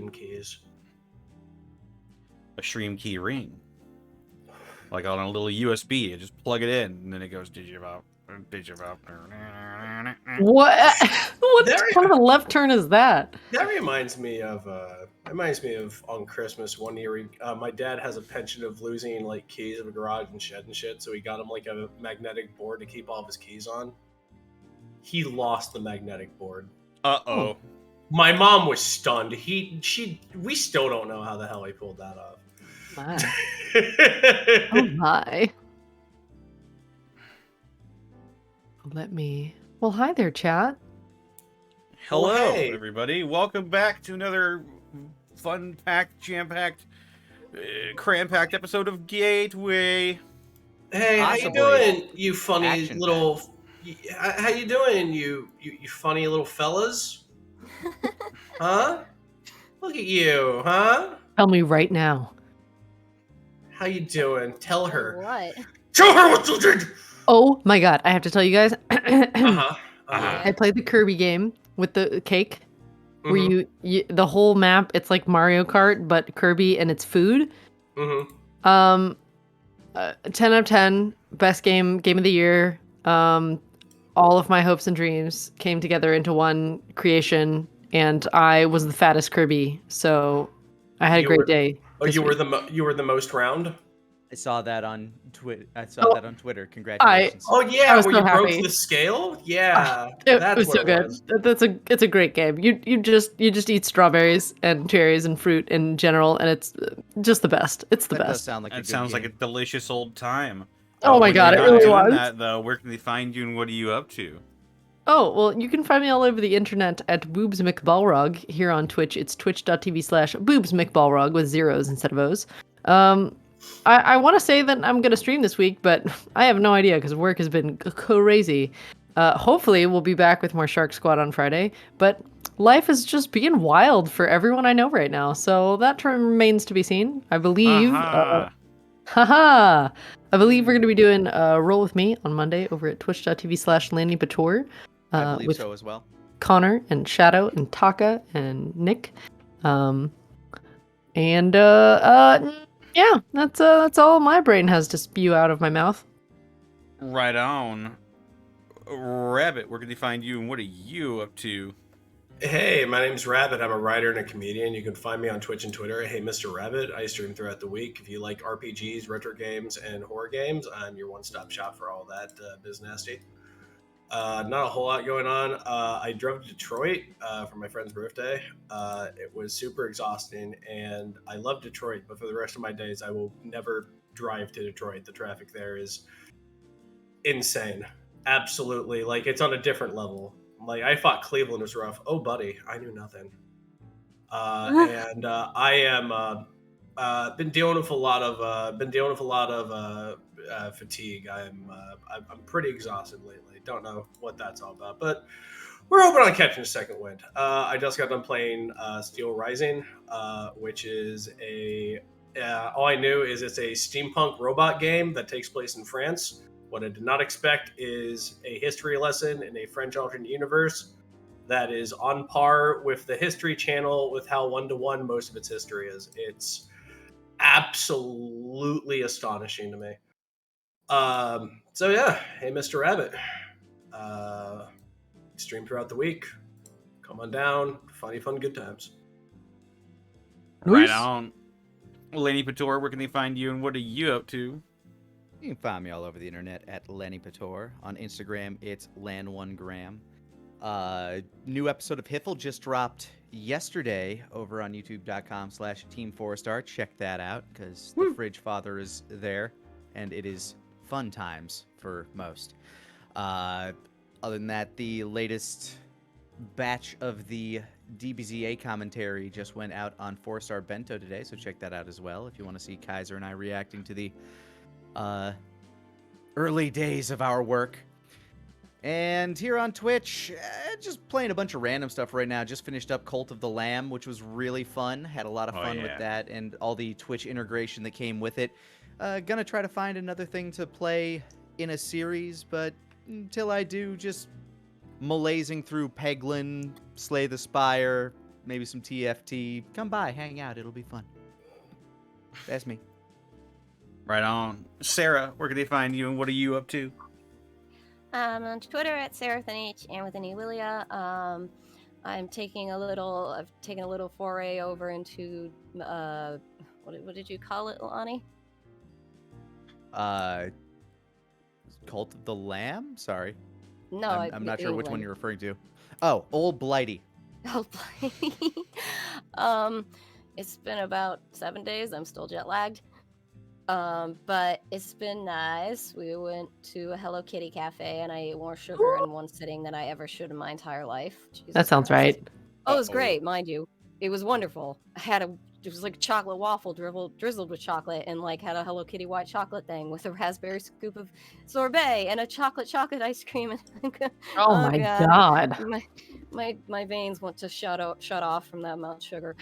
stream keys. A stream key ring. Like on a little USB. You just plug it in, and then it goes digivolve. What? What kind of left turn is that? That reminds me of on Christmas one year. My dad has a penchant of losing like keys of a garage and shed and shit, so he got him like a magnetic board to keep all of his keys on. He lost the magnetic board. Uh-oh. My mom was stunned. We still don't know how the hell he pulled that off. My. Oh my. Well, hi there, chat. Hello, Well, hey. everybody. Welcome back to another fun-packed, jam-packed, cram-packed episode of Gateway. Hey, how you doing, you funny little... How you doing, you funny little fellas? Huh? Look at you, huh? Tell me right now. How you doing? Tell her. What? Tell her what you did! Oh my god, I have to tell you guys. Uh-huh. I played the Kirby game with the cake. Where you the whole map, it's like Mario Kart, but Kirby and it's food. 10 out of 10, best game of the year. All of my hopes and dreams came together into one creation, and I was the fattest Kirby, so I had a great day. Oh, you were the most round? I saw that on Twitter. That on Twitter. Congratulations. Oh yeah, I was where so you happy. broke the scale? Yeah. It was so good. It's a great game. You just eat strawberries and cherries and fruit in general, and it's just the best. It's the That best. does sound like a That good sounds game. like a delicious old time. Oh my god, it really was. That, though, where can they find you and what are you up to? Oh, well, you can find me all over the internet at Boobs McBalrog. Here on Twitch, it's twitch.tv/Boobs McBalrog with zeros instead of O's. I want to say that I'm going to stream this week, but I have no idea because work has been crazy. Hopefully, we'll be back with more Shark Squad on Friday, but life is just being wild for everyone I know right now, so that remains to be seen. I believe... I believe we're going to be doing Roll With Me on Monday over at twitch.tv/LandyPator. I believe with so as well. Connor and Shadow and Taka and Nick. Yeah, that's all my brain has to spew out of my mouth. Right on. Rabbit, where can they find you and what are you up to? Hey, my name's Rabbit. I'm a writer and a comedian. You can find me on Twitch and Twitter. Hey, Mr. Rabbit. I stream throughout the week. If you like RPGs, retro games, and horror games, I'm your one-stop shop for all that biz nasty. Not a whole lot going on. I drove to Detroit for my friend's birthday. It was super exhausting, and I love Detroit, but for the rest of my days, I will never drive to Detroit. The traffic there is insane. Absolutely. Like, it's on a different level. Like, I thought Cleveland was rough. Oh, buddy, I knew nothing. And I am been dealing with a lot of fatigue. I'm pretty exhausted lately. Don't know what that's all about, but we're hoping on catching a second wind. I just got done playing Steel Rising, which is all I knew is it's a steampunk robot game that takes place in France. What I did not expect is a history lesson in a French alternate universe that is on par with the History Channel with how one-to-one most of its history is. It's absolutely astonishing to me. So yeah, hey, Mr. Rabbit. Stream throughout the week. Come on down. Funny, fun, good times. Right on. Lanny Pator, where can they find you and what are you up to? You can find me all over the internet at Lenny Pator. On Instagram, it's Lan1gram. New episode of Hiffle just dropped yesterday over on youtube.com/Team4Star. Check that out because the Fridge Father is there, and it is fun times for most. Other than that, the latest batch of the DBZA commentary just went out on 4-Star Bento today, so check that out as well if you want to see Kaiser and I reacting to the early days of our work. And here on Twitch, just playing a bunch of random stuff right now. Just finished up Cult of the Lamb, which was really fun. Had a lot of fun with that and all the Twitch integration that came with it. Gonna try to find another thing to play in a series, but until I do, just malaising through Peglin, Slay the Spire, maybe some TFT. Come by, hang out. It'll be fun. That's me. Right on. Sarah, where can they find you and what are you up to? On Twitter at Sarah with an H and with an E Willia. I've taken a little foray over into what did you call it, Lonnie? Cult of the Lamb? Sorry. No, I'm not sure which one England. you're referring to. Oh, Old Blighty. Oh, it's been about 7 days. I'm still jet lagged. But it's been nice. We went to a Hello Kitty cafe and I ate more sugar in one sitting than I ever should in my entire life. Jesus That sounds Christ. right. Oh, it was Uh-oh. great, mind you. It was wonderful. It was like a chocolate waffle drizzled with chocolate and like had a Hello Kitty white chocolate thing with a raspberry scoop of sorbet and a chocolate ice cream. Oh, my God. My veins want to shut off from that amount of sugar.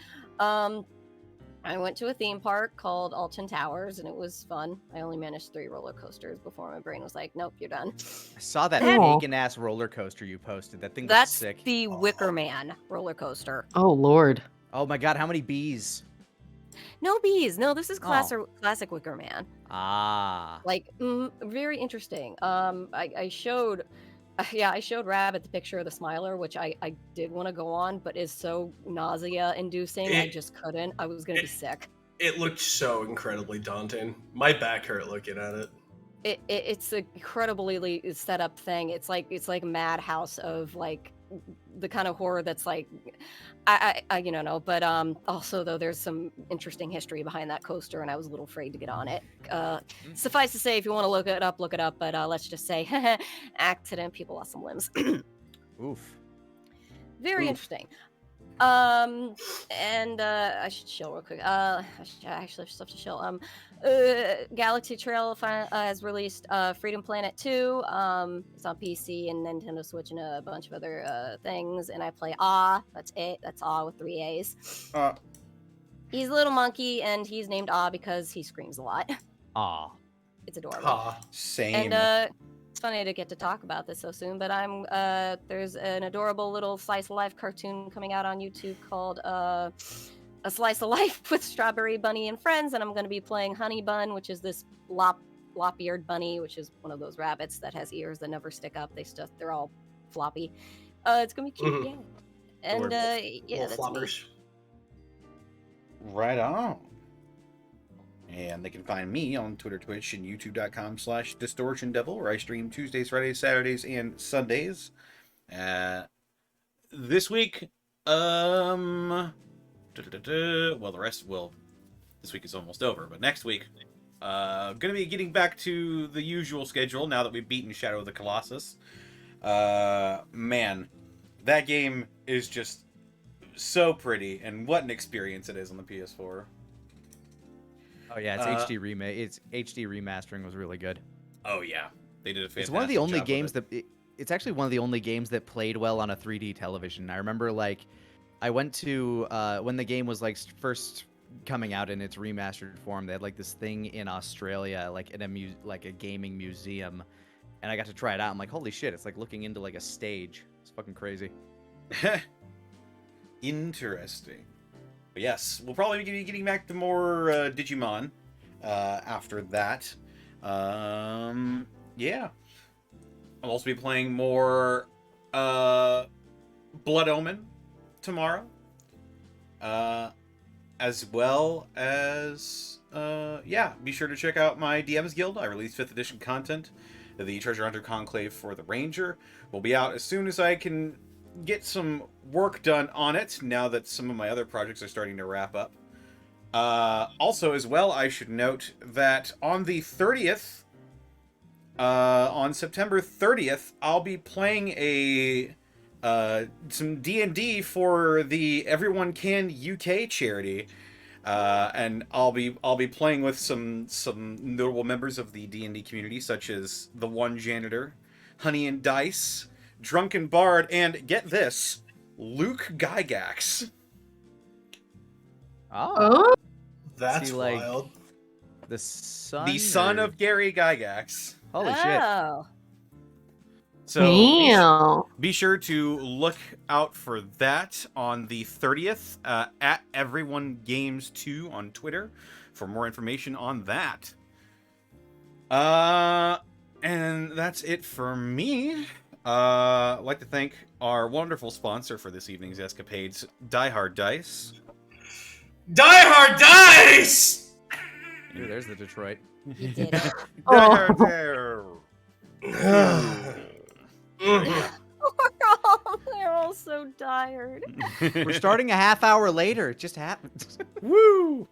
I went to a theme park called Alton Towers and it was fun. I only managed 3 roller coasters before my brain was like, nope, you're done. I saw that Oh. pagan ass roller coaster you posted. That thing looks That's sick. the Wicker Man roller coaster. Oh, Lord. Oh my god, how many bees? No bees. No, this is Oh. classic Wicker Man. Ah. Like very interesting. I showed Rabbit the picture of the Smiler, which I did want to go on, but is so nausea inducing. I just couldn't. I was gonna be sick. It looked so incredibly daunting. My back hurt looking at it. It's an incredibly set up thing. It's like a madhouse of like the kind of horror that's like I know, but also though there's some interesting history behind that coaster and I was a little afraid to get on it. Suffice to say, if you want to look it up, but let's just say accident, people lost some limbs. Oof. Very Oof. interesting. And I should chill real quick. I actually have stuff to chill. Galaxy Trail has released Freedom Planet 2. It's on PC and Nintendo Switch and a bunch of other things. And I play Ah. That's it. That's Ah with 3 A's. He's a little monkey, and he's named Ah because he screams a lot. Aw. It's adorable. Ha. Same. And it's funny to get to talk about this so soon, but there's an adorable little slice of life cartoon coming out on YouTube called A Slice of Life with Strawberry Bunny and Friends, and I'm going to be playing Honey Bun, which is this lop-eared bunny, which is one of those rabbits that has ears that never stick up. They're all floppy. It's going to be cute, Mhm. yeah. And Little that's me. floppers. Right on. And they can find me on Twitter, Twitch, and YouTube.com/DistortionDevil, where I stream Tuesdays, Fridays, Saturdays, and Sundays. This week, well, this week is almost over, but next week, gonna be getting back to the usual schedule now that we've beaten Shadow of the Colossus. Man, that game is just so pretty, and what an experience it is on the PS4. Oh yeah, it's HD remake. Its HD remastering was really good. Oh yeah, they did a fantastic It's one of the only job games with it. it's actually one of the only games that played well on a 3D television. I remember like I went to when the game was like first coming out in its remastered form. They had like this thing in Australia, like in a gaming museum, and I got to try it out. I'm like, holy shit! It's like looking into like a stage. It's fucking crazy. Interesting. But yes, we'll probably be getting back to more Digimon after that. Yeah. I'll also be playing more Blood Omen tomorrow. As well as, be sure to check out my DM's Guild. I release 5th edition content. The Treasure Hunter Conclave for the Ranger will be out as soon as I can get some work done on it, now that some of my other projects are starting to wrap up. Also, as well, I should note that on the 30th, on September 30th, I'll be playing some D&D for the Everyone Can UK charity. And I'll be playing with some notable members of the D&D community, such as the One Janitor, Honey and Dice, Drunken Bard, and get this, Luke Gygax. Oh, That's See, like, wild. the son. The son or- of Gary Gygax. Holy shit! Oh. So Damn. be sure to look out for that on the 30th at Everyone Games 2 on Twitter for more information on that. And that's it for me. I'd like to thank our wonderful sponsor for this evening's escapades, Die Hard Dice. Die Hard Dice! Ooh, there's the Detroit. You did it. Die Hard They're all so tired. We're starting a half hour later. It just happened. Woo!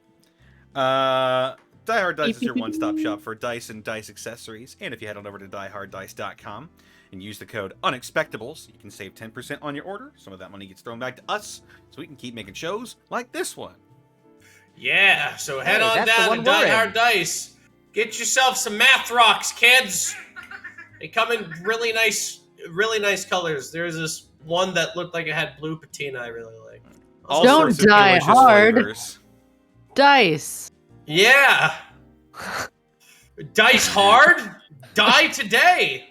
Die Hard Dice is your one-stop shop for dice and dice accessories. And if you head on over to dieharddice.com and use the code Unexpectables, you can save 10% on your order. Some of that money gets thrown back to us, so we can keep making shows like this one. Yeah, so head Hey, on that's the down one to Die we're in. Hard Dice. Get yourself some math rocks, kids. They come in really nice colors. There's this one that looked like it had blue patina I really like. All Don't sorts of die delicious hard. flavors. Dice. Yeah. Dice hard? Die today.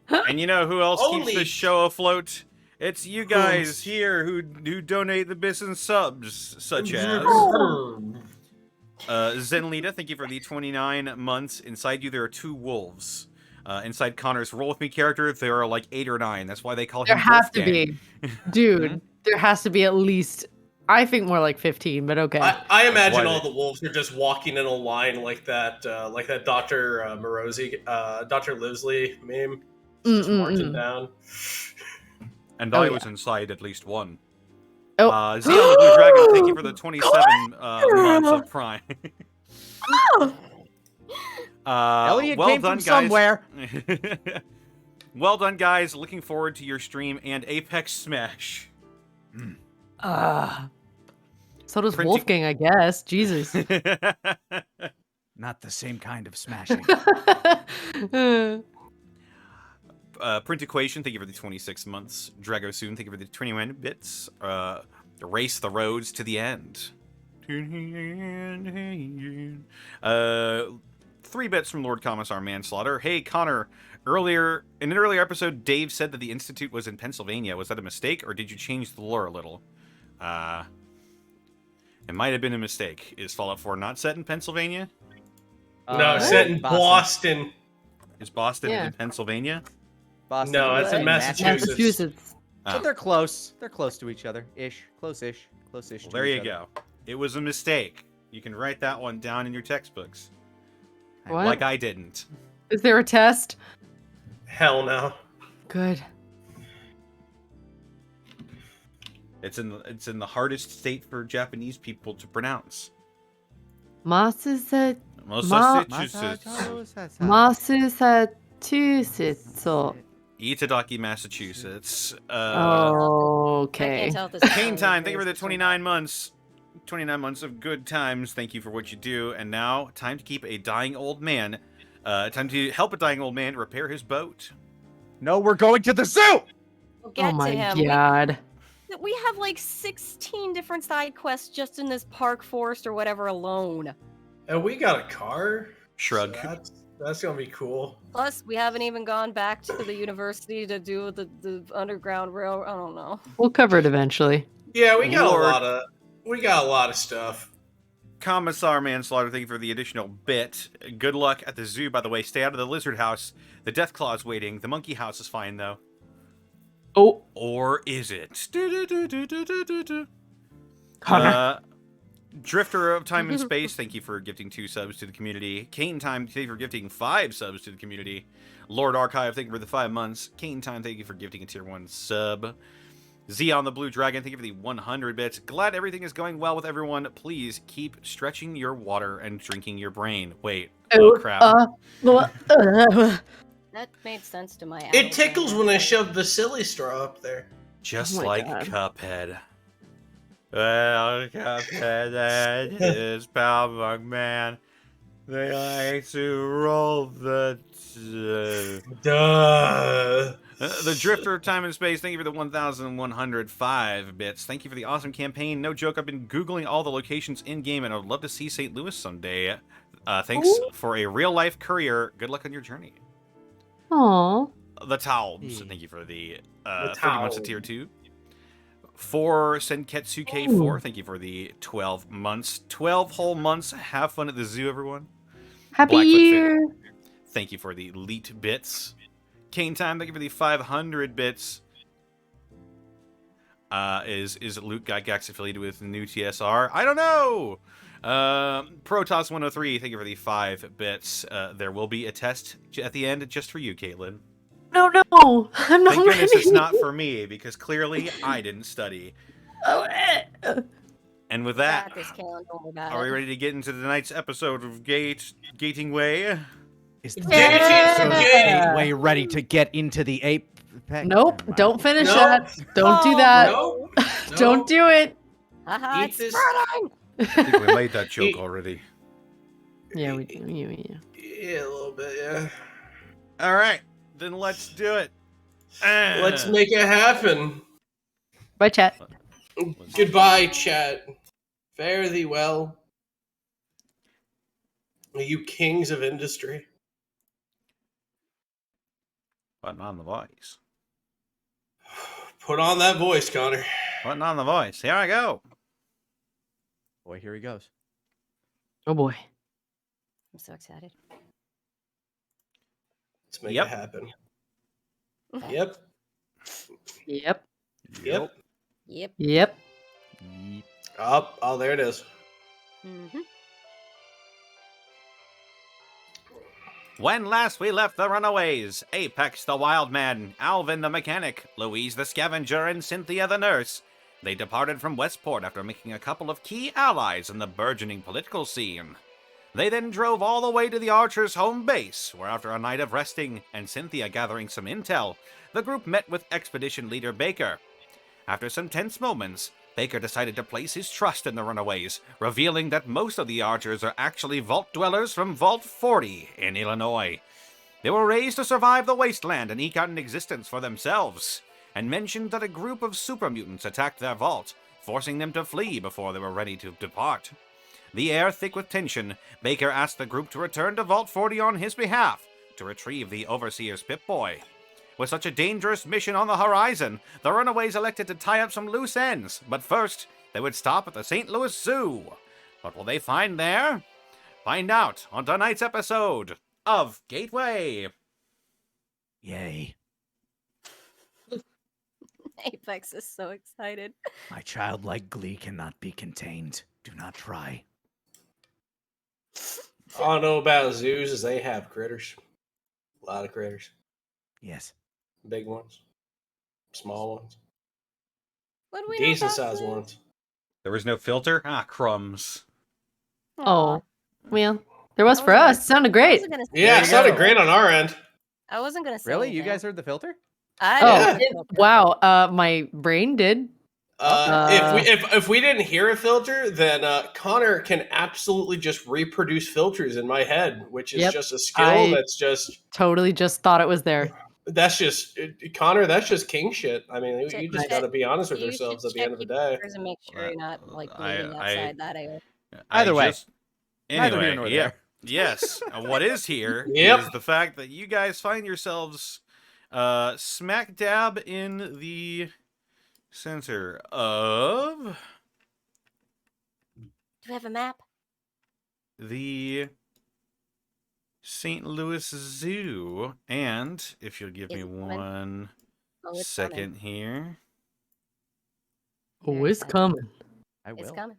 And you know who else Only- keeps this show afloat? It's you guys here who donate the bits and subs, such as Zenlita. Thank you for the 29 months. Inside you, there are 2 wolves. Inside Connor's Roll With Me character, there are like 8 or 9. That's why they call There him has to Wolfgang. be. Dude, there has to be at least, I think more like 15, but okay. I imagine why all they- the wolves are just walking in a line like that Dr. Morosi, Dr. Livsley meme. Just marching down. And Oh, I yeah. was inside at least one. Oh. Xeon the Blue Dragon, thank you for the 27 months of Prime. Elliot well came done, from guys. somewhere. Well done, guys. Looking forward to your stream and Apex Smash. So does Printing- Wolfgang, I guess. Jesus. Not the same kind of smashing. Print Equation, thank you for the 26 months. Dragosoon, thank you for the 21 bits. Race the Roads to the End. 3 bits from Lord Commissar Manslaughter. Hey, Connor, in an earlier episode, Dave said that the Institute was in Pennsylvania. Was that a mistake, or did you change the lore a little? It might have been a mistake. Is Fallout 4 not set in Pennsylvania? No, set in Boston. Is Boston Yeah. in Pennsylvania? Boston. No, it's in and Massachusetts. Massachusetts. Oh. But they're close. They're close to each other. Ish. Close-ish. Close-ish. Well, to there each you other. go. It was a mistake. You can write that one down in your textbooks. What? Like I didn't. Is there a test? Hell no. Good. It's in the hardest state for Japanese people to pronounce. Massachusetts. Massachusetts. Massachusetts. Itadaki, Massachusetts. I Okay. can't tell if this is Kane funny time, thank you for or the it's 29 months. 29 months of good times. Thank you for what you do. And now, time to keep a dying old man. Time to help a dying old man repair his boat. No, we're going to the zoo! We'll get Oh to my him. god. We have like 16 different side quests just in this park, forest, or whatever alone. And we got a car. Shrug. So that's gonna be cool. Plus, we haven't even gone back to the university to do the underground rail. I don't know. We'll cover it eventually. Yeah, we got Lord. a lot of stuff. Commissar Manslaughter, thank you for the additional bit. Good luck at the zoo, by the way. Stay out of the lizard house. The death claw's waiting. The monkey house is fine, though. Oh, Or is it? Connor. Drifter of Time and Space, thank you for gifting 2 subs to the community. Kane Time, thank you for gifting 5 subs to the community. Lord Archive, thank you for the 5 months. Kane Time, thank you for gifting a tier 1 sub. Xeon the Blue Dragon, thank you for the 100 bits. Glad everything is going well with everyone. Please keep stretching your water and drinking your brain. Wait. Oh, crap. That made sense to my It adult tickles brain. when I shove the silly straw up there. Just Oh my like God. Cuphead. Well, Cuphead is Pal Man. They like to roll the... Duh. The Drifter of Time and Space, thank you for the 1,105 bits. Thank you for the awesome campaign. No joke, I've been Googling all the locations in-game, and I would love to see St. Louis someday. Thanks Ooh. for a real-life courier. Good luck on your journey. Aw. the Towels. Hey. Thank you for the The 30 months of Towels. tier 2. For Senketsuke4, thank you for the 12 months. 12 whole months. Have fun at the zoo, everyone. Happy Blackfoot Fit. year! Thank you for the elite bits. Kane Time, thank you for the 500 bits. Is Luke Gygax affiliated with new TSR? I don't know! Protoss103, thank you for the 5 bits. There will be a test at the end just for you, Caitlin. No, I'm not Thank goodness it's ready. not for me, because clearly I didn't study. Oh, And with that, Got this, Kalen. Don't worry about are we it. ready to get into tonight's episode of Gating Way? Is Yeah. way ready to get into the ape? Nope, Never mind. don't finish Nope. that. Don't do Oh, that. No. Don't do it. Haha, Eat it's this- spreading! I think we made that joke already. Yeah, we do. Yeah. Yeah, a little bit, yeah. Alright, then let's do it. Let's make it happen. Bye, chat. Goodbye, chat. Fare thee well. You kings of industry. Button on the voice. Put on that voice, Connor. Button on the voice. Here I go. Boy, here he goes. Oh boy. I'm so excited. Let's make Yep. it happen. Yep. Yep. Yep. Yep. Yep. Oh, there it is. Mm-hmm. When last we left the Runaways, Apex the Wildman, Alvin the Mechanic, Louise the Scavenger, and Cynthia the Nurse, they departed from Westport after making a couple of key allies in the burgeoning political scene. They then drove all the way to the Archers' home base, where after a night of resting and Cynthia gathering some intel, the group met with Expedition Leader Baker. After some tense moments, Baker decided to place his trust in the Runaways, revealing that most of the Archers are actually Vault dwellers from Vault 40 in Illinois. They were raised to survive the wasteland and eke out an existence for themselves, and mentioned that a group of super mutants attacked their vault, forcing them to flee before they were ready to depart. The air thick with tension, Baker asked the group to return to Vault 40 on his behalf to retrieve the Overseer's Pip-Boy. With such a dangerous mission on the horizon, the Runaways elected to tie up some loose ends, but first, they would stop at the St. Louis Zoo. What will they find there? Find out on tonight's episode of Gateway. Yay. Apex is so excited. My childlike glee cannot be contained. Do not try. All I know about zoos is they have critters. A lot of critters. Yes. Big ones. Small ones. What do we know Decent about sized zoos? ones. There was no filter? Ah, crumbs. Oh. Well, there was I for wasn't us. It sounded I great. wasn't gonna say Yeah, it There you sounded go. great on our end. I wasn't gonna say Really? You anything. guys heard the filter? I Oh, didn't. wow. My brain did. If we didn't hear a filter, then Connor can absolutely just reproduce filters in my head, which is Yep, just a skill I- that's just Totally just thought it was there. that's just Connor. That's just king shit. I mean, you just Check- got to be honest with You yourselves should at the check end of the your day. filters and make sure you're not like I- bleeding I- outside that air. Either way. Neither Anyway, here nor yeah. there. Yes. What is here is Yep. the fact that you guys find yourselves smack dab in the center of Do we have a map? the St. Louis Zoo. And if you'll give me It's coming. one Oh, it's second here. Oh, Very it's excited. coming. I will. It's coming.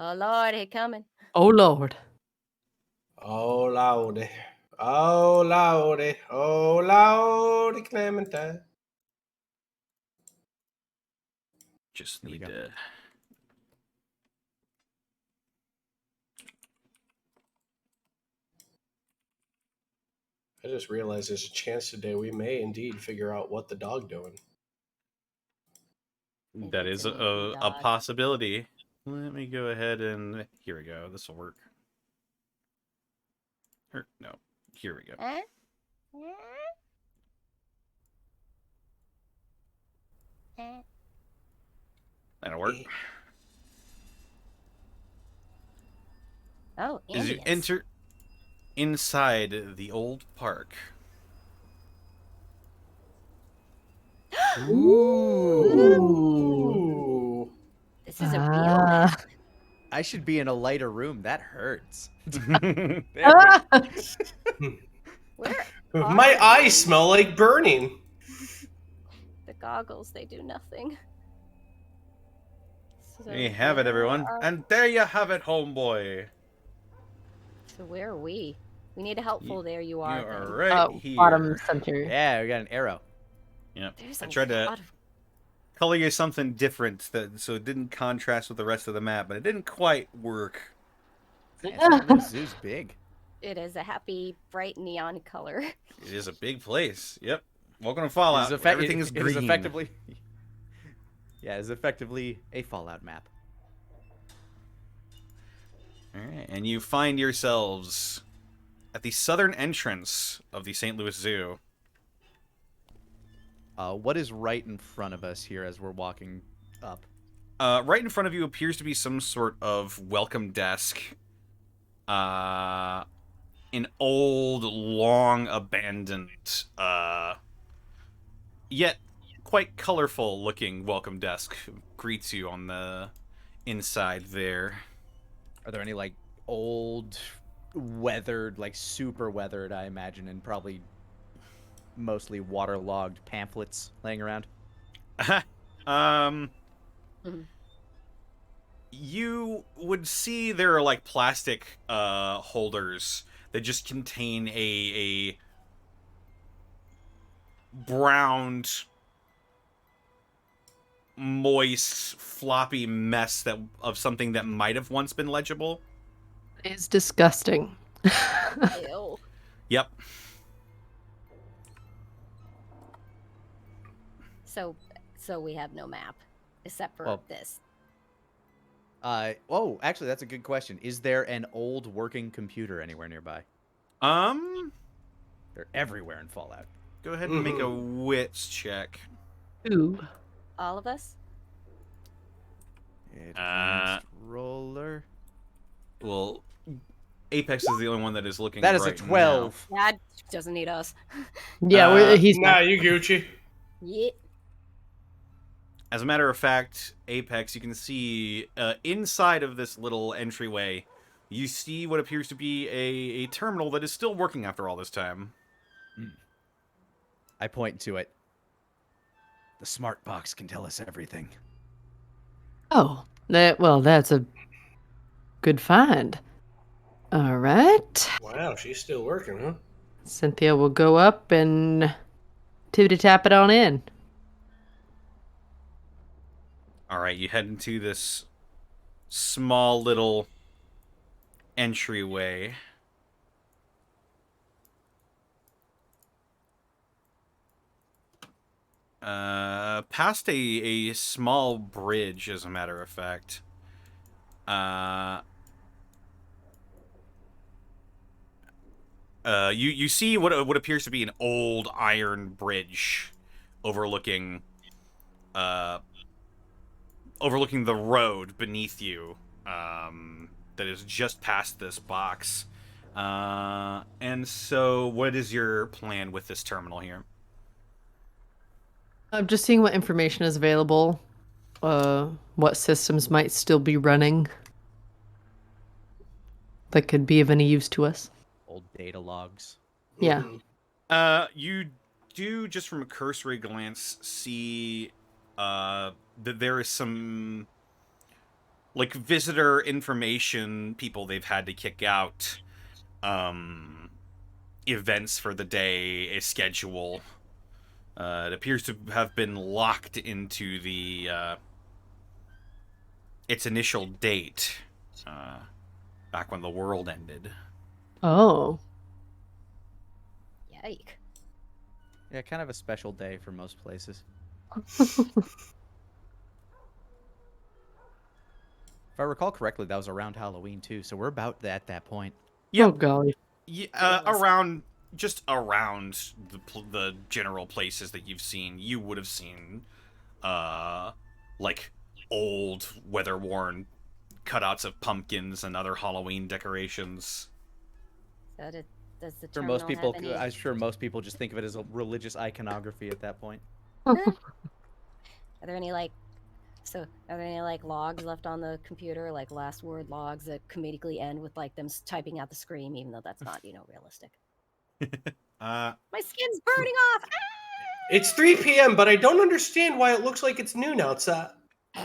Oh Lord, he coming. Oh, Lord. Oh lordy, oh lordy, oh lordy, Clementine. Just Here we need go. to. I just realized there's a chance today we may indeed figure out what the dog doing. That is It's a a dog. possibility. Let me go ahead and here we go. This will work. No, here we go. Huh? That'll work. Oh, As you Indians. enter inside the old park, Ooh. This is a real Ah. map. I should be in a lighter room. That hurts. There we Ah! Where My are eyes you? smell like burning. The goggles, they do nothing. So There you have it, where everyone. are- And there you have it, homeboy. So where are we? We need a helpful. There you are. You are then. right here. Bottom center. Yeah, we got an arrow. Yep. There's I a tried to lot of... color you something different so it didn't contrast with the rest of the map, but it didn't quite work. This zoo's big. It is a happy, bright neon color. It is a big place. Yep. Welcome to Fallout. Everything is It green. is effectively. Yeah, it's effectively a Fallout map. All right, and you find yourselves at the southern entrance of the St. Louis Zoo. What is right in front of us here as we're walking up? Right in front of you appears to be some sort of welcome desk. An old, long abandoned, yet quite colorful looking welcome desk greets you on the inside there. Are there any like old, weathered, like super weathered, I imagine, and probably mostly waterlogged pamphlets laying around? You would see there are like plastic holders that just contain a browned, moist, floppy mess of something that might have once been legible. It's disgusting. Ew. Yep. So we have no map except for Well, this. Oh, actually, that's a good question. Is there an old working computer anywhere nearby? They're everywhere in Fallout. Go ahead and make a wits check. Ooh. All of us? Advanced roller. Well, Apex is the only one that is looking. That is right a 12. Dad doesn't need us. Yeah, he's Nah, you Gucci. Yeah. As a matter of fact, Apex, you can see inside of this little entryway, you see what appears to be a terminal that is still working after all this time. I point to it. The smart box can tell us everything. Oh, that's a good find. All right. Wow, she's still working, huh? Cynthia will go up and tippity tap it on in. All right, you head into this small little entryway. Past a small bridge, as a matter of fact. You see what appears to be an old iron bridge overlooking the road beneath you, that is just past this box. And so what is your plan with this terminal here? I'm just seeing what information is available, what systems might still be running that could be of any use to us. Old data logs. Yeah. You do, just from a cursory glance, see that there is some like visitor information people they've had to kick out, events for the day, a schedule. It appears to have been locked into the its initial date, back when the world ended. Oh. Yike. Yeah, kind of a special day for most places. If I recall correctly, that was around Halloween too, so we're about at that point. Oh, golly. Yeah, around the general places that you've seen, you would have seen, like old weather-worn cutouts of pumpkins and other Halloween decorations. So does the For terminal most people, have any... I'm sure most people just think of it as a religious iconography at that point. Are there any like logs left on the computer, like last word logs that comedically end with like them typing out the scream, even though that's not, realistic. My skin's burning off. It's 3 p.m., but I don't understand why it looks like it's noon outside.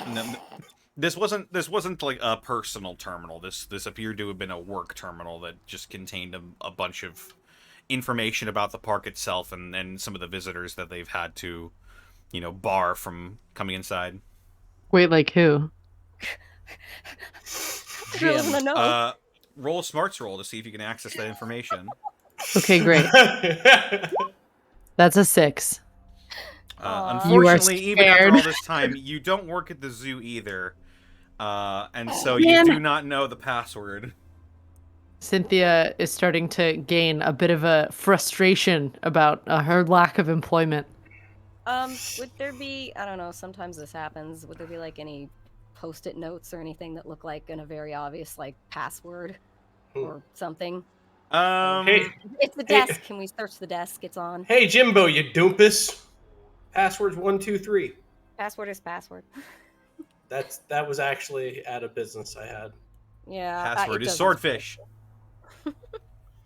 No, this wasn't like a personal terminal. This appeared to have been a work terminal that just contained a bunch of information about the park itself and some of the visitors that they've had to, bar from coming inside. Wait, like who? Jim. Roll a smarts roll to see if you can access that information. Okay, great. That's a 6. Unfortunately, even after all this time, you don't work at the zoo either, and so you do not know the password. Cynthia is starting to gain a bit of a frustration about her lack of employment. Would there be, I don't know, sometimes this happens, would there be like any post-it notes or anything that look like a very obvious like password or something? Hey, it's the desk. Can we search the desk? It's on. Hey, Jimbo, you doompus. Password's 123. Password is password. That was actually out of business I had. Yeah. Password is swordfish.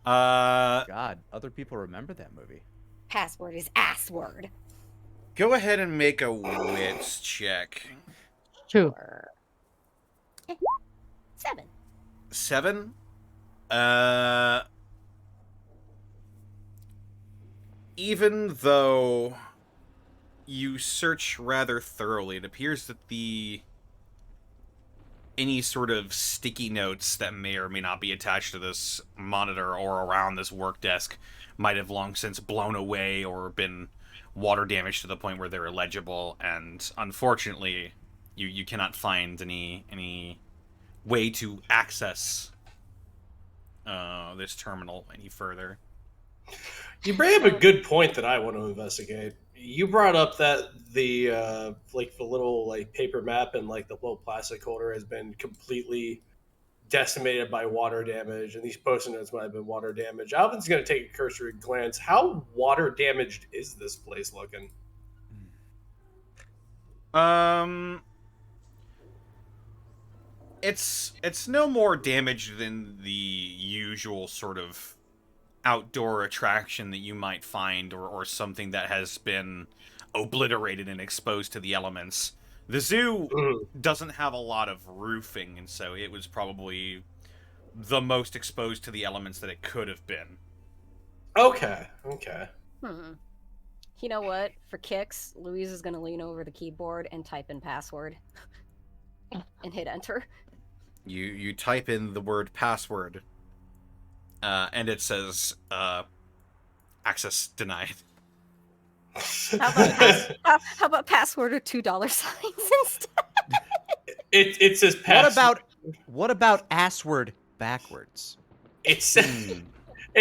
God, other people remember that movie. Password is ass word. Go ahead and make a wits check. 2. 7. 7? Even though you search rather thoroughly, it appears that any sort of sticky notes that may or may not be attached to this monitor or around this work desk might have long since blown away or been water damaged to the point where they're illegible, and unfortunately you cannot find any way to access this terminal any further. You bring up a good point that I want to investigate. You brought up that the little like paper map and like the little plastic holder has been completely decimated by water damage, and these post-it notes might have been water damage. Alvin's going to take a cursory glance. How water damaged is this place looking? It's no more damaged than the usual sort of outdoor attraction that you might find, or something that has been obliterated and exposed to the elements. The zoo doesn't have a lot of roofing, and so it was probably the most exposed to the elements that it could have been. Okay. You know what? For kicks, Louise is going to lean over the keyboard and type in password and hit enter. You type in the word password, and it says access denied. How about password or $2 signs instead? It says password. What about assword backwards? It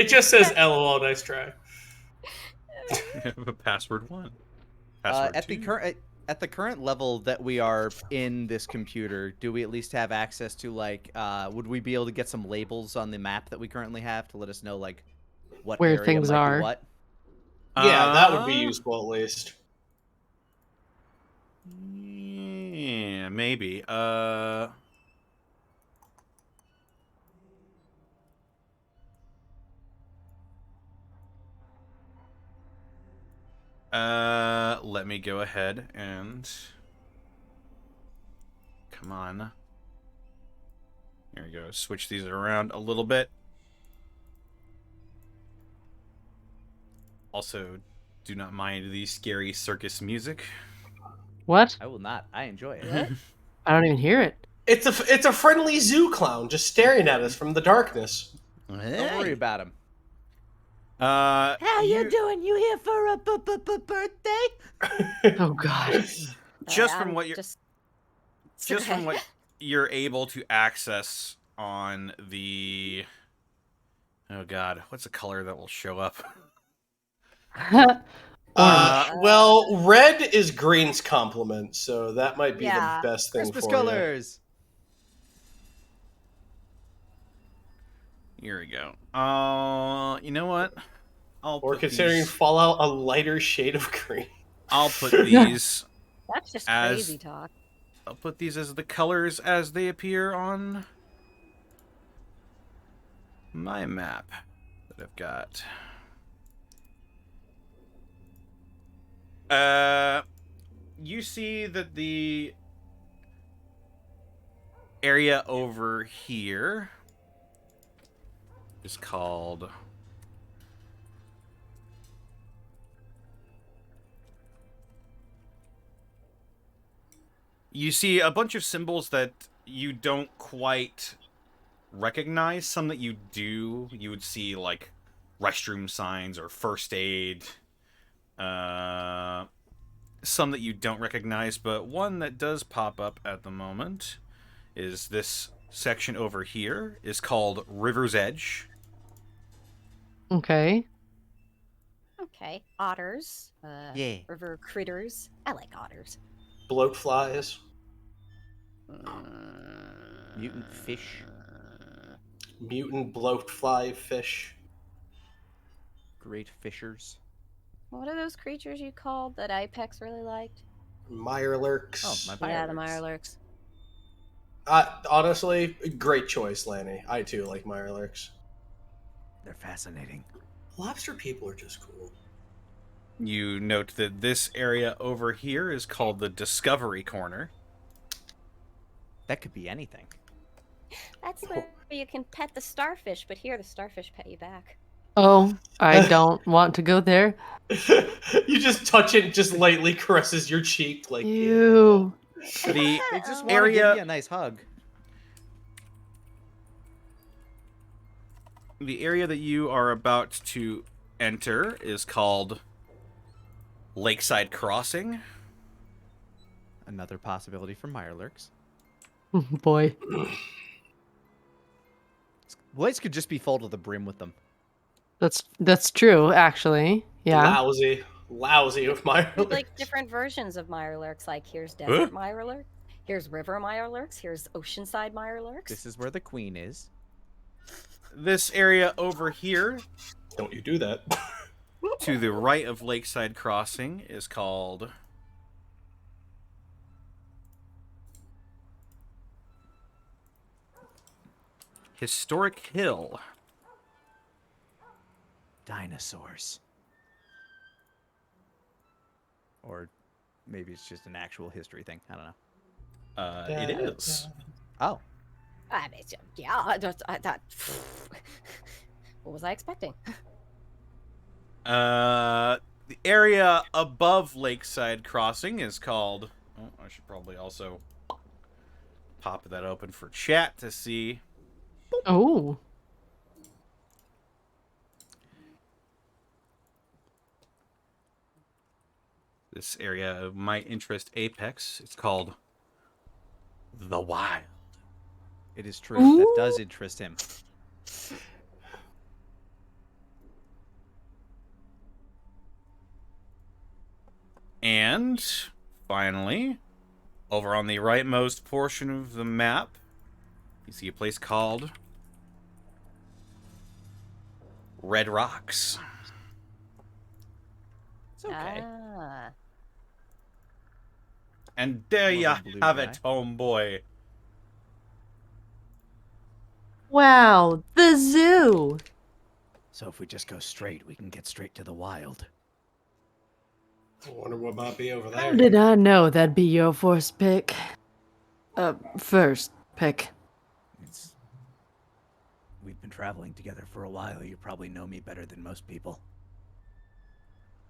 just says LOL. Nice try. Password 1. Password 2. At the current level that we are in this computer, do we at least have access to like? Would we be able to get some labels on the map that we currently have to let us know like what Where area things might are? Be what? Yeah, that would be useful at least. Yeah, maybe. Let me go ahead and... Come on. Here we go. Switch these around a little bit. Also, do not mind the scary circus music. What? I will not. I enjoy it. What? I don't even hear it. It's a friendly zoo clown just staring at us from the darkness. Don't worry about him. How you doing? You here for a birthday? Oh God. Just from what you're able to access on the... Oh God, what's a color that will show up? Well, red is green's complement, so that might be the best thing Christmas for colors. Here we go. You know what? Or considering Fallout a lighter shade of green. I'll put these That's just as crazy talk. I'll put these as the colors as they appear on my map that I've got. You see that the area over here is called you see a bunch of symbols that you don't quite recognize. Some that you do. You would see like restroom signs or first aid. Some that you don't recognize, but one that does pop up at the moment is this section over here is called River's Edge. Okay. Okay, otters. Yeah. River critters. I like otters. Bloat flies. Mutant fish. Mutant bloat fly fish. Great fishers. What are those creatures you called that Apex really liked? Mirelurks. Oh, my Yeah, the Mirelurks. Mirelurks. Honestly, great choice, Lanny. I too like Mirelurks. They're fascinating. Lobster people are just cool. You note that this area over here is called the Discovery Corner. That could be anything. That's where you can pet the starfish, but here the starfish pet you back. Oh, I don't want to go there. You just touch it, just lightly caresses your cheek, like Ew. The They just want to area give you a nice hug. the area that you are about to enter is called Lakeside Crossing. Another possibility for Mirelurks. Boy. Blaze could just be full to the brim with them. That's true, actually. Yeah. Lousy with my There's like different versions of Mirelurks. Like here's desert Mirelurk, here's river Mirelurks, here's oceanside Mirelurks. This is where the queen is. This area over here, Don't you do that. to the right of Lakeside Crossing, is called Historic Hill. Dinosaurs. Or maybe it's just an actual history thing. I don't know. It is. Oh. I mean, yeah, that. What was I expecting? The area above Lakeside Crossing is called... Oh, I should probably also pop that open for chat to see. Oh. This area might interest Apex. It's called The Wild. It is true. That does interest him. And finally, over on the rightmost portion of the map, you see a place called Red Rocks. It's okay. Ah. And there you Little blue have guy. it, homeboy. Wow, the zoo. So if we just go straight, we can get straight to the wild. I wonder what might be over How there. did I know that'd be your first pick? First pick. We've been traveling together for a while. You probably know me better than most people.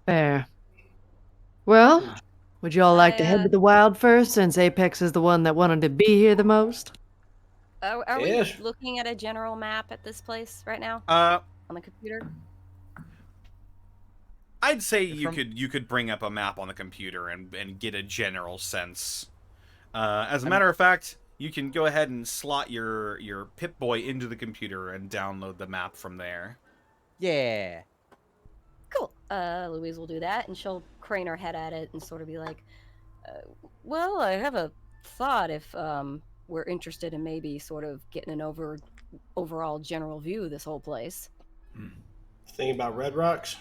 Fair. Well, would you all like to head to the wild first, since Apex is the one that wanted to be here the most? Are we Yes. looking at a general map at this place right now Uh, on the computer? I'd say you could bring up a map on the computer and get a general sense. As a matter of fact, you can go ahead and slot your Pip-Boy into the computer and download the map from there. Yeah. Cool. Louise will do that, and she'll crane her head at it and sort of be like, "Well, I have a thought. If we're interested in maybe sort of getting an overall general view of this whole place." Thinking about Red Rocks?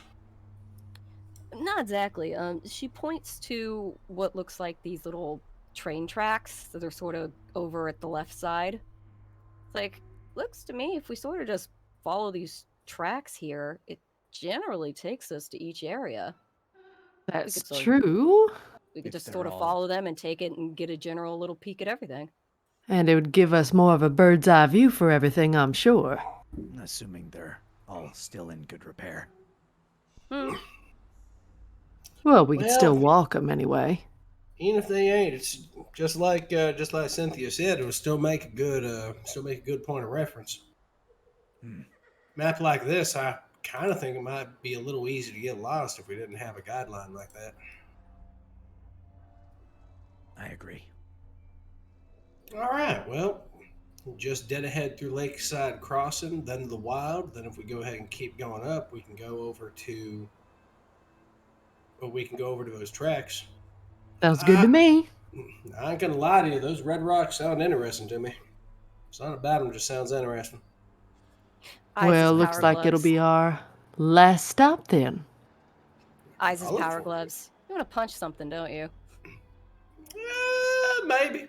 Not exactly. She points to what looks like these little train tracks that are sort of over at the left side. It's like, looks to me if we sort of just follow these tracks here, it generally takes us to each area. That's sort of- true. We could If just they're sort of all- follow them and take it and get a general little peek at everything. And it would give us more of a bird's eye view for everything, I'm sure. Assuming they're all still in good repair. Well, we could still Well- walk them anyway. Even if they ain't, it's just like Cynthia said, it would still make a good point of reference. Map like this, I kind of think it might be a little easy to get lost if we didn't have a guideline like that. I agree. All right, well, just dead ahead through Lakeside Crossing, then the Wild. Then if we go ahead and keep going up, we can go over to those tracks. Sounds good to me. I ain't gonna lie to you; those red rocks sound interesting to me. Something about them just sounds interesting. Well, looks like it'll be our last stop then. Eyes' I'll look power for it. gloves. You want to punch something, don't you? Maybe.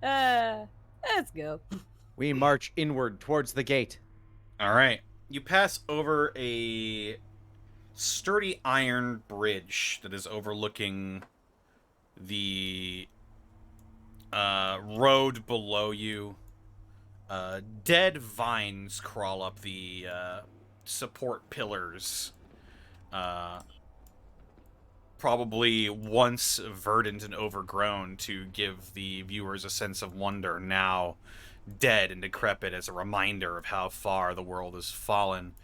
Let's go. We march inward towards the gate. All right. You pass over a sturdy iron bridge that is overlooking the road below you. Dead vines crawl up the support pillars. Probably once verdant and overgrown to give the viewers a sense of wonder, now dead and decrepit as a reminder of how far the world has fallen.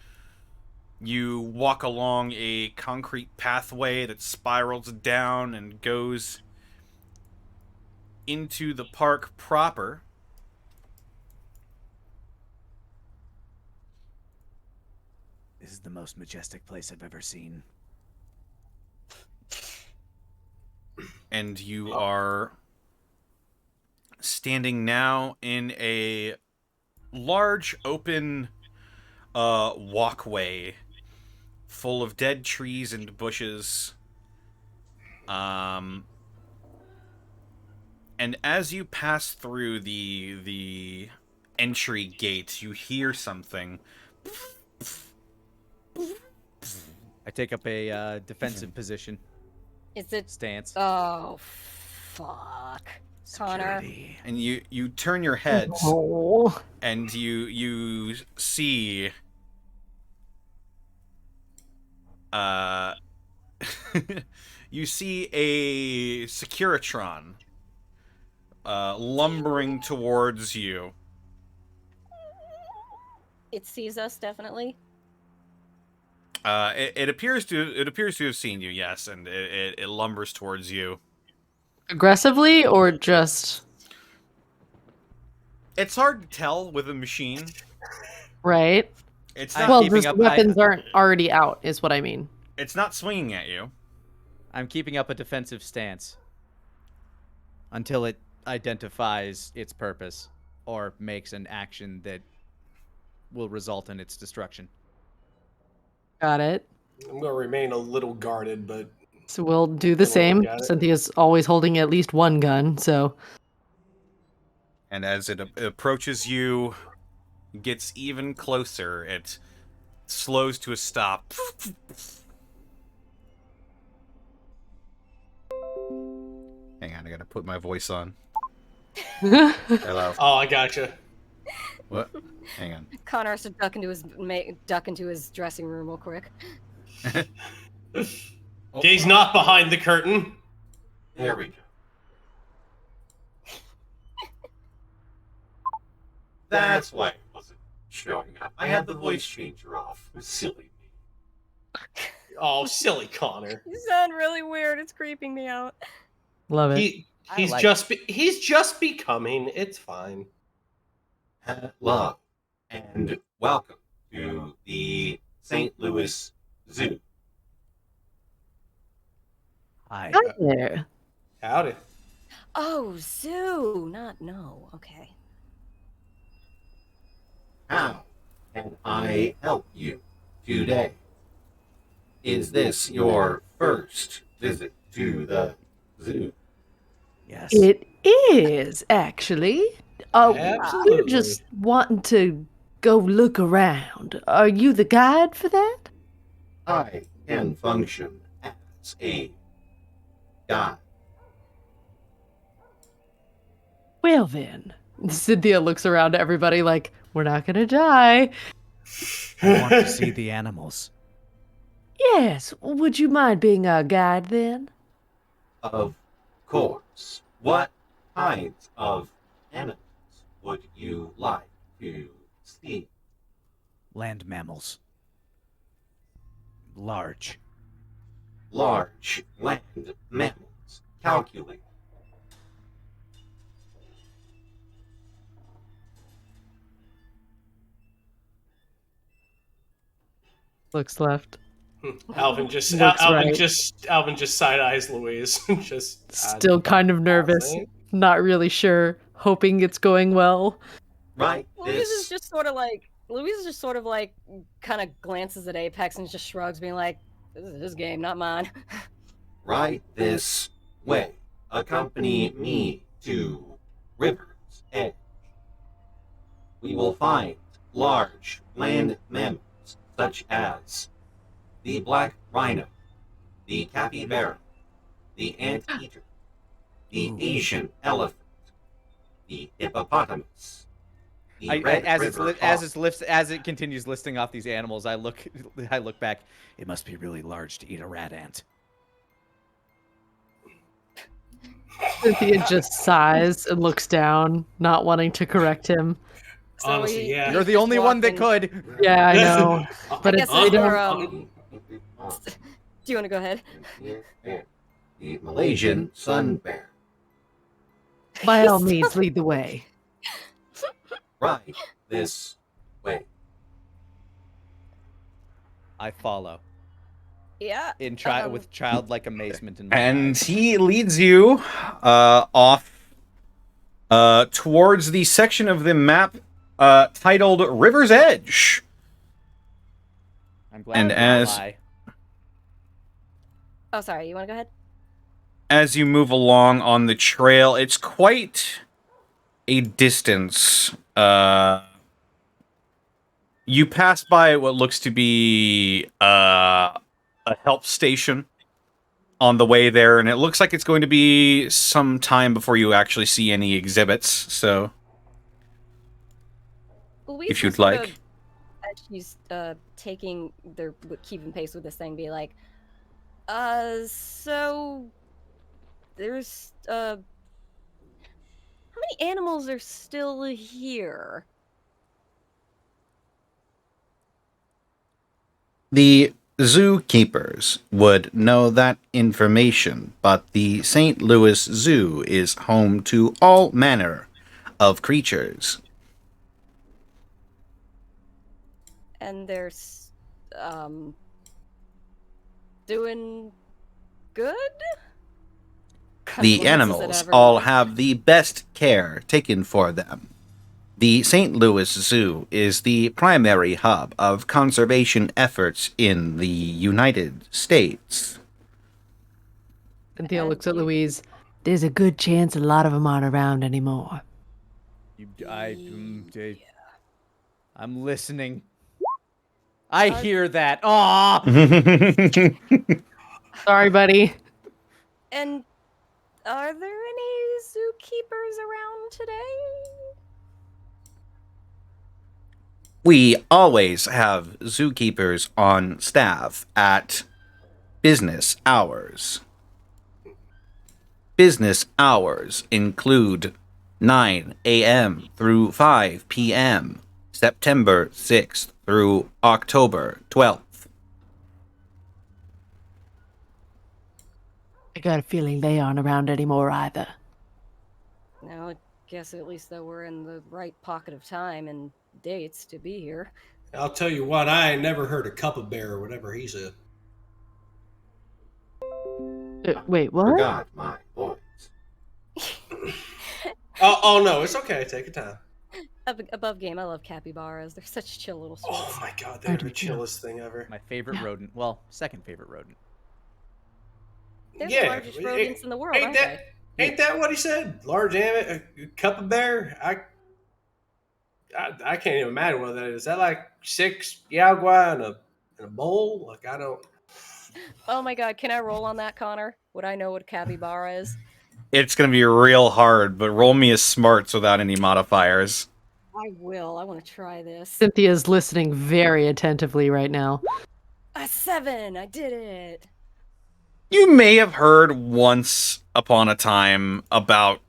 You walk along a concrete pathway that spirals down and goes into the park proper. This is the most majestic place I've ever seen. And you are standing now in a large open walkway full of dead trees and bushes. And as you pass through the entry gate, you hear something. I take up a defensive position Is it? stance. Oh, fuck. Connor. Security. And you turn your heads Oh. and you see you see a Securitron lumbering towards you. It sees us, definitely. It appears to have seen you, yes, and it lumbers towards you. Aggressively or just It's hard to tell with a machine. right? It's I'm not. Well, keeping just up- weapons aren't already out, is what I mean. It's not swinging at you. I'm keeping up a defensive stance until it identifies its purpose or makes an action that will result in its destruction. Got it. I'm gonna remain a little guarded, but So we'll do the same. got it. Cynthia's always holding at least one gun, so And as it approaches you, gets even closer, it slows to a stop. Hang on, I gotta put my voice on. Hello. oh, I gotcha. What? Hang on. Connor has to duck into his dressing room real quick. He's not behind the curtain. There we go. That's why it wasn't showing up. I had the voice changer off. It was silly. Oh, silly Connor. You sound really weird. It's creeping me out. love it. He's like just becoming. It's fine. Hello, and welcome to the St. Louis Zoo. Hi. Hi there. Howdy. Oh, zoo. Not no. Okay. How can I help you today? Is this your first visit to the zoo? Yes. It is, actually. We're Absolutely. just wanting to go look around. Are you the guide for that? I can function as a guide. Well then. Cynthia looks around at everybody like, we're not gonna die. I want to see the animals. Yes, would you mind being our guide then? Of course. What kinds of animals would you like to see? Land mammals. Large. Large land mammals. Calculate. Looks left. Alvin just Looks Alvin right. just side eyes Louise. just Still kind of nervous. nothing. Not really sure. Hoping it's going well. Right Louise is this just sort of like kind of glances at Apex and just shrugs, being like, "This is his game, not mine." right this way. Accompany me to River's Edge. We will find large land mammals such as the black rhino, the capybara, the anteater, the Asian elephant, the hippopotamus, the red river hog. As it continues listing off these animals, I look back. It must be really large to eat a rat ant. Cynthia just sighs and looks down, not wanting to correct him. So Honestly, yeah. You're the only one that could. Yeah, I know. But guess they don't. Do you want to go ahead? The Malaysian sun bear. By all means, lead the way. Right this way. I follow Yeah. with childlike amazement in my and eyes. he leads you off towards the section of the map titled River's Edge. I'm glad and I didn't as- lie. Oh, sorry. You want to go ahead? As you move along on the trail, it's quite a distance. You pass by what looks to be a help station on the way there, and it looks like it's going to be some time before you actually see any exhibits. So, Louise if you'd will sort like. of, as she's keeping pace with this thing, be like, so there's how many animals are still here? The zookeepers would know that information, but the St. Louis Zoo is home to all manner of creatures. And they're doing good? The Glances at animals everyone. all have the best care taken for them. The St. Louis Zoo is the primary hub of conservation efforts in the United States. Cynthia looks at Louise. There's a good chance a lot of them aren't around anymore. I'm listening. I hear that. Aw! Sorry, buddy. And are there any zookeepers around today? We always have zookeepers on staff at business hours. Business hours include 9 a.m. through 5 p.m., September 6th through October 12th. I got a feeling they aren't around anymore either. No, I guess at least that we're in the right pocket of time and dates to be here. I'll tell you what, I ain't never heard of Cup Bear or whatever he said. Wait, what? Forgot my voice. Oh no, it's okay. Take your time. above game. I love capybaras. They're such chill little Oh sweets. my god, I they're do the too. chillest thing ever. My favorite rodent. Well, second favorite rodent. They're the largest rodents in the world, aren't they? Ain't that what he said? Large a cup of bear? I can't even imagine what that is. Is that like 6 Yagua in a bowl? Like I don't. Oh my god, can I roll on that, Connor? Would I know what capybara is? It's gonna be real hard, but roll me as smarts without any modifiers. I will. I want to try this. Cynthia's listening very attentively right now. A 7! I did it! You may have heard once upon a time about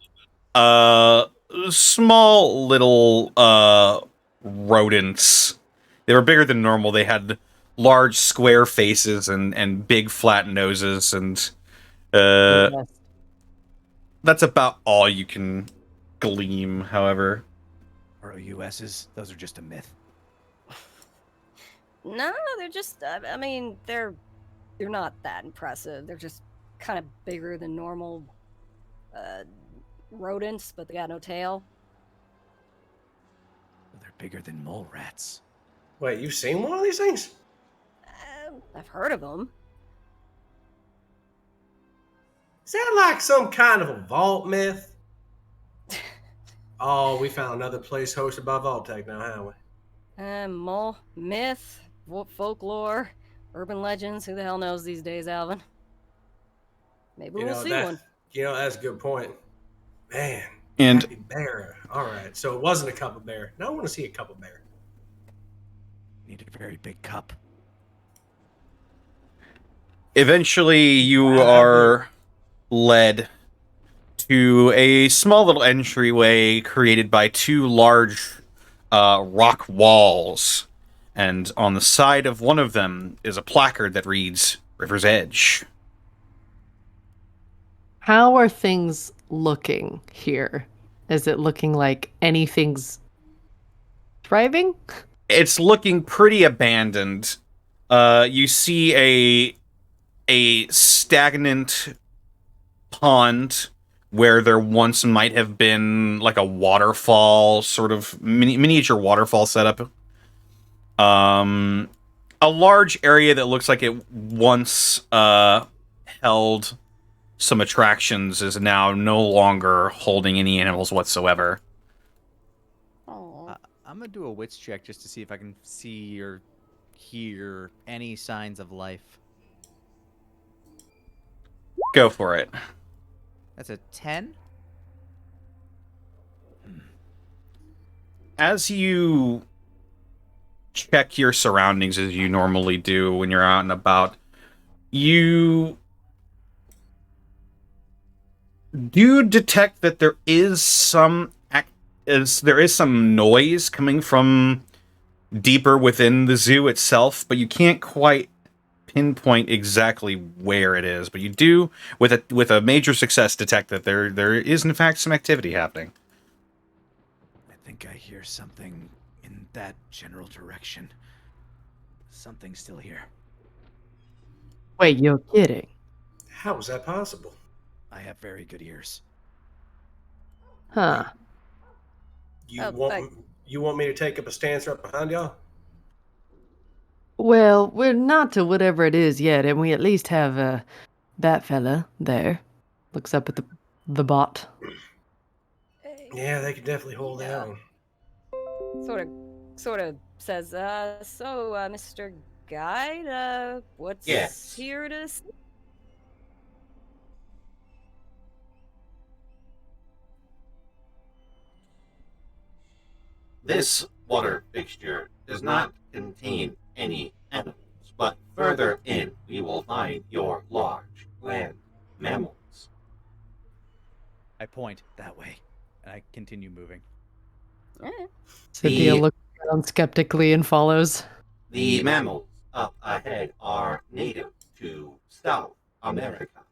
small little rodents. They were bigger than normal. They had large square faces and big flat noses, and that's about all you can glean, however. ROUSs, those are just a myth. No, they're just. I mean, they're not that impressive. They're just kind of bigger than normal rodents, but they got no tail. They're bigger than mole rats. Wait, you've seen one of these things? I've heard of them. Is that like some kind of a vault myth? Oh, we found another place hosted by Vault-Tec now, haven't we? Mole, myth, folklore, urban legends. Who the hell knows these days, Alvin? Maybe we'll see one. You know, that's a good point. Man. And capybara. All right, so it wasn't a cup of bear. Now I want to see a cup of bear. Need a very big cup. eventually you are led to a small little entryway created by two large rock walls. And on the side of one of them is a placard that reads, River's Edge. How are things looking here? Is it looking like anything's thriving? It's looking pretty abandoned. You see a stagnant pond where there once might have been like a waterfall, sort of miniature waterfall setup. A large area that looks like it once held some attractions is now no longer holding any animals whatsoever. Oh. I'm gonna do a wits check just to see if I can see or hear any signs of life. Go for it. That's a 10. As you check your surroundings as you normally do when you're out and about, you do detect that there is some noise coming from deeper within the zoo itself, but you can't quite pinpoint exactly where it is. But you do, with a major success, detect that there is in fact some activity happening. I think I hear something in that general direction. Something's still here. Wait, you're kidding? How is that possible? I have very good ears. Huh. You Oh, want me to take up a stance right behind y'all? Well, we're not to whatever it is yet, and we at least have that fella there. Looks up at the bot. Yeah, they could definitely hold down. Sort of says, so, Mr. Guide, what's Yes. here to see? This water fixture does not contain any animals, but further in we will find your large land mammals. I point that way, and I continue moving. Eh. Cynthia The- looks around skeptically and follows. The mammals up ahead are native to South America.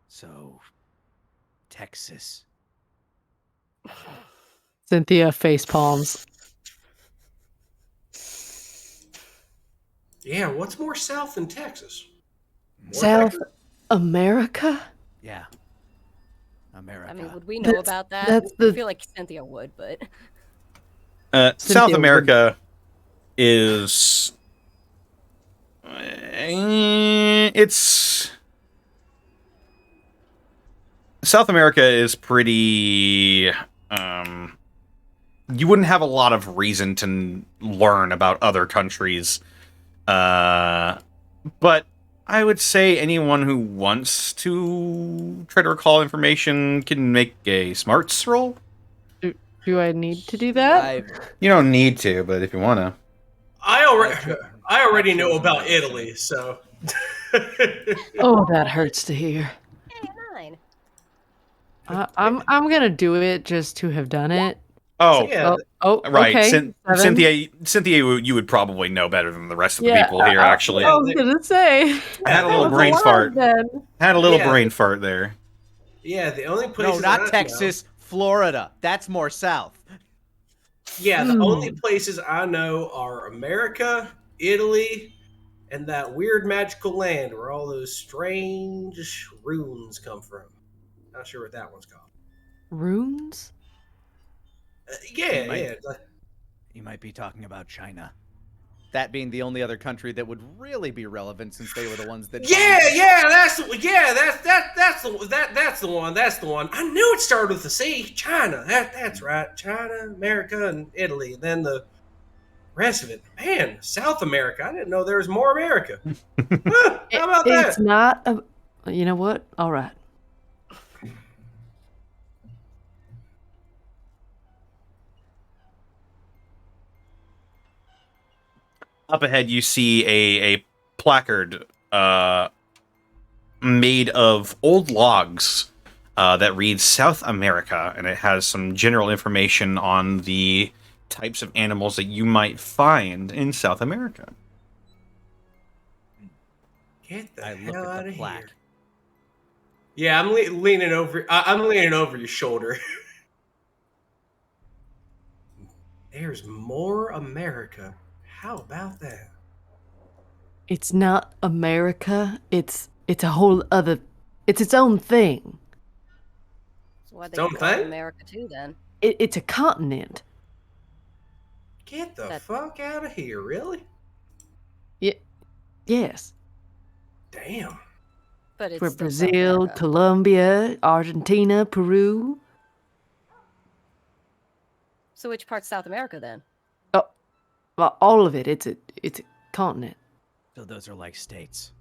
So, Texas. Cynthia face palms. Yeah, what's more south than Texas? More South Texas? America? Yeah. America. I mean, would we know about that? that's I the- feel like Cynthia would, but South Cynthia would- America is it's South America is pretty you wouldn't have a lot of reason to learn about other countries, but I would say anyone who wants to try to recall information can make a smarts roll. Do I need to do that? You don't need to, but if you want to. I already know about Italy, so. Oh, that hurts to hear. hey, 9. I'm gonna do it just to have done it. Oh, Yeah. right. Okay. 7. Cynthia, you would probably know better than the rest of the Yeah, people here, actually. I was gonna say. I had a little That was brain lot fart. then. Had a little Yeah. brain fart there. Yeah, the only No, places I not know- Texas, Florida. That's more south. Yeah, the only places I know are America, Italy, and that weird magical land where all those strange runes come from. Not sure what that one's called. Runes? Yeah, Might- yeah. like- You might be talking about China. That being the only other country that would really be relevant, since they were the ones that. That's the one. That's the one. I knew it started with a C. China. That's right. China, America, and Italy. Then the rest of it. Man, South America. I didn't know there was more America. Huh, how about It's that? not a. You know what? All right. Up ahead, you see a placard made of old logs that reads South America, and it has some general information on the types of animals that you might find in South America. Get the I look hell at out the of plaque. here. Yeah, I'm leaning over. I'm leaning over your shoulder. There's more America. How about that? It's not America. It's a whole other. It's its own thing. So why'd they Don't call it they? America too then? It's a continent. Get the That- fuck out of here! Really? Yes. Damn. But it's For still South Brazil, America. Colombia, Argentina, Peru. So which part's South America then? Well, all of it. It's a continent. So those are like states.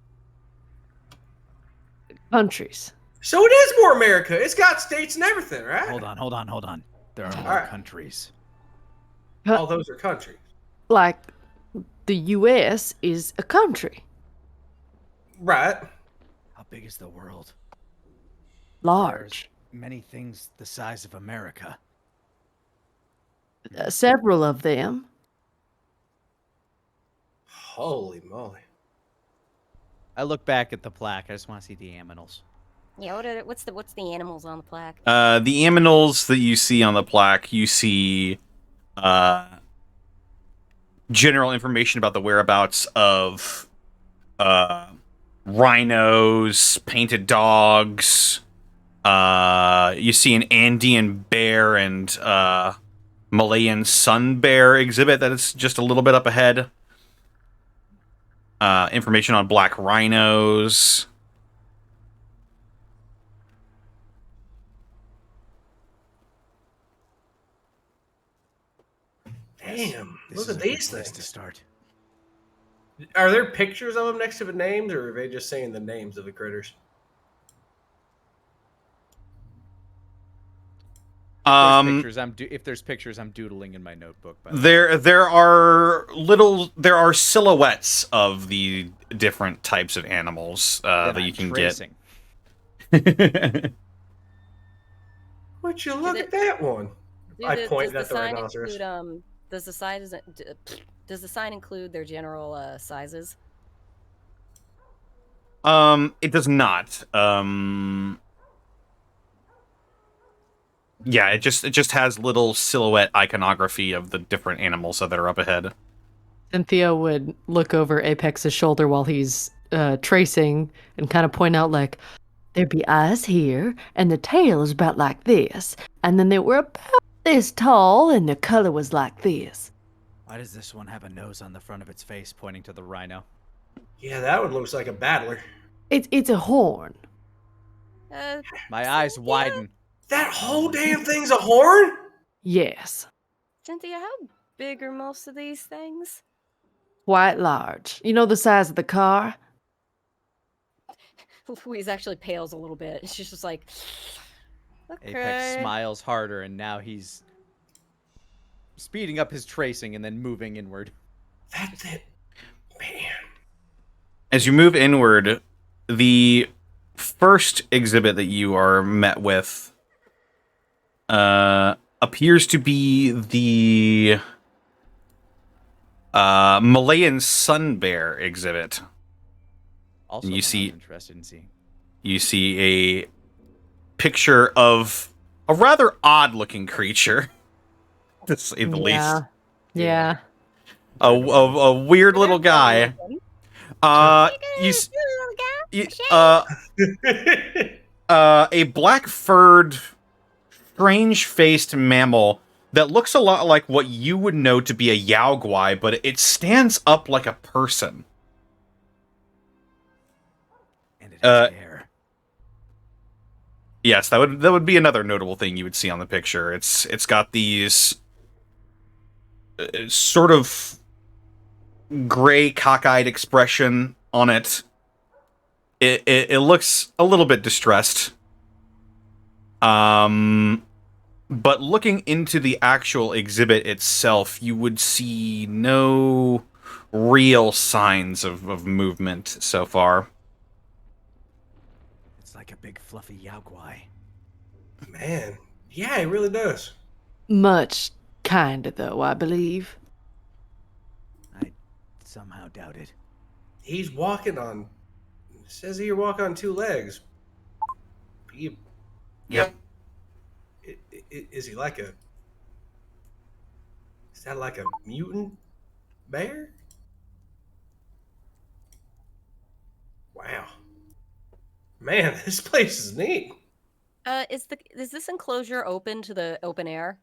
Countries. So it is more America. It's got states and everything, right? Hold on. There are more Alright. countries. All those are countries. Like the U.S. is a country. Right. How big is the world? Large. Many things the size of America. Several of them. Holy moly. I look back at the plaque. I just want to see the aminals. Yeah, what's the animals on the plaque? The aminals that you see on the plaque, you see general information about the whereabouts of rhinos, painted dogs. You see an Andean bear and Malayan sun bear exhibit that is just a little bit up ahead. Information on black rhinos. Damn. This Look is at a good these place to things. start. Are there pictures of them next to the names, or are they just saying the names of the critters? If there's pictures, I'm doodling in my notebook. By the way. There are silhouettes of the different types of animals that you I'm can tracing. get. Would you look Did at that one? I Does pointed the at the sign rhinoceros. include, does the sign include their general sizes? It does not. Yeah, it just has little silhouette iconography of the different animals that are up ahead. Cynthia would look over Apex's shoulder while he's tracing and kind of point out, like, There'd be eyes here, and the tail is about like this, and then they were about this tall, and the color was like this. Why does this one have a nose on the front of its face pointing to the rhino? Yeah, that one looks like a battler. It's a horn. My eyes Cynthia? widen. That whole damn thing's a horn? Yes. Cynthia, how big are most of these things? Quite large. You know the size of the car? Louise actually pales a little bit. She's just like, Apex okay. smiles harder, and now he's speeding up his tracing and then moving inward. That's it. Man. As you move inward, the first exhibit that you are met with appears to be the Malayan sun bear exhibit. Also, You one see- I'm interested in seeing. You see a picture of a rather odd-looking creature, to say the least. Yeah. A weird little guy. A black-furred, strange-faced mammal that looks a lot like what you would know to be a yaoguai, but it stands up like a person. And it has hair. Yes, that would be another notable thing you would see on the picture. It's got these sort of gray, cockeyed expression on it. It looks a little bit distressed. But looking into the actual exhibit itself, you would see no real signs of movement so far. It's like a big fluffy yaoguai. Man. Yeah, it really does. Much kinda, though, I believe. I somehow doubt it. He's walking on... It says here walk on two legs. Yep. Is he like a... Is that like a mutant bear? Wow. Man, this place is neat. Is this enclosure open to the open air?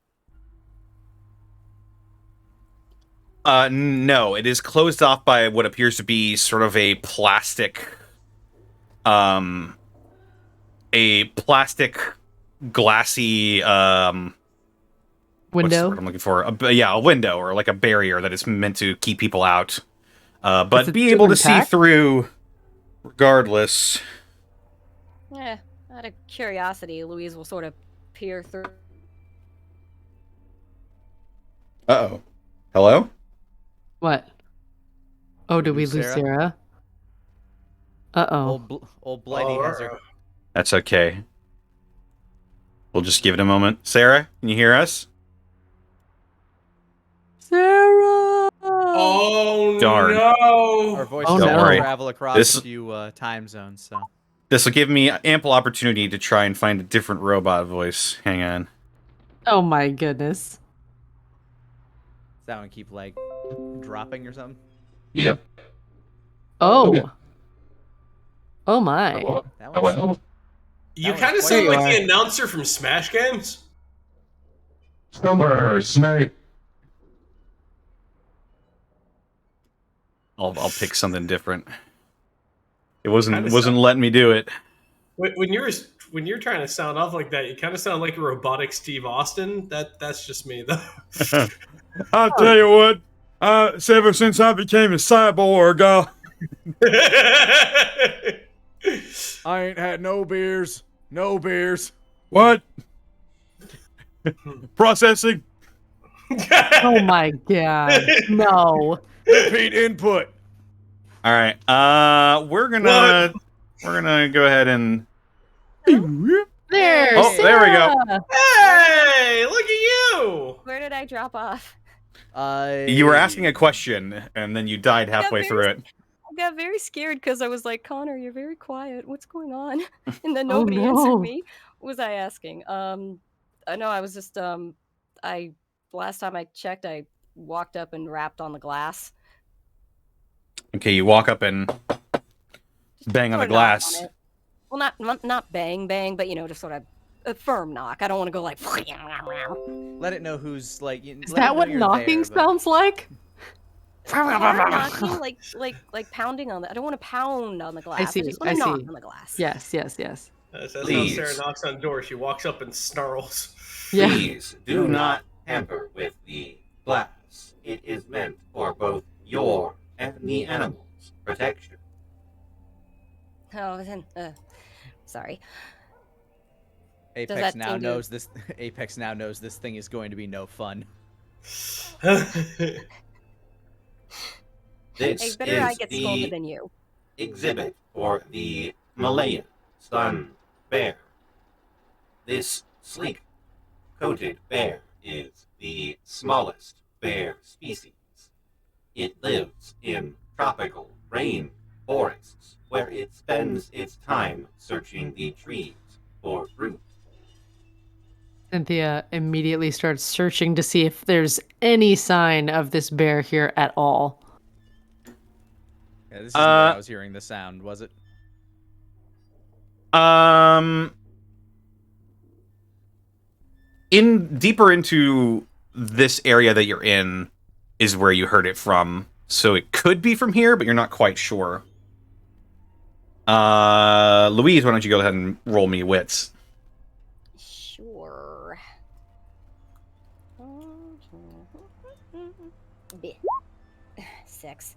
No, it is closed off by what appears to be sort of a plastic glassy what's the Window? word I'm looking for? A window or like a barrier that is meant to keep people out. But it be still able to see intact? through regardless. Yeah, out of curiosity, Louise will sort of peer through. Uh-oh. Hello? What? Oh, did we Lose lose Sarah? Sarah? Uh-oh. Old Blighty has her. That's okay. We'll just give it a moment. Sarah, can you hear us? Sarah! Oh, Darn. no. Our voices Oh, Don't have worry. to travel across This- a few time zones, so. This will give me ample opportunity to try and find a different robot voice. Hang on. Oh my goodness. Does that one keep, like, dropping or something? Yep. Oh. Oh my. That one's... You That kind of was sound quite- like the announcer from Smash Games. Somewhere, Snake. I'll pick something different. It wasn't Kinda letting me do it. When you're trying to sound off like that, you kind of sound like a robotic Steve Austin. That's just me though. I'll tell you what, ever since I became a cyborg, I ain't had no beers. No beers. what? Processing? Oh my god. No. Repeat input. All right. We're gonna go ahead and There. Oh, there we go. Sarah! Hey, look at you! Where did I drop off? you were asking a question and then you died halfway through it. I got very scared because I was like, Connor, you're very quiet. What's going on? And then Oh, nobody no. answered me. What was I asking? I know I was just I last time I checked, I walked up and rapped on the glass. Okay, you walk up and bang on Or the knock glass. on it. Well, not bang bang, but just sort of a firm knock. I don't want to go like. Let it know who's like. Is Let it that know what you're knocking there, but- sounds like? Hard knocking, like pounding on the. I don't want to pound on the glass. see, I just want I to knock see. on the glass. Yes. That's how Please. Sarah knocks on the door. She walks up and snarls. Yeah. Please do not tamper with the glass. It is meant for both your and the animal's protection. Oh, then. Sorry. Apex that now seem to- knows this. Apex now knows this thing is going to be no fun. This Better I is get the scolded than you. exhibit for the Malayan stun bear. This sleek coated bear is the smallest bear species. It lives in tropical rain forests where it spends its time searching the trees for fruit. Cynthia immediately starts searching to see if there's any sign of this bear here at all. Yeah, this isn't where I was hearing the sound, was it? In deeper into this area that you're in is where you heard it from. So it could be from here, but you're not quite sure. Louise, why don't you go ahead and roll me wits? Sure. Bleh. 6.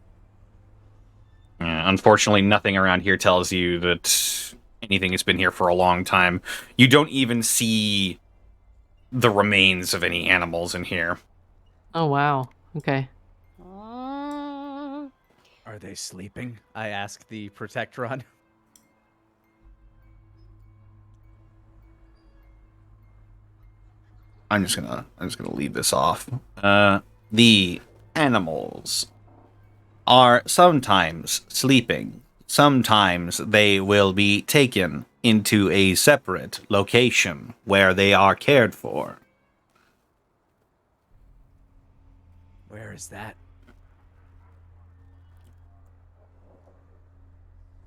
Unfortunately, nothing around here tells you that anything has been here for a long time. You don't even see the remains of any animals in here. Oh wow. Okay. Are they sleeping? I asked the Protectron. I'm just gonna leave this off. The animals are sometimes sleeping. Sometimes they will be taken into a separate location where they are cared for. Where is that?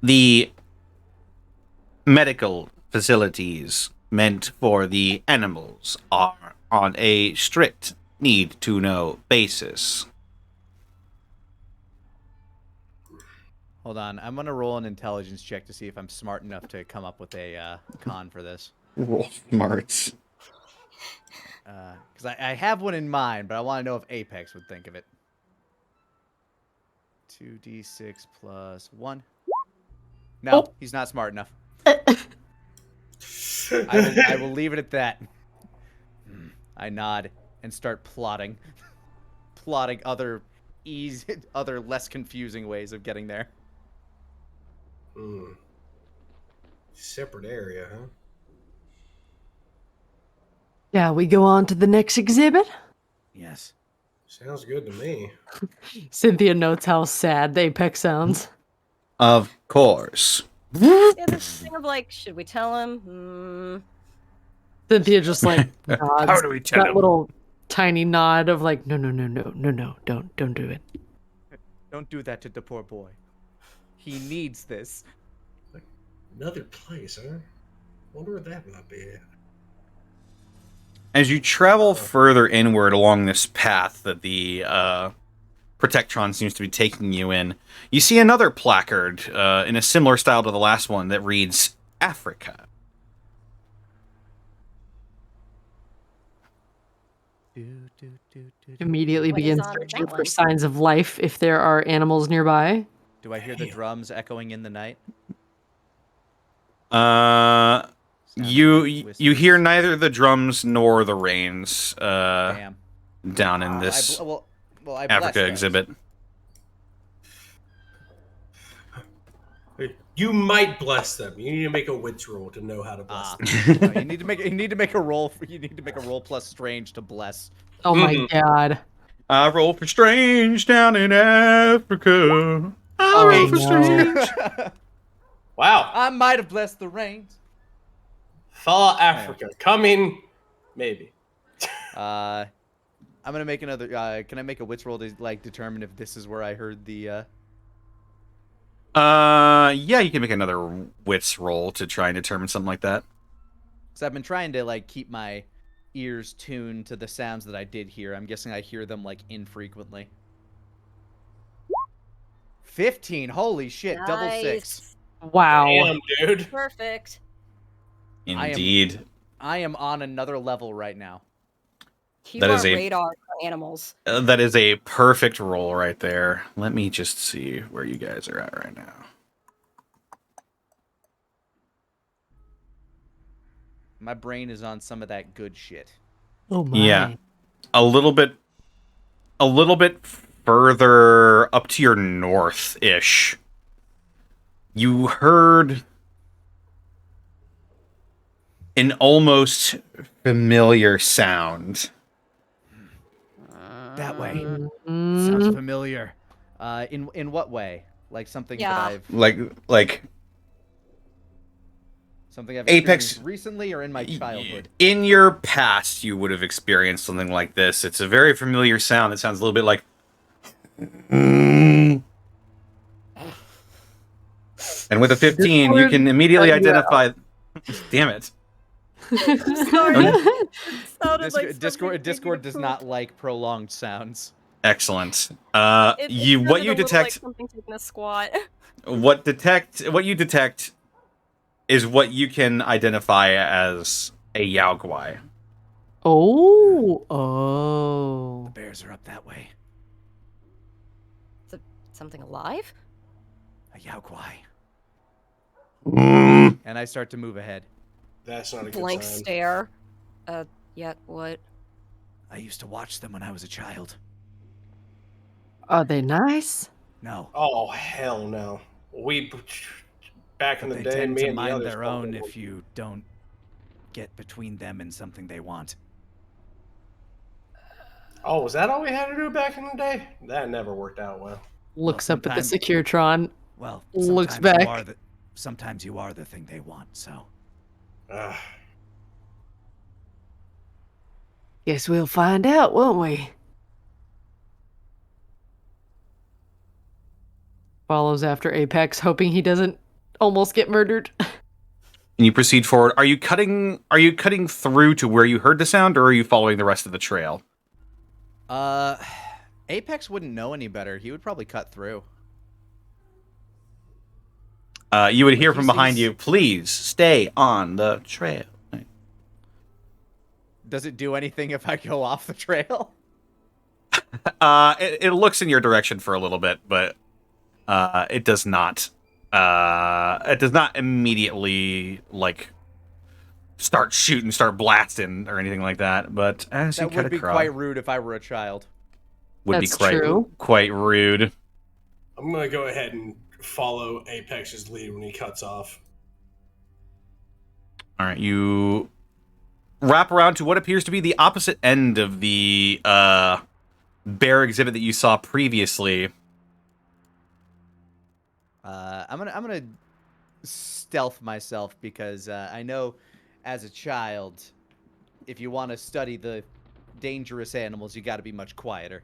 The medical facilities meant for the animals are on a strict need-to-know basis. Hold on, I'm gonna roll an intelligence check to see if I'm smart enough to come up with a con for this. Roll smarts. Because I have one in mind, but I want to know if Apex would think of it. 2d6 plus 1. No, Oh. he's not smart enough. I will leave it at that. I nod and start plotting. Plotting other less confusing ways of getting there. Separate area, huh? Yeah, we go on to the next exhibit. Yes. Sounds good to me. Cynthia notes how sad the apex sounds. Of course. Yeah, this thing of like, should we tell him? Cynthia just like nods. How do we tell that him? little tiny nod of like, no, don't do it. Don't do that to the poor boy. He needs this. Another place, huh? Wonder where that might be. As you travel further inward along this path that the Protectron seems to be taking you in, you see another placard in a similar style to the last one that reads Africa. Immediately What is begins on searching that for one? signs of life if there are animals nearby. Do I hear the drums echoing in the night? Sounds You like hear whispers. neither the drums nor the rains Damn. down in this I blessed Africa those. exhibit. You might bless them. You need to make a wits roll to know how to bless them. No, you need to make a roll. You need to make a roll plus strange to bless. Oh my god. I roll for strange down in Africa. I Oh, roll for no. strange. Wow. I might have blessed the rains. Far Africa. Coming. Maybe. I'm gonna make another. Can I make a wits roll to like determine if this is where I heard the? Yeah, you can make another wits roll to try and determine something like that. Because I've been trying to like keep my ears tuned to the sounds that I did hear. I'm guessing I hear them like infrequently. 15. Holy shit! Double six. Nice. Wow. Damn, dude. Perfect. Indeed. I am on another level right now. You That are is a- radar for animals. That is a perfect roll right there. Let me just see where you guys are at right now. My brain is on some of that good shit. Oh my. Yeah. A little bit further up to your north-ish. You heard an almost familiar sound. That way. Mm, Sounds familiar. In what way? Like something Yeah. that I've Like something I've Apex- experienced recently or in my childhood. in your past, you would have experienced something like this. It's a very familiar sound that sounds a little bit like. And with a 15, you can immediately identify. Damn it! Sorry. It sounded like something Discord taking a does poop. not like prolonged sounds. Excellent. It What sounded you a little like detect, something taking a squat. what you detect, is what you can identify as a Yaogwai. Oh. The Oh. bears are up that way. Something alive? A Yaogwai. Mm. And I start to move ahead. That's not a good Blank sign. stare. Yeah, what? I used to watch them when I was a child. Are they nice? No, Oh hell no. We back in but the they day, tend me to and the mind others their called own them- if you don't get between them and something they want. Oh, was that all we had to do back in the day? That never worked out well. Looks up at the sometimes- Securetron. Well, Looks sometimes back. sometimes you are the thing they want, so. Ugh. Guess we'll find out, won't we? Follows after Apex, hoping he doesn't almost get murdered. And you proceed forward. Are you cutting through to where you heard the sound, or are you following the rest of the trail? Apex wouldn't know any better. He would probably cut through. You would hear he from behind sees- you, please stay on the trail. Does it do anything if I go off the trail? It looks in your direction for a little bit, but it does not. It does not immediately like start shooting, start blasting, or anything like that. But as you That cut would be across, quite rude if I were a child. would That's be quite true. quite rude. I'm gonna go ahead and follow Apex's lead when he cuts off. All right, you wrap around to what appears to be the opposite end of the bear exhibit that you saw previously. I'm gonna stealth myself because I know, as a child, if you want to study the dangerous animals, you got to be much quieter.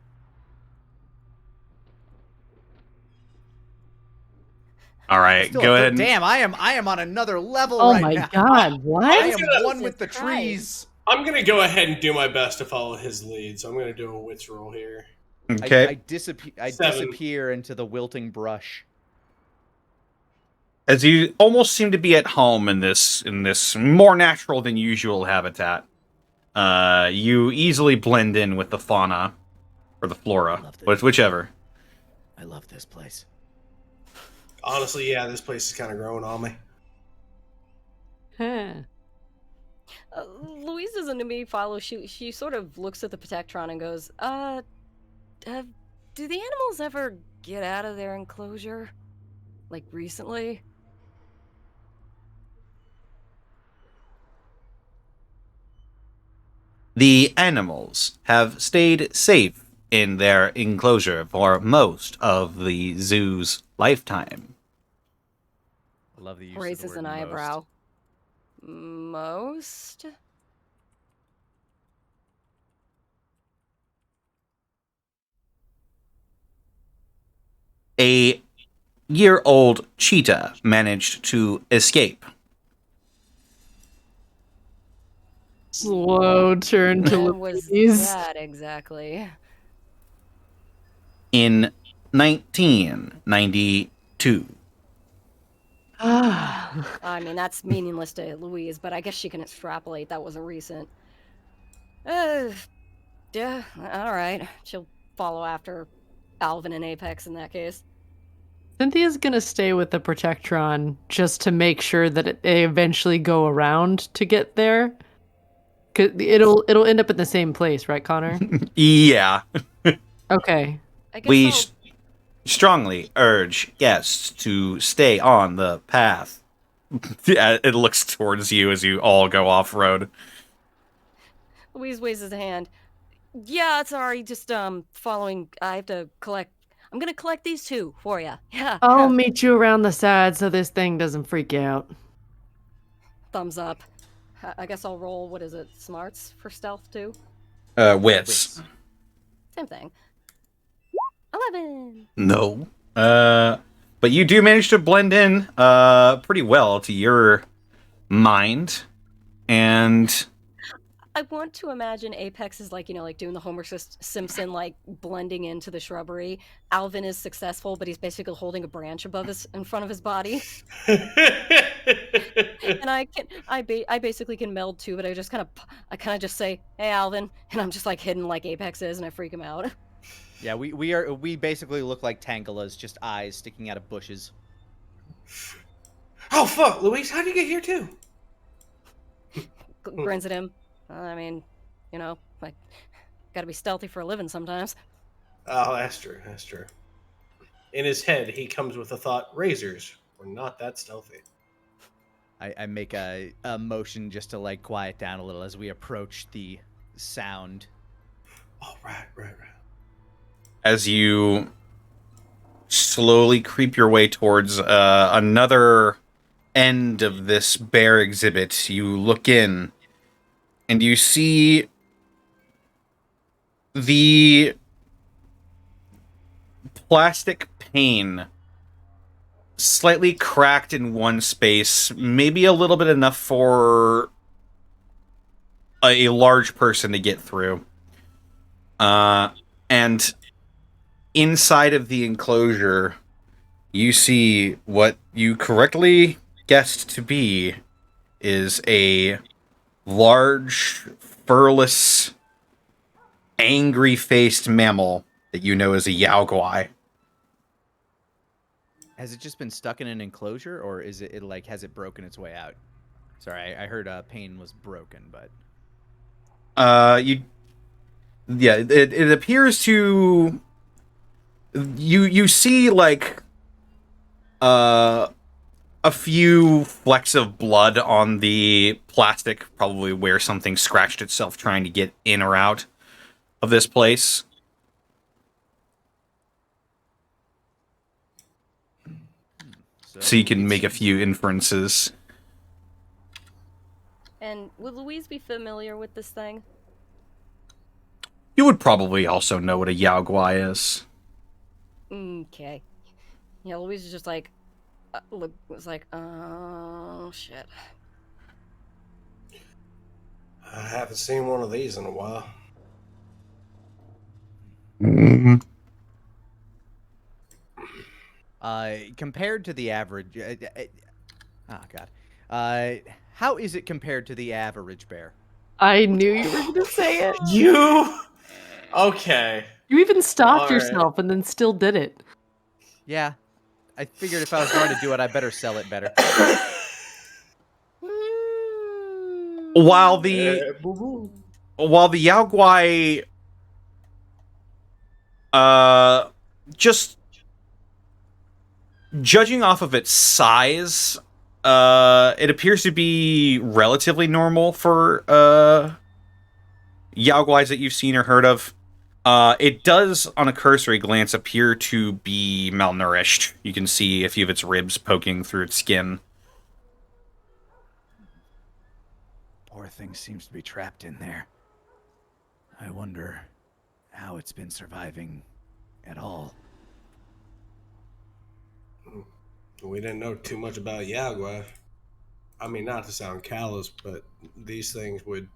All right, Still go a ahead. And, Damn, I am on another level Oh right my now. god, what? I am gonna- one with the Jesus Christ. trees. I'm gonna go ahead and do my best to follow his lead, so I'm gonna do a wits roll here. okay. I disappear. I 7. disappear into the wilting brush. As you almost seem to be at home in this more natural than usual habitat, you easily blend in with the fauna or the flora, Love that. but it's whichever. I love this place. Honestly, yeah, this place is kind of growing on me. Huh. Louise doesn't to me follow. She sort of looks at the Protectron and goes, do the animals ever get out of their enclosure? Like recently? The animals have stayed safe in their enclosure for most of the zoo's lifetime. I love the use of Raises the an word most. eyebrow. Most? A 8-year-old cheetah managed to escape. Slow turn to When was Louise. that exactly? In 1992. I mean, that's meaningless to Louise, but I guess she can extrapolate that wasn't recent. Yeah, alright. She'll follow after Alvin and Apex in that case. Cynthia's gonna stay with the Protectron just to make sure that they eventually go around to get there. 'Cause it'll end up in the same place, right, Connor? Yeah. Okay. I guess We I'll... strongly urge guests to stay on the path. Yeah, it looks towards you as you all go off-road. Louise waves his hand. Yeah, sorry, just following. I have to collect. I'm gonna collect these two for you. Yeah. I'll meet you around the side so this thing doesn't freak you out. Thumbs up. I guess I'll roll. What is it? Smarts for stealth too. Wits. Same thing. 11. No. But you do manage to blend in pretty well to your mind, and I want to imagine Apex is like, like doing the Homer Simpson, like blending into the shrubbery. Alvin is successful, but he's basically holding a branch in front of his body. And I basically can meld too, but I kind of just say, "Hey, Alvin," and I'm just like hidden like Apex is, and I freak him out. Yeah, we basically look like Tangalas, just eyes sticking out of bushes. Oh fuck, Louise, how'd you get here too? Grins at him. I mean, like, gotta be stealthy for a living sometimes. Oh, that's true. That's true. In his head, he comes with the thought: razors were not that stealthy. I make a motion just to like quiet down a little as we approach the sound. Oh, right. as you slowly creep your way towards another end of this bear exhibit, you look in and you see the plastic pane slightly cracked in one space, maybe a little bit enough for a large person to get through. And inside of the enclosure, you see what you correctly guessed to be is a large, furless, angry-faced mammal that you know as a yaoguai. Has it just been stuck in an enclosure, or is it like, has it broken its way out? Sorry, I heard Pain was broken, but It appears to you see like a few flecks of blood on the plastic, probably where something scratched itself trying to get in or out of this place. So you can make a few inferences. And would Louise be familiar with this thing? You would probably also know what a yaoguai is. Okay. Yeah, Louise is just like, was like, oh shit. I haven't seen one of these in a while. Compared to the average, oh god, how is it compared to the average bear? I knew you were going to say it. You? Okay. You even stopped All right. yourself and then still did it. Yeah, I figured if I was going to do it, I better sell it better. While the yaoguai just judging off of its size, it appears to be relatively normal for yaoguais that you've seen or heard of. It does, on a cursory glance, appear to be malnourished. You can see a few of its ribs poking through its skin. Poor thing seems to be trapped in there. I wonder how it's been surviving at all. We didn't know too much about Yagua. I mean, not to sound callous, but these things would.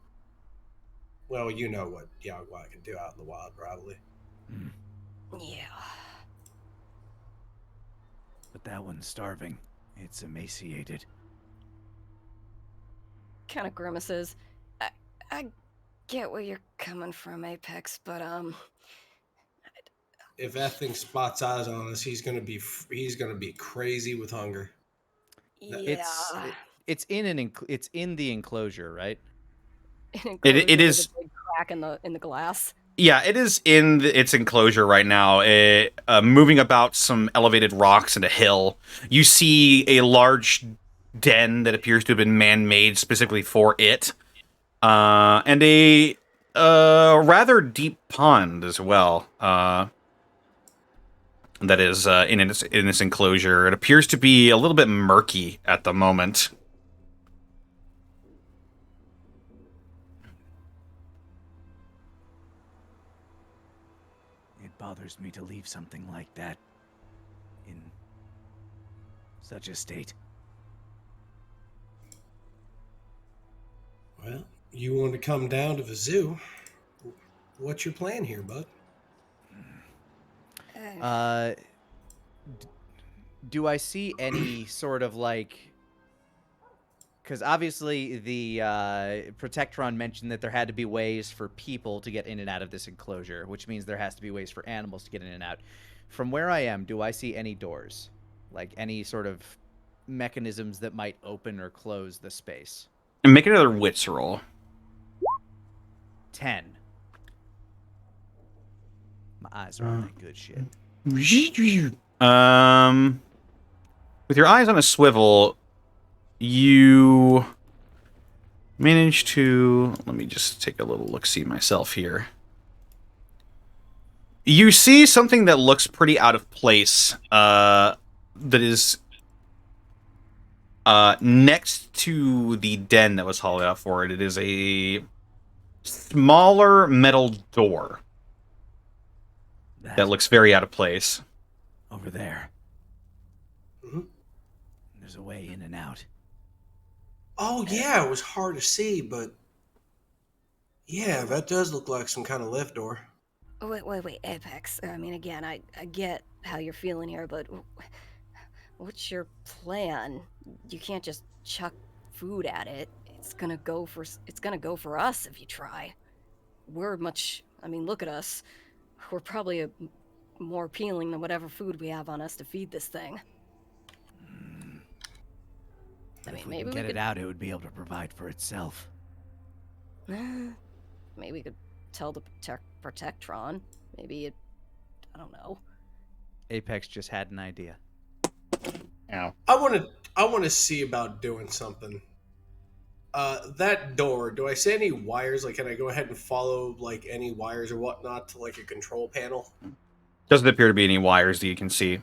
Well, you know what Yagua can do out in the wild, probably. Yeah. But that one's starving. It's emaciated. Kind of grimaces. I get where you're coming from, Apex, but If that thing spots eyes on us, he's gonna be crazy with hunger. yeah. It's in the enclosure, right? An It enclosure is. with a big crack in the glass. Yeah, it is in its enclosure right now. Moving about some elevated rocks and a hill, you see a large den that appears to have been man-made specifically for it, and a rather deep pond as well. That is in its enclosure. It appears to be a little bit murky at the moment. It bothers me to leave something like that in such a state. Well, you want to come down to the zoo? What's your plan here, bud? Do I see any sort of like? Because obviously the Protectron mentioned that there had to be ways for people to get in and out of this enclosure, which means there has to be ways for animals to get in and out. From where I am, do I see any doors? Like any sort of mechanisms that might open or close the space? And make another wits roll. 10. My eyes are on that good shit. With your eyes on a swivel, you manage to... Let me just take a little look-see myself here. You see something that looks pretty out of place, that is next to the den that was hollowed out for it. It is a smaller metal door that looks very out of place. Over there. Mm-hmm. There's a way in and out. Oh yeah, it was hard to see, but yeah, that does look like some kind of lift door. Wait, Apex. I mean, again, I get how you're feeling here, but what's your plan? You can't just chuck food at it. It's gonna go for us if you try. I mean, look at us. We're probably more appealing than whatever food we have on us to feed this thing. I mean, If we maybe can we get could it out, it would be able to provide for itself. Maybe we could tell the Protectron. Maybe I don't know. Apex just had an idea. Ow. I want to see about doing something. That door, do I see any wires? Like, can I go ahead and follow, like, any wires or whatnot to, like, a control panel? Doesn't appear to be any wires that you can see.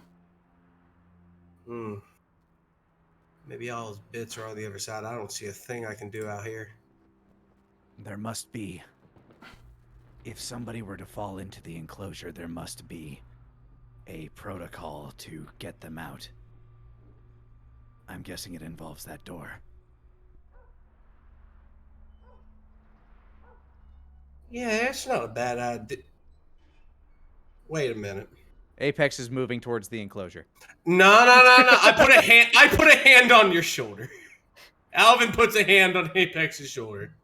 Maybe all those bits are on the other side. I don't see a thing I can do out here. There must be. If somebody were to fall into the enclosure, there must be a protocol to get them out. I'm guessing it involves that door. Yeah, it's not a bad idea. Wait a minute. Apex is moving towards the enclosure. No. I put a hand on your shoulder. Alvin puts a hand on Apex's shoulder.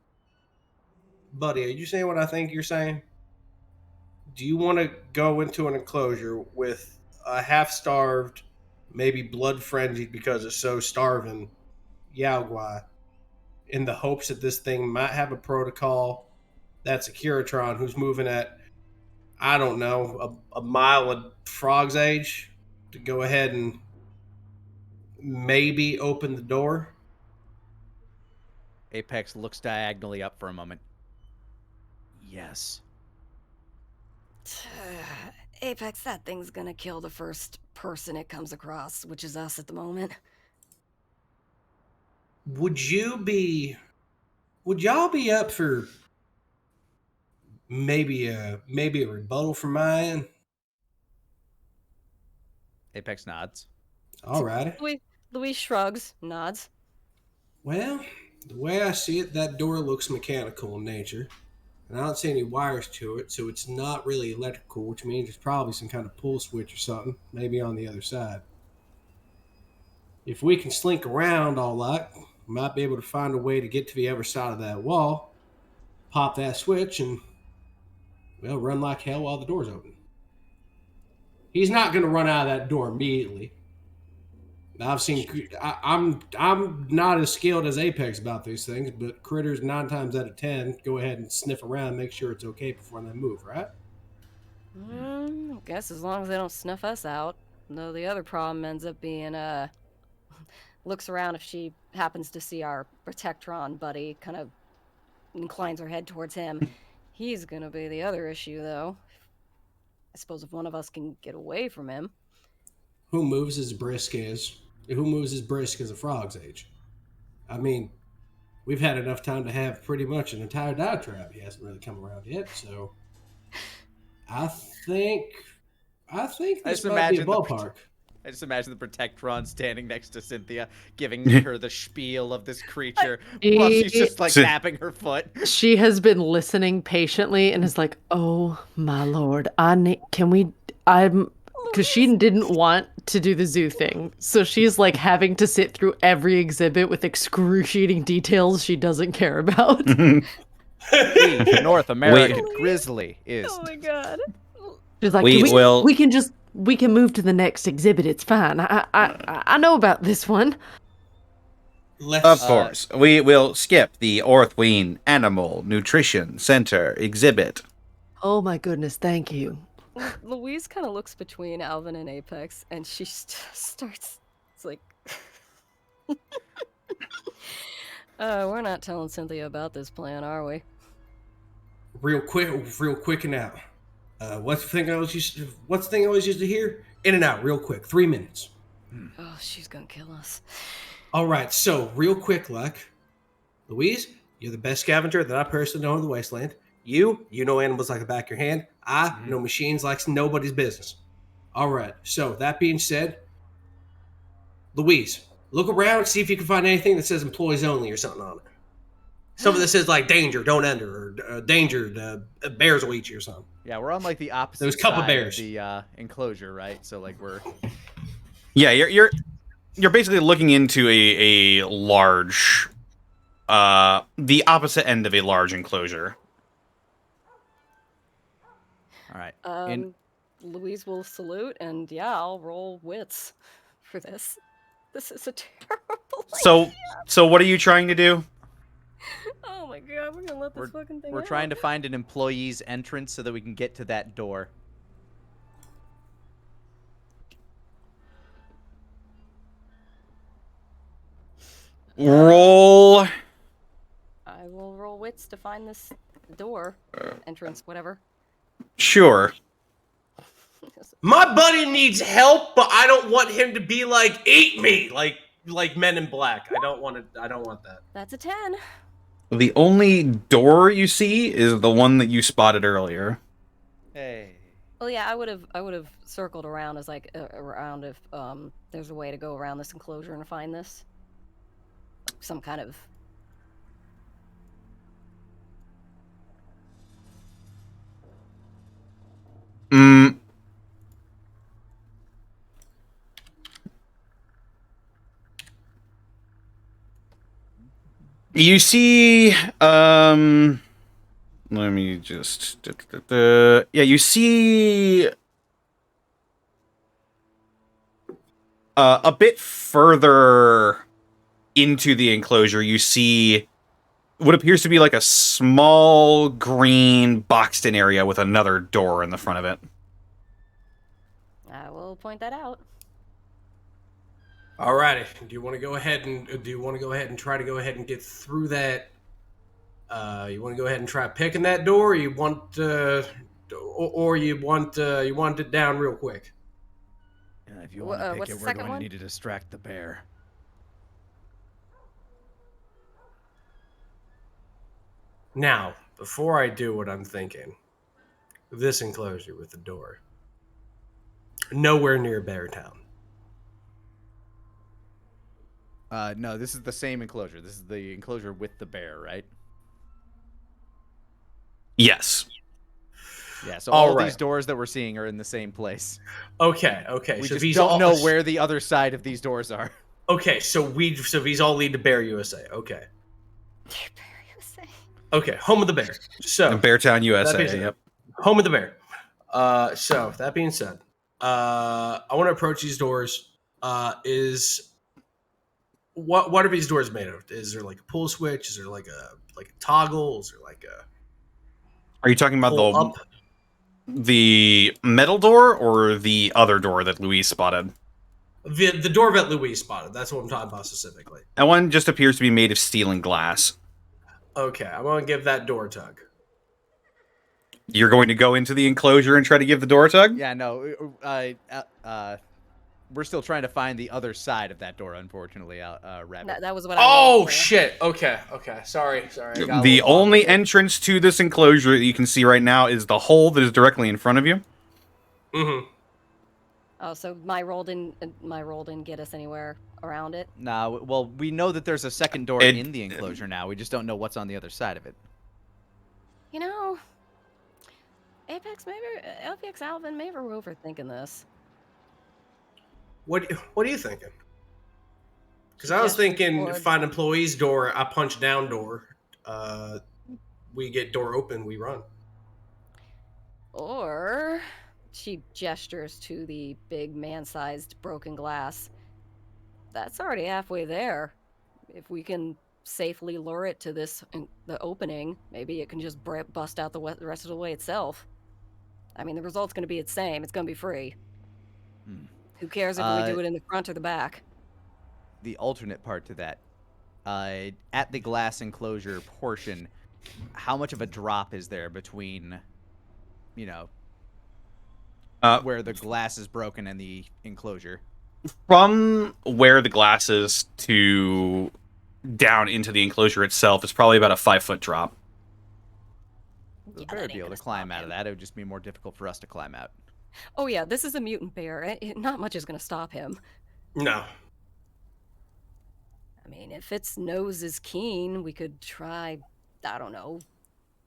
Buddy, are you saying what I think you're saying? Do you want to go into an enclosure with a half-starved, maybe blood-frenzied because it's so starving, Yaogwai, in the hopes that this thing might have a protocol that's a Curatron who's moving at, I don't know, a mile of frog's age to go ahead and maybe open the door? Apex looks diagonally up for a moment. Yes. Apex, that thing's gonna kill the first person it comes across, which is us at the moment. Would y'all be up for maybe a rebuttal from my end? Apex nods. Alrighty. Louise shrugs, nods. Well, the way I see it, that door looks mechanical in nature. And I don't see any wires to it, so it's not really electrical, which means it's probably some kind of pull switch or something, maybe on the other side. If we can slink around all that, we might be able to find a way to get to the other side of that wall, pop that switch, and, well, run like hell while the door's open. He's not going to run out of that door immediately. I've seen. I'm not as skilled as Apex about these things, but critters 9 times out of 10 go ahead and sniff around, make sure it's okay before they move. Right? I guess as long as they don't snuff us out. Though the other problem ends up being looks around if she happens to see our Protectron buddy, kind of inclines her head towards him. He's gonna be the other issue, though. I suppose if one of us can get away from him. Who moves as brisk as a frog's age? I mean, we've had enough time to have pretty much an entire diatribe. He hasn't really come around yet, so I think this might be a ballpark. I just imagine the Protectron standing next to Cynthia, giving her the spiel of this creature while she's just like tapping her foot. She has been listening patiently and is like, "Oh my lord, because she didn't want to do the zoo thing. So she's like having to sit through every exhibit with excruciating details she doesn't care about. The North American grizzly is. Oh my god. She's like, we can move to the next exhibit. It's fine. I know about this one. Of course. We will skip the Orthween Animal Nutrition Center exhibit. Oh my goodness, thank you. Louise kind of looks between Alvin and Apex, and she starts. It's like, we're not telling Cynthia about this plan, are we? Real quick and out. What's the thing I always used to hear? In and out, real quick. 3 minutes. Oh, she's gonna kill us. All right, so real quick, luck. Louise, you're the best scavenger that I personally know in the Wasteland. You know animals like the back of your hand. I know machines like nobody's business. All right, so that being said, Louise, look around, see if you can find anything that says employees only or something on it. Something that says like danger, don't enter, or danger, bears will eat you or something. Yeah, we're on like the opposite There's a couple side bears. of the enclosure, right? So like we're. Yeah, you're basically looking into a large, the opposite end of a large enclosure. All right. Louise will salute, and yeah, I'll roll wits for this. This is a terrible idea. So what are you trying to do? Oh my god, we're gonna let this fucking thing We're out. trying to find an employee's entrance so that we can get to that door. Roll. I will roll wits to find this door, entrance, whatever. Sure. My buddy needs help, but I don't want him to be like, eat me, like Men in Black. I don't want that. That's a 10. The only door you see is the one that you spotted earlier. Hey. Well, yeah, I would have circled around as like around if there's a way to go around this enclosure and find this. Some kind of. You see, let me just, yeah, you see a bit further into the enclosure, you see what appears to be like a small green boxed-in area with another door in the front of it. I will point that out. Alrighty. Do you want to go ahead and try to go ahead and get through that? You want to go ahead and try picking that door, or you want it down real quick? Yeah, if you want to pick what's it, the we're second going one? to need to distract the bear. Now, before I do what I'm thinking, this enclosure with the door, nowhere near Bear Town. No, this is the same enclosure. This is the enclosure with the bear, right? Yes. Yeah, so All all right. these doors that we're seeing are in the same place. Okay. We so just these don't all know where the other side of these doors are. Okay, so these all lead to Bear USA. Okay. Okay, home of the bear. So In Beartown, that USA. being said, Yep. home of the bear. So that being said, I want to approach these doors. Is what are these doors made of? Is there like a pull switch? Is there like a toggle? Is there like a Are you talking about pull up? the metal door or the other door that Louise spotted? The door that Louise spotted. That's what I'm talking about specifically. That one just appears to be made of steel and glass. Okay, I'm gonna give that door a tug. You're going to go into the enclosure and try to give the door a tug? Yeah, no, we're still trying to find the other side of that door, unfortunately, Rabbit. That was what I Oh rolled for. shit! Okay. Sorry. I got a The little only lost. entrance to this enclosure that you can see right now is the hole that is directly in front of you. Mm-hmm. Oh, so my roll didn't get us anywhere around it. Nah, well, we know that there's a second door in the enclosure now. We just don't know what's on the other side of it. You know, LPX Alvin, maybe we're overthinking this. What are you thinking? Because I was thinking, find employee's door, I punch down door. We get door open, we run. Or she gestures to the big man-sized broken glass. That's already halfway there. If we can safely lure it to the opening, maybe it can just bust out the rest of the way itself. I mean, the result's going to be the same. It's going to be free. Who cares if we do it in the front or the back? The alternate part to that, at the glass enclosure portion, how much of a drop is there between, where the glass is broken and the enclosure? From where the glass is to down into the enclosure itself is probably about a 5-foot drop. The bear would be able to climb out of that. It would just be more difficult for us to climb out. Oh yeah, this is a mutant bear. Not much is going to stop him. No. I mean, if its nose is keen, we could try, I don't know,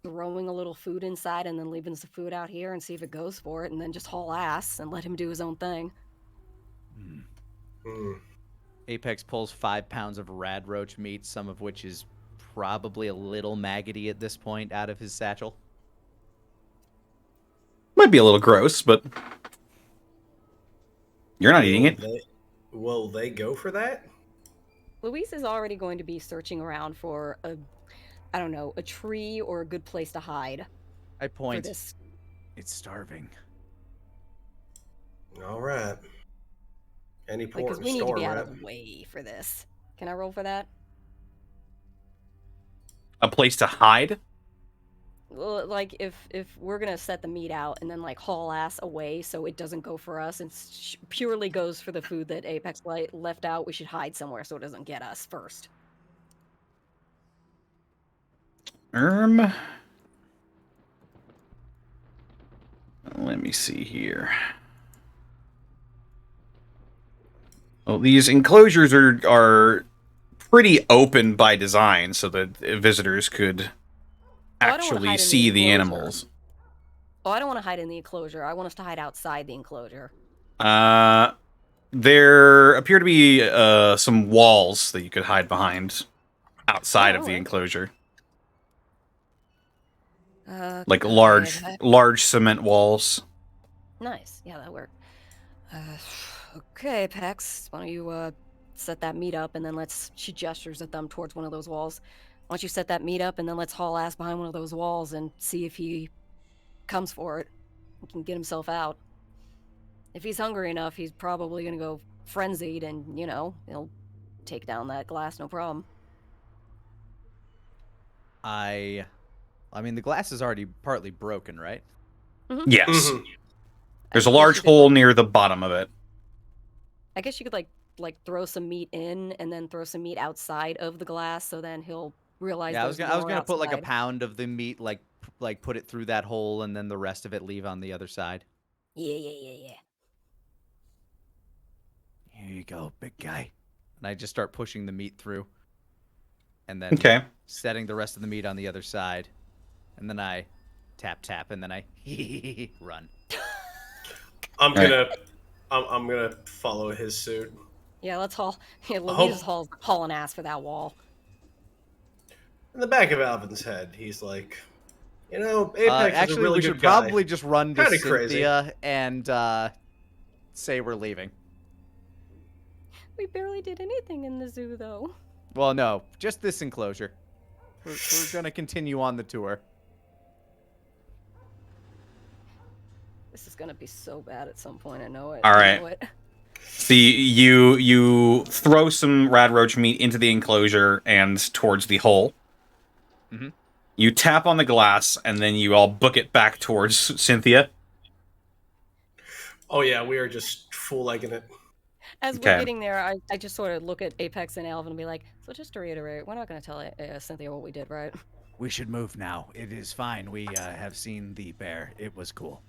throwing a little food inside and then leaving some food out here and see if it goes for it, and then just haul ass and let him do his own thing. Apex pulls 5 pounds of rad roach meat, some of which is probably a little maggoty at this point, out of his satchel. Might be a little gross, but you're not eating it. Will they go for that? Louise is already going to be searching around for a tree or a good place to hide. I point. This. It's starving. All right. Any port Because in we need to storm, be out right? of the way for this. Can I roll for that? A place to hide? Well, like if we're gonna set the meat out and then like haul ass away so it doesn't go for us and purely goes for the food that Apex left out, we should hide somewhere so it doesn't get us first. Let me see here. Well, these enclosures are pretty open by design so that visitors could actually see the animals. Oh, I don't want to hide in the enclosure. I want us to hide outside the enclosure. There appear to be some walls that you could hide behind outside of the enclosure. Like large cement walls. Nice. Yeah, that worked. Okay, Pex, why don't you set that meat up and then she gestures at them towards one of those walls. Why don't you set that meat up and then let's haul ass behind one of those walls and see if he comes for it. He can get himself out. If he's hungry enough, he's probably gonna go frenzied and, he'll take down that glass, no problem. I mean, the glass is already partly broken, right? Mm-hmm. Yes. Mm-hmm. There's a large hole near the bottom of it. I guess you could like throw some meat in and then throw some meat outside of the glass, so then he'll realize. Yeah, I was gonna put like a pound of the meat, like put it through that hole, and then the rest of it leave on the other side. Yeah. Here you go, big guy. and I just start pushing the meat through, and then setting the rest of the meat on the other side, and then I tap, and then I run. I'm gonna follow his suit. Yeah, let's haul. Yeah, Louise is hauling ass for that wall. In the back of Alvin's head, he's like, Apex actually, is a really we good should guy. probably just run to Kinda Cynthia and say we're leaving. We barely did anything in the zoo, though. Well, no, just this enclosure. We're gonna continue on the tour. This is gonna be so bad at some point. I know it. All right. You throw some rad roach meat into the enclosure and towards the hole. Mm-hmm. You tap on the glass, and then you all book it back towards Cynthia. Oh yeah, we are just full-legging it. As we're getting there, I just sort of look at Apex and Alvin and be like, so just to reiterate, we're not going to tell Cynthia what we did, right? We should move now. It is fine. We have seen the bear. It was cool.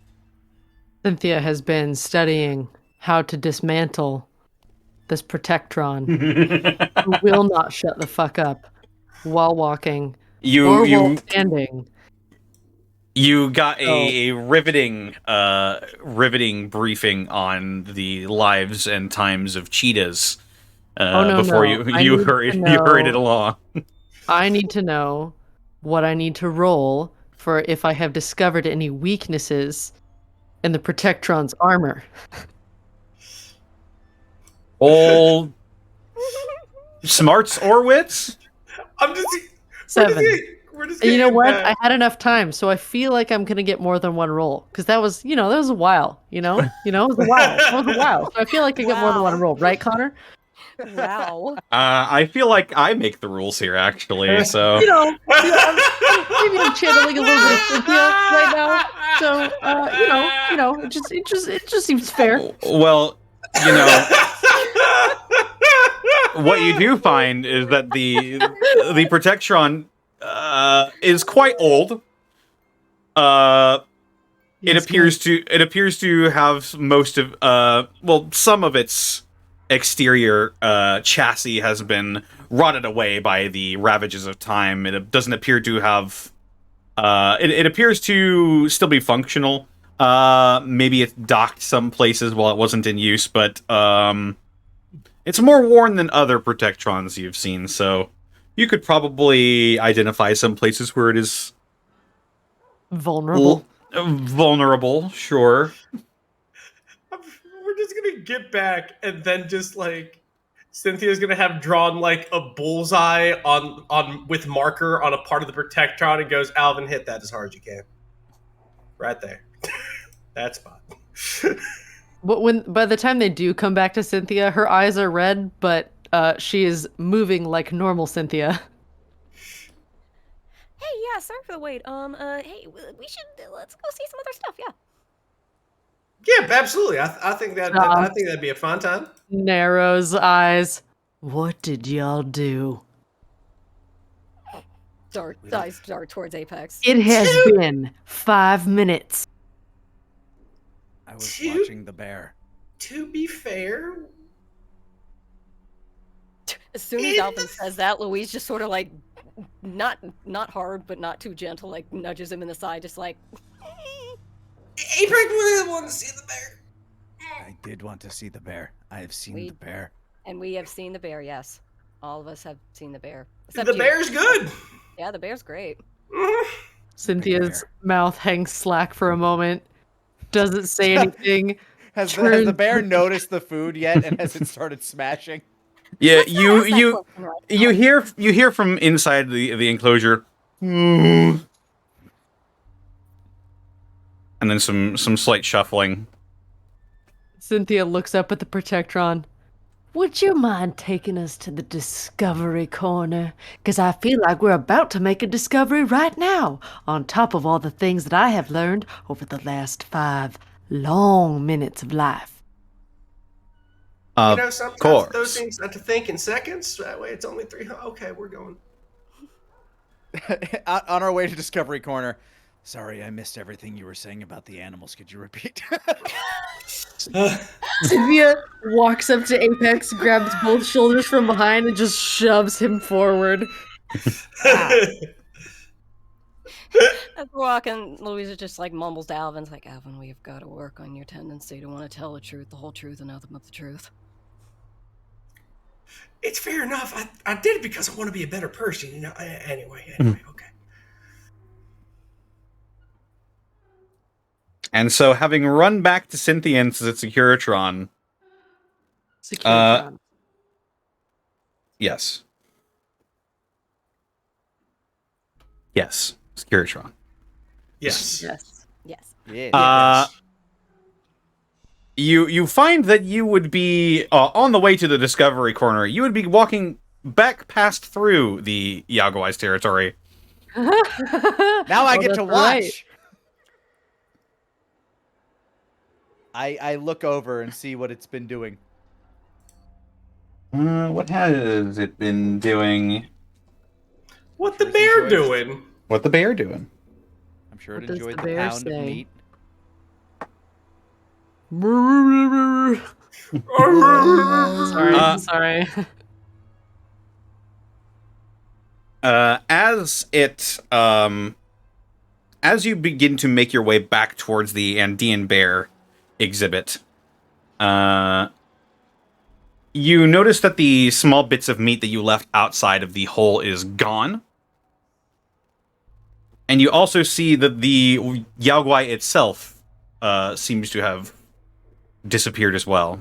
Cynthia has been studying how to dismantle this Protectron who will not shut the fuck up while walking or while standing. You got a riveting briefing on the lives and times of cheetahs before you hurried it along. I need to know what I need to roll for if I have discovered any weaknesses in the Protectron's armor. Old smarts or wits? I'm just 7. And you know what? Back. I had enough time, so I feel like I'm gonna get more than one roll because that was a while. It was a while. So I feel like I get more than one roll, right, Connor? Wow. I feel like I make the rules here, actually. So I'm channeling a little bit of Cynthia right now. So it just seems fair. Well, what you do find is that the Protectron is quite old. It appears to have most of some of its exterior chassis has been rotted away by the ravages of time. It doesn't appear to have it appears to still be functional. Maybe it's docked some places while it wasn't in use, but it's more worn than other Protectrons you've seen, so you could probably identify some places where it is vulnerable. Vulnerable, sure. We're just gonna get back, and then just like Cynthia's gonna have drawn like a bullseye on with marker on a part of the Protectron, and goes, "Alvin, hit that as hard as you can." Right there. That spot. But by the time they do come back to Cynthia, her eyes are red, but she is moving like normal Cynthia. Hey, yeah, sorry for the wait. Hey, we should let's go see some other stuff. Yeah. Yeah, absolutely. I think that'd be a fun time. Narrows eyes. What did y'all do? Eyes dart towards Apex. It has been 5 minutes. I was watching the bear. To be fair, as soon as Alvin says that, Louise just sort of like not hard, but not too gentle, like nudges him in the side, just like. Apex really wanted to see the bear. I did want to see the bear. I have seen the bear. And we have seen the bear, yes. All of us have seen the bear. The bear's good. Yeah, the bear's great. Cynthia's mouth hangs slack for a moment. Doesn't say anything. Has the bear noticed the food yet, and has it started smashing? Yeah, you hear from inside the enclosure, and then some slight shuffling. Cynthia looks up at the Protectron. Would you mind taking us to the Discovery Corner? Because I feel like we're about to make a discovery right now, on top of all the things that I have learned over the last 5 long minutes of life. Sometimes those things have to think in seconds. That way it's only 3. Okay, we're going. On our way to Discovery Corner, Sorry, I missed everything you were saying about the animals. Could you repeat? Cynthia walks up to Apex, grabs both shoulders from behind, and just shoves him forward. As we're walking, Louisa just like mumbles to Alvin's like, Alvin, we've got to work on your tendency to want to tell the truth, the whole truth, and nothing but the truth. It's fair enough. I did it because I want to be a better person, you know. Anyway, okay. And so, having run back to Cynthia and the Securitron, Securitron. yes. Yes, Securitron. Yes. Yes. Yes. Yeah. You find that you would be on the way to the Discovery Corner. You would be walking back past through the Yaguai's territory. Now I get that's to right. watch. I look over and see what it's been doing. What has it been doing? What the Sure bear enjoys- doing? What the bear doing? I'm sure What it does enjoyed the the bear pound of say? meat. Sorry. As you begin to make your way back towards the Andean bear exhibit, you notice that the small bits of meat that you left outside of the hole is gone. And you also see that the Yaoguai itself seems to have disappeared as well.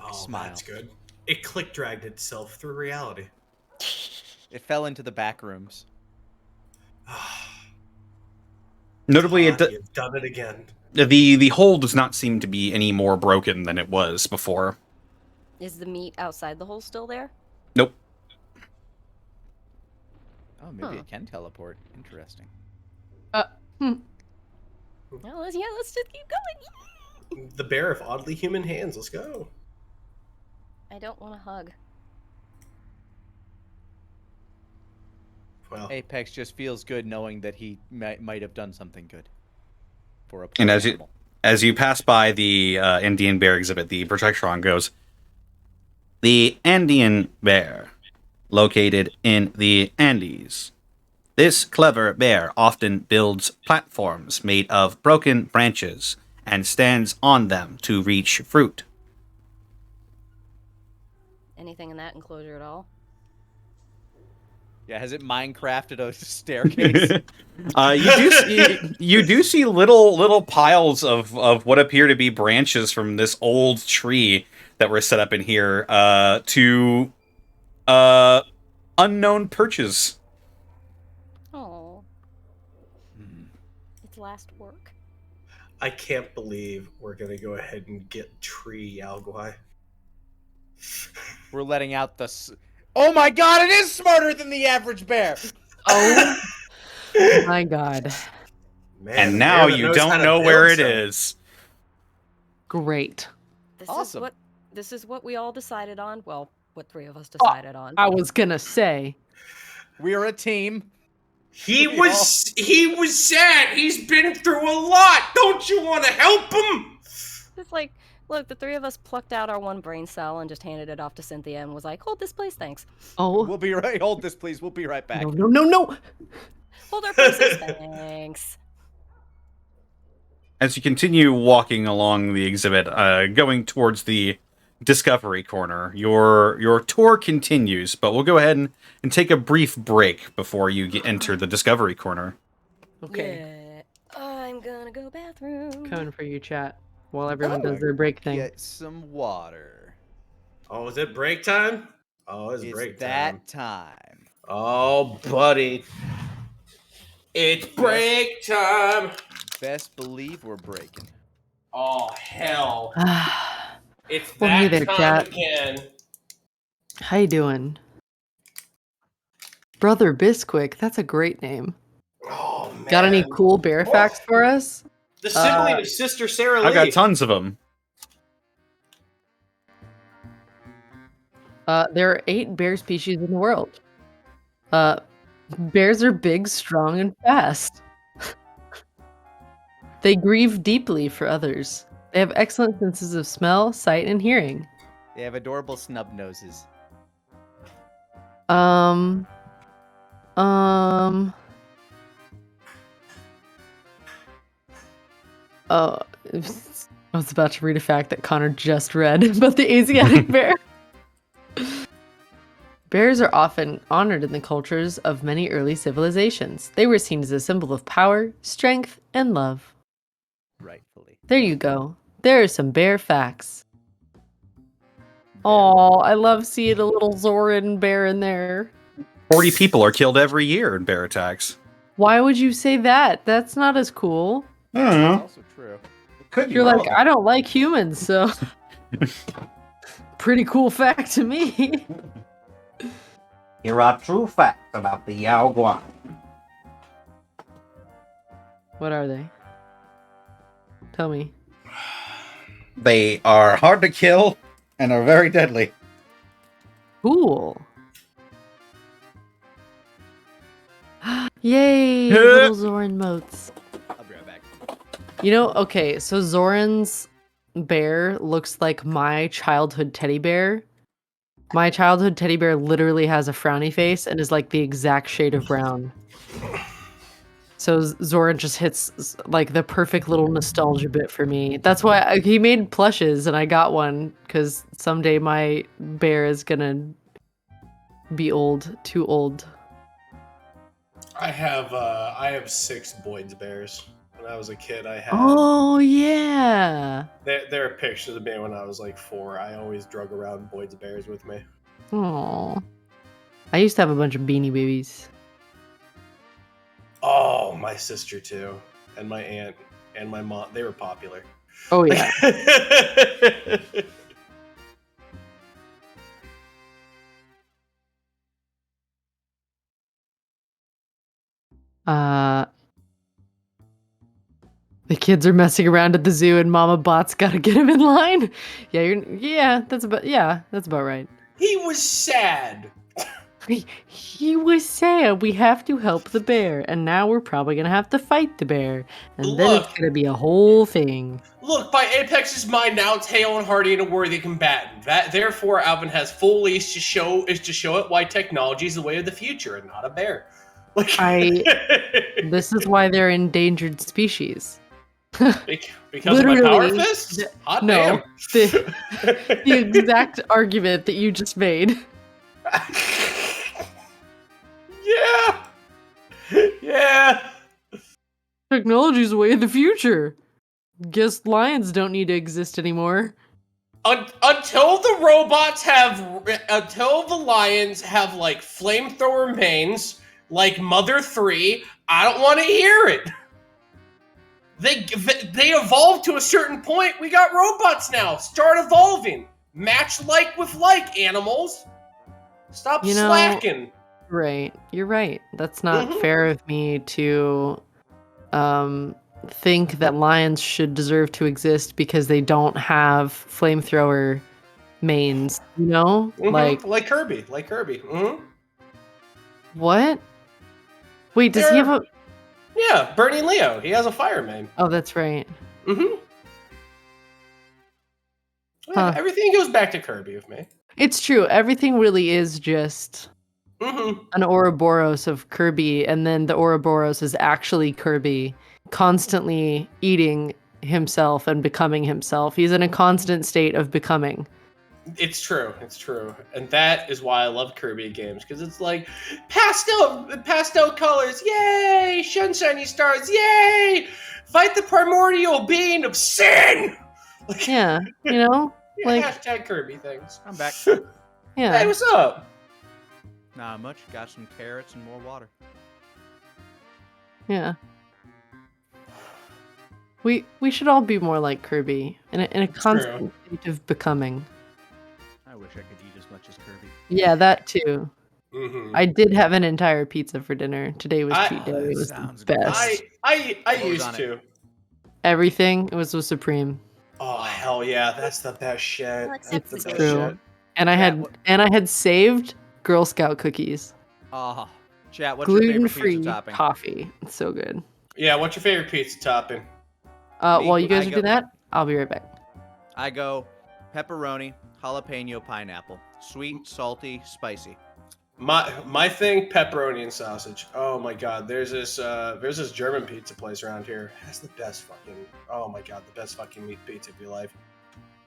Oh, Smile. that's good. It click dragged itself through reality. It fell into the back rooms. Notably, You've done it again. the hole does not seem to be any more broken than it was before. Is the meat outside the hole still there? Nope. Oh, maybe Huh. it can teleport. Interesting. Well, let's just keep going. The bear of oddly human hands. Let's go. I don't want to hug. Well, Apex just feels good knowing that he might have done something good. For a And poor as animal. you pass by the Andean bear exhibit, the Protectron goes, "The Andean bear, located in the Andes. This clever bear often builds platforms made of broken branches and stands on them to reach fruit." Anything in that enclosure at all? Yeah, has it Minecrafted a staircase? You do see little piles of what appear to be branches from this old tree that were set up in here to unknown perches. Oh. Its last work. I can't believe we're gonna go ahead and get tree Yaoguai. We're letting out the... Oh my god, it is smarter than the average bear! Oh my god. Man, And the now bear that you knows how don't to know build where it stuff. is. Great. Awesome. This is what we all decided on. Well, what three of us decided on. I was gonna say. We're a team. He We was sad. He's been through a lot. Don't you want to help him? It's like, look, the three of us plucked out our one brain cell and just handed it off to Cynthia and was like, hold this place, thanks. Oh. We'll be right... Hold this, please. We'll be right back. No. Hold our places, thanks. As you continue walking along the exhibit, going towards the Discovery Corner, your tour continues, but we'll go ahead and take a brief break before you enter the Discovery Corner. Okay. Yeah. I'm gonna go bathroom. Coming for you, chat. While everyone does their break thing. Get some water. Oh, is it break time? Oh, it's break time. that time. Oh, buddy. It's break time. Best believe we're breaking. Oh, hell. It's Well, that hey there, time chat. again. How you doing? Brother Bisquick, that's a great name. Oh, man. Got any cool bear facts for us? The sibling of Sister Sarah Lee. I got tons of them. There are 8 bear species in the world. Bears are big, strong, and fast. They grieve deeply for others. They have excellent senses of smell, sight, and hearing. They have adorable snub noses. Um. Oh, I was about to read a fact that Connor just read about the Asiatic bear. Bears are often honored in the cultures of many early civilizations. They were seen as a symbol of power, strength, and love. Rightfully. There you go. There are some bear facts. Oh, I love seeing a little Zoran bear in there. 40 people are killed every year in bear attacks. Why would you say that? That's not as cool. I don't That's know. also true. Could be You're like, relevant. I don't like humans, so pretty cool fact to me. Here are true facts about the Yao Guan. What are they? Tell me. They are hard to kill and are very deadly. Cool. Yay, little Zoran motes. I'll be right back. You know, okay, so Zoran's bear looks like my childhood teddy bear. My childhood teddy bear literally has a frowny face and is like the exact shade of brown. So Zoran just hits like the perfect little nostalgia bit for me. That's why he made plushes and I got one because someday my bear is gonna be old, too old. I have 6 Boyd's bears. When I was a kid, I had. Oh yeah. There are pictures of me when I was like 4. I always drug around Boyd's bears with me. Oh. I used to have a bunch of Beanie Babies. Oh, my sister too, and my aunt and my mom. They were popular. Oh yeah. The kids are messing around at the zoo and Mama Bot's gotta get him in line. Yeah, that's about right. He was sad. He was sad we have to help the bear, and now we're probably gonna have to fight the bear. And then it's Look. gonna be a whole thing. Look, by Apex's mind now, it's hale and hearty and a worthy combatant. That therefore, Alvin has full leash to show it why technology is the way of the future and not a bear. Like, This is why they're endangered species. because of my power Literally, fists. Hot no, damn. the exact argument that you just made. Yeah. Technology's the way of the future. Guess lions don't need to exist anymore. Until the lions have like flamethrower manes, like Mother 3, I don't want to hear it. They evolved to a certain point. We got robots now. Start evolving. Match like with like, animals. Stop slacking. Right. You're right. That's not Mhm. fair of me to think that lions should deserve to exist because they don't have flamethrower manes, you know? Mhm. Like Kirby. Mhm. What? Wait, does he have a... Yeah, Bernie Leo. He has a fire mane. Oh, that's right. Mm-hmm. Huh. Everything goes back to Kirby with me. It's true. Everything really is just Mm-hmm. an Ouroboros of Kirby, and then the Ouroboros is actually Kirby constantly eating himself and becoming himself. He's in a constant state of becoming. It's true. And that is why I love Kirby games, because it's like pastel colors, yay! Sunshiny stars, yay! Fight the primordial being of sin! Like, Yeah, you know? yeah, Like, hashtag Kirby things. I'm back. yeah. Hey, what's up? Not much. Got some carrots and more water. Yeah. We should all be more like Kirby in a constant state of becoming. I wish I could eat as much as Kirby. Yeah, that too. Mm-hmm. I did have an entire pizza for dinner. Today was cheat day. It was the Sounds best. I What was used on it? to. Everything was supreme. Oh hell yeah, that's the best shit. Well, That's except the the best True. shit. And I had saved Girl Scout cookies. Ah, Chat, what's your favorite Gluten-free pizza topping? coffee. It's so good. Yeah, what's your favorite pizza topping? While you guys I are go- doing that, I'll be right back. I go pepperoni, jalapeno, pineapple. Sweet, salty, spicy. My thing, pepperoni and sausage. Oh my god, there's this German pizza place around here. It has the best fucking, oh my god, the best fucking meat pizza of your life.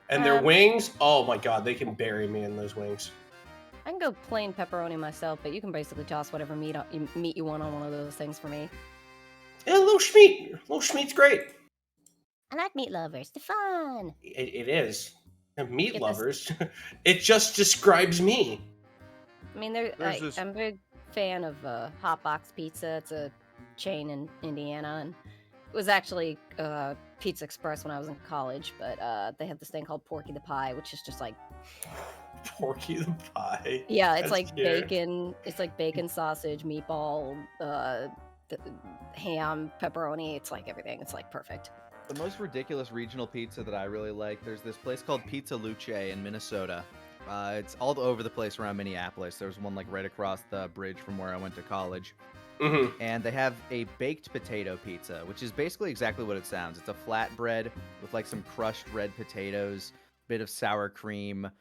And their wings, oh my god, they can bury me in those wings. I can go plain pepperoni myself, but you can basically toss whatever meat you want on one of those things for me. Yeah, a little schmeat. A little schmeat's great. I like meat lovers. They're fun. It is. And meat Get this- lovers. It just describes me. I mean, I'm a big fan of Hot Box Pizza. It's a chain in Indiana, and it was actually Pizza Express when I was in college. But they have this thing called Porky the Pie, which is just like Porky the Pie. yeah, it's That's like cute. bacon. It's like bacon, sausage, meatball, ham, pepperoni. It's like everything. It's like perfect. The most ridiculous regional pizza that I really like, there's this place called Pizza Luce in Minnesota. It's all over the place around Minneapolis. There's one like right across the bridge from where I went to college. Mm-hmm. And they have a baked potato pizza, which is basically exactly what it sounds. It's a flatbread with like some crushed red potatoes, bit of sour cream,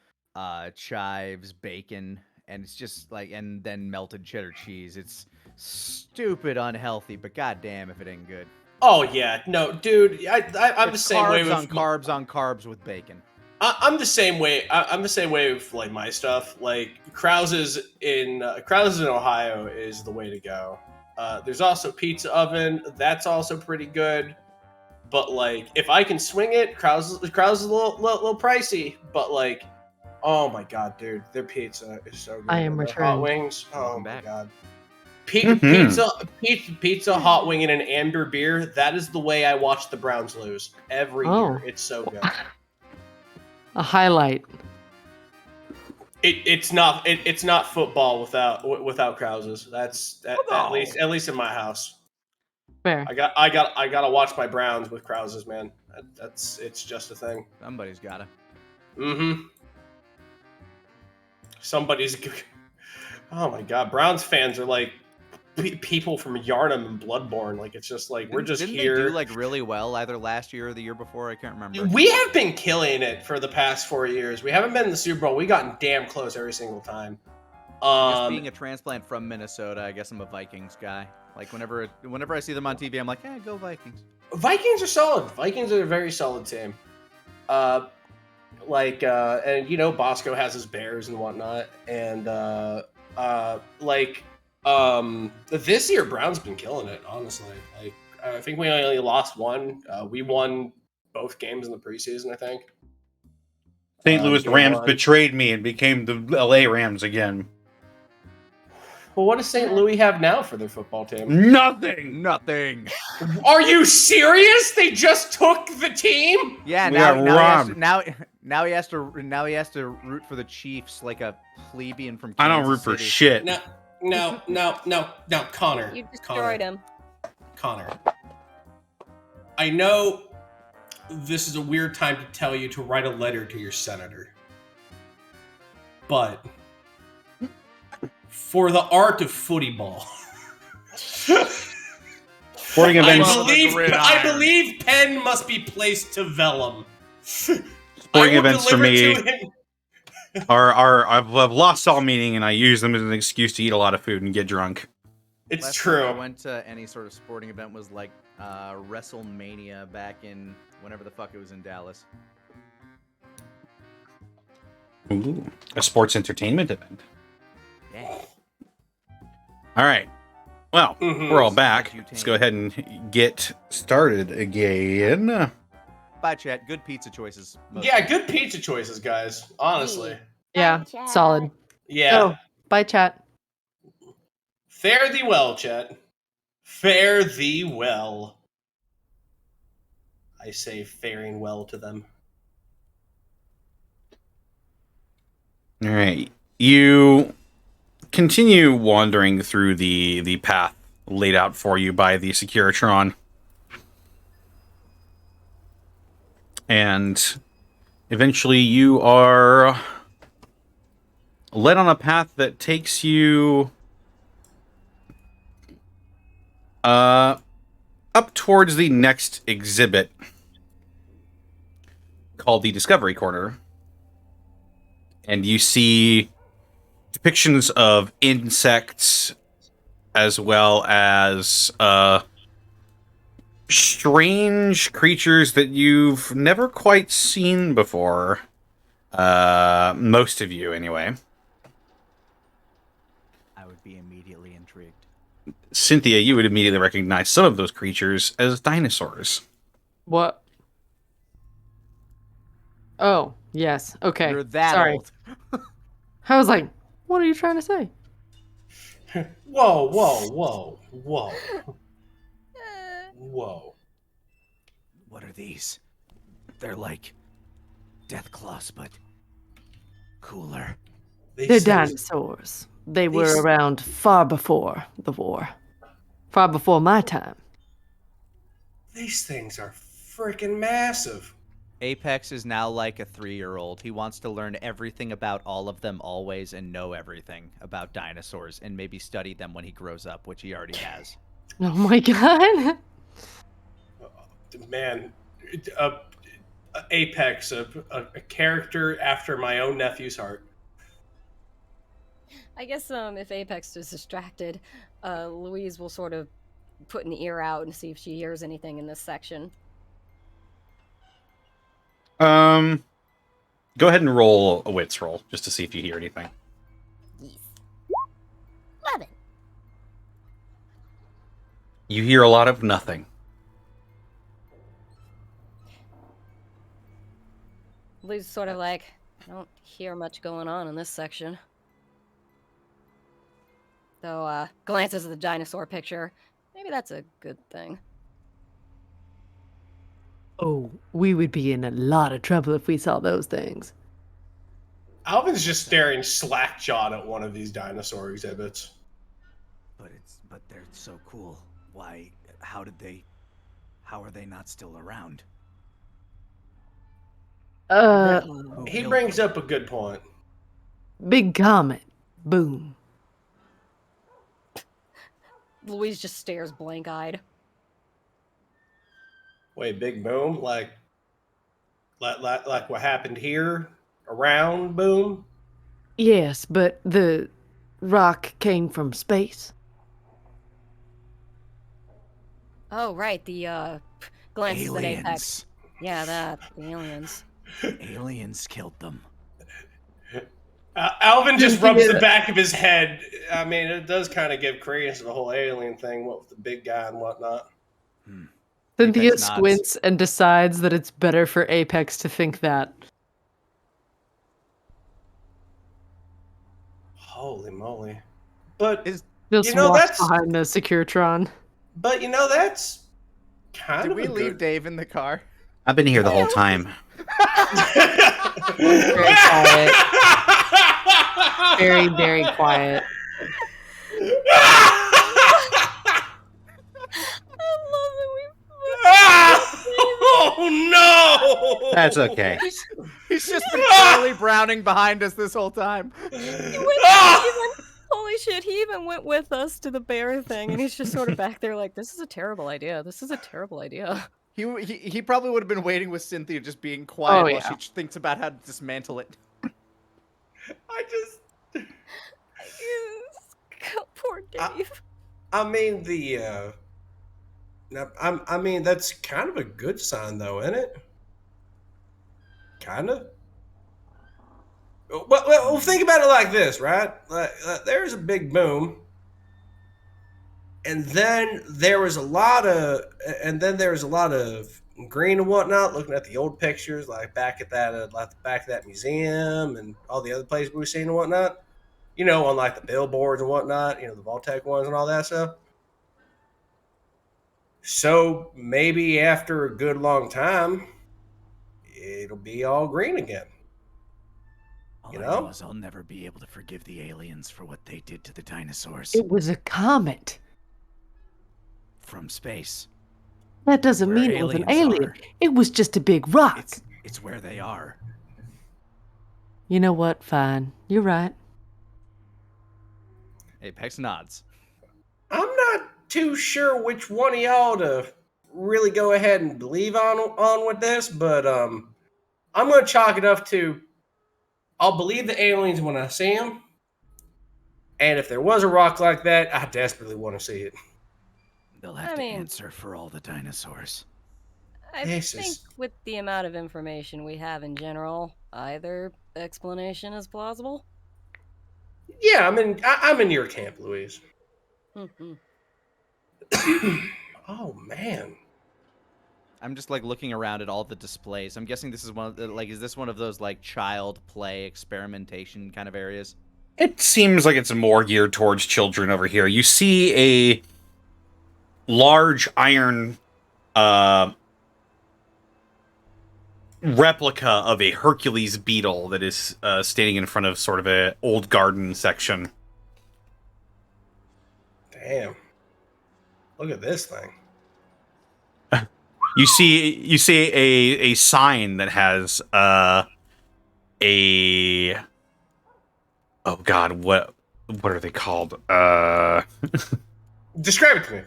chives, bacon, and it's just like, and then melted cheddar cheese. It's stupid unhealthy, but goddamn if it ain't good. Oh yeah, no, dude. I'm the It's same way carbs with on carbs on carbs with bacon. I'm the same way. I'm the same way with like my stuff. Like Krause's in Ohio is the way to go. There's also Pizza Oven. That's also pretty good. But like, if I can swing it, Krause is a little pricey. But like, oh my god, dude, their pizza is so good. I am And their hot returned. wings. Oh Welcome my back. god. Mhm. Pizza, hot wing, and an amber beer. That is the way I watch the Browns lose every Oh. year. It's so good. A highlight. It's not football without Krause's. That's at least in my house. Fair. I gotta watch my Browns with Krause's, man. It's just a thing. Somebody's gotta. Mm-hmm. Somebody's. Oh my god, Browns fans are like people from Yarnum and Bloodborne. Like it's just like we're just Didn't here. they do like really well either last year or the year before? I can't remember. We have been killing it for the past 4 years. We haven't been in the Super Bowl. We've gotten damn close every single time. Just being a transplant from Minnesota, I guess I'm a Vikings guy. Like whenever I see them on TV, I'm like, yeah, go Vikings. Vikings are solid. Vikings are a very solid team. And you know, Bosco has his Bears and whatnot. And this year Brown's been killing it, honestly. Like I think we only lost one. We won both games in the preseason, I think. St. Louis game Rams one. betrayed me and became the LA Rams again. Well, what does St. Louis have now for their football team? Nothing. Nothing. Are you serious? They just took the team? Yeah, We now got he has robbed. to, now he has to root for the Chiefs like a plebeian from Kansas I don't root for City. shit. No, Connor. You destroyed him. Connor. I know this is a weird time to tell you to write a letter to your senator. But for the art of footy ball, Sporting events. I believe pen must be placed to vellum. Sporting events for me I've lost all meaning, and I use them as an excuse to eat a lot of food and get drunk. It's Last true. time I went to any sort of sporting event was like WrestleMania back in whenever the fuck it was in Dallas. Ooh, a sports entertainment event. Yeah. All right. Well, Mhm. we're all back. Edutainment. Let's go ahead and get started again. Bye, chat. Good pizza choices. Yeah, good pizza choices, guys. Honestly. Yeah, Chat. solid. Yeah. Oh, bye, chat. Fare thee well, chat. Fare thee well. I say faring well to them. All right. You continue wandering through the path laid out for you by the Securitron. And eventually you are led on a path that takes you Up towards the next exhibit, called the Discovery Corner, and you see depictions of insects as well as strange creatures that you've never quite seen before. Most of you, anyway. I would be immediately intrigued. Cynthia, you would immediately recognize some of those creatures as dinosaurs. What? Oh, yes. Okay. You're that Sorry. old. I was like, what are you trying to say? Whoa, whoa, whoa, whoa, whoa. What are these? They're like death claws, but cooler. They're These things, dinosaurs. They were these- around far before the war. Far before my time. these things are freaking massive. Apex is now like a 3-year-old. He wants to learn everything about all of them always and know everything about dinosaurs and maybe study them when he grows up, which he already has. Oh my god. Man, Apex, a character after my own nephew's heart. I guess if Apex is distracted, Louise will sort of put an ear out and see if she hears anything in this section. Go ahead and roll a wits roll, just to see if you hear anything. Yes. 11. You hear a lot of nothing. Louise is sort of like, I don't hear much going on in this section. Though, glances at the dinosaur picture. Maybe that's a good thing. Oh, we would be in a lot of trouble if we saw those things. Alvin's just staring slack-jawed at one of these dinosaur exhibits. But they're so cool. Why? How are they not still around? He brings up a good point. Big comet. Boom. Louise just stares blank-eyed. Wait, big boom? Like what happened here? Around boom? Yes, but the rock came from space. Oh, right, the, glances at Apex. Aliens. Yeah, that. The aliens. Aliens killed them. Alvin just rubs the back of his head. I mean, it does kind of give credence to the whole alien thing, what with the big guy and whatnot. Cynthia Apex nods. squints and decides that it's better for Apex to think that. Holy moly! But Is Just You know, walks that's- behind the Securitron. that's kind Did of we a leave good... Dave in the car? I've been here the whole time. Very quiet. Very, very quiet. Oh no! That's okay. He's just been Charlie Browning behind us this whole time. Holy shit, he even went with us to the bear thing, and he's just sort of back there like, this is a terrible idea. This is a terrible idea. He probably would have been waiting with Cynthia just being quiet while yeah. she thinks about how to dismantle it. Poor Dave. I mean I mean that's kind of a good sign, though, isn't it? Kind of. Well, think about it like this, right? There's a big boom, and then there was a lot of green and whatnot. Looking at the old pictures, like back at that museum and all the other places we've seen and whatnot. You know, on like the billboards and whatnot. You know, the Voltec ones and all that stuff. So maybe after a good long time, it'll be all green again. All You I know? know is I'll never be able to forgive the aliens for what they did to the dinosaurs It was a comet. from space. That doesn't Where mean it was an aliens alien. are. It was just a big rock. It's where they are. You know what? Fine. You're right. Apex nods. I'm not too sure which one of y'all to really go ahead and believe on with this, but I'm gonna chalk it up to I'll believe the aliens when I see them, and if there was a rock like that, I desperately want to see it. They'll have I to mean- answer for all the dinosaurs. I This think is- with the amount of information we have in general, either explanation is plausible. Yeah, I'm in your camp, Louise. Mhm. Oh man. I'm just like looking around at all the displays. I'm guessing this is one of the, like, is this one of those like child play experimentation kind of areas? It seems like it's more geared towards children over here. You see a large iron replica of a Hercules beetle that is standing in front of sort of a old garden section. Damn. Look at this thing. You see a sign that has a oh god, what are they called? Describe it to me.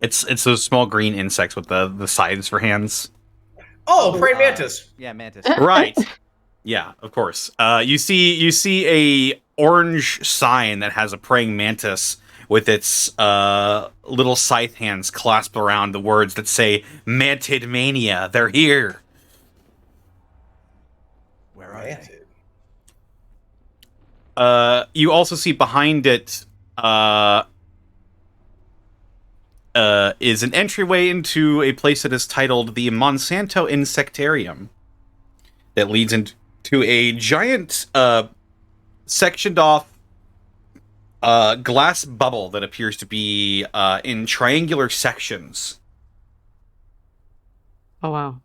It's those small green insects with the scythes for hands. Oh, praying mantis. Yeah, mantis. Right. Yeah, of course. You see a orange sign that has a praying mantis with its little scythe hands clasped around the words that say "Mantid Mania." They're here. Where are they? Mantid. You also see behind it is an entryway into a place that is titled the Monsanto Insectarium that leads into a giant sectioned off glass bubble that appears to be in triangular sections. Oh wow.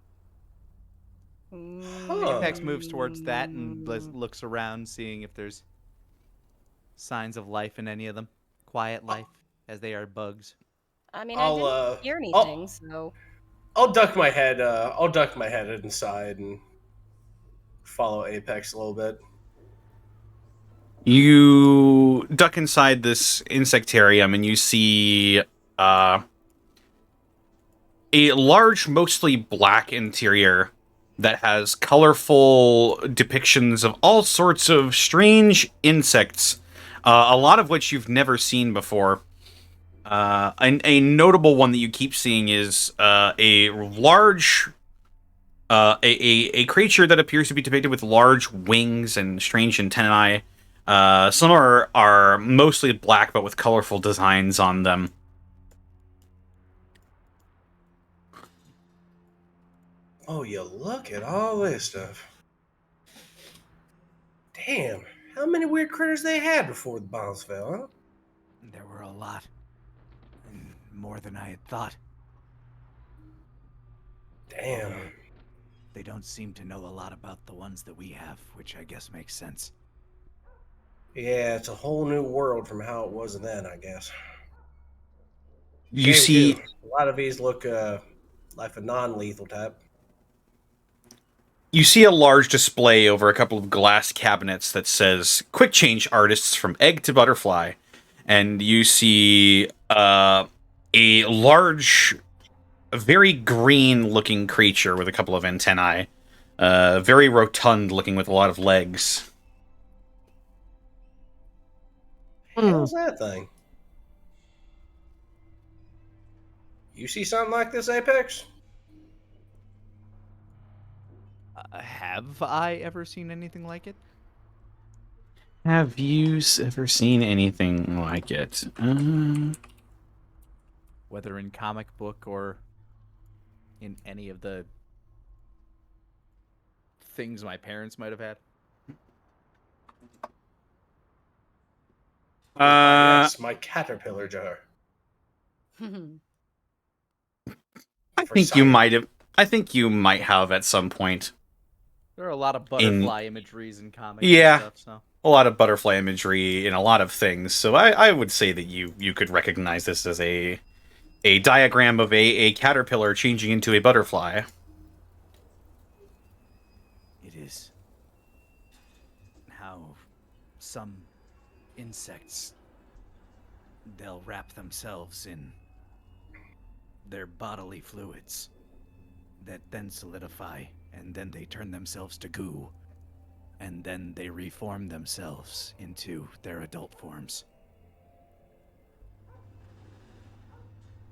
Apex moves towards that and looks around, seeing if there's signs of life in any of them. Quiet life, as they are bugs. I mean, I'll, I didn't hear I'll- anything, so I'll duck my head. I'll duck my head inside and follow Apex a little bit. You duck inside this insectarium and you see a large, mostly black interior that has colorful depictions of all sorts of strange insects, a lot of which you've never seen before. A notable one that you keep seeing is a large, a creature that appears to be depicted with large wings and strange antennae. Some are mostly black, but with colorful designs on them. Oh, you look at all this stuff. Damn, how many weird critters they had before the bombs fell, huh? There were a lot. And more than I had thought. Damn. They don't seem to know a lot about the ones that we have, which I guess makes sense. Yeah, it's a whole new world from how it was then, I guess. You Game see, 2. A lot of these look like a non-lethal type. you see a large display over a couple of glass cabinets that says "Quick Change Artists from Egg to Butterfly," and you see a large, very green-looking creature with a couple of antennae, very rotund-looking with a lot of legs. How's that thing? You see something like this, Apex? Have I ever seen anything like it? Have you ever seen anything like it? Whether in comic book or in any of the things my parents might have had? Yes, my caterpillar jar. I think you might have. I think you might have at some point. There are a lot of butterfly imageries in comics Yeah. and stuff, so. A lot of butterfly imagery in a lot of things, so I would say that you could recognize this as a diagram of a caterpillar changing into a butterfly. It is how some insects they'll wrap themselves in their bodily fluids that then solidify, and then they turn themselves to goo, and then they reform themselves into their adult forms.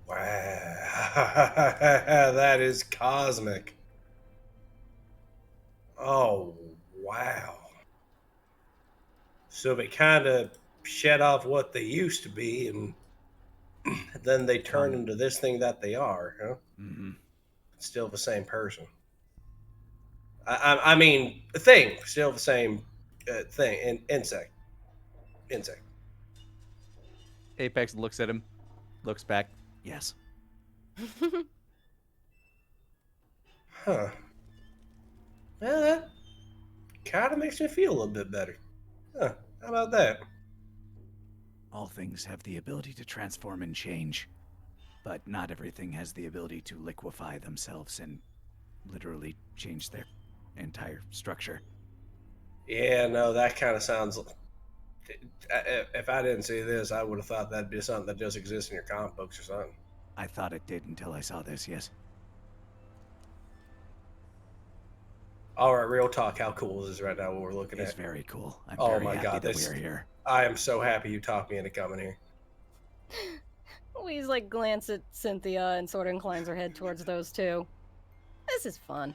Wow, that is cosmic. Oh, wow. So they kind of shed off what they used to be, and then they turn into this thing that they are, huh? Mm-hmm. Still the same person. I mean, thing, still the same thing. Insect. Apex looks at him, looks back. Yes. Huh. Well, that kind of makes me feel a little bit better. Huh. How about that? All things have the ability to transform and change, but not everything has the ability to liquefy themselves and literally change their entire structure. Yeah, no, that kind of sounds. If I didn't see this, I would have thought that'd be something that just exists in your comic books or something. I thought it did until I saw this, yes. All right, real talk. How cool is this right now? What we're looking It's at? very cool. I'm Oh very my happy God, that this- we are here. I am so happy you talked me into coming here. Louise like glance at Cynthia and sort of inclines her head towards those two. This is fun.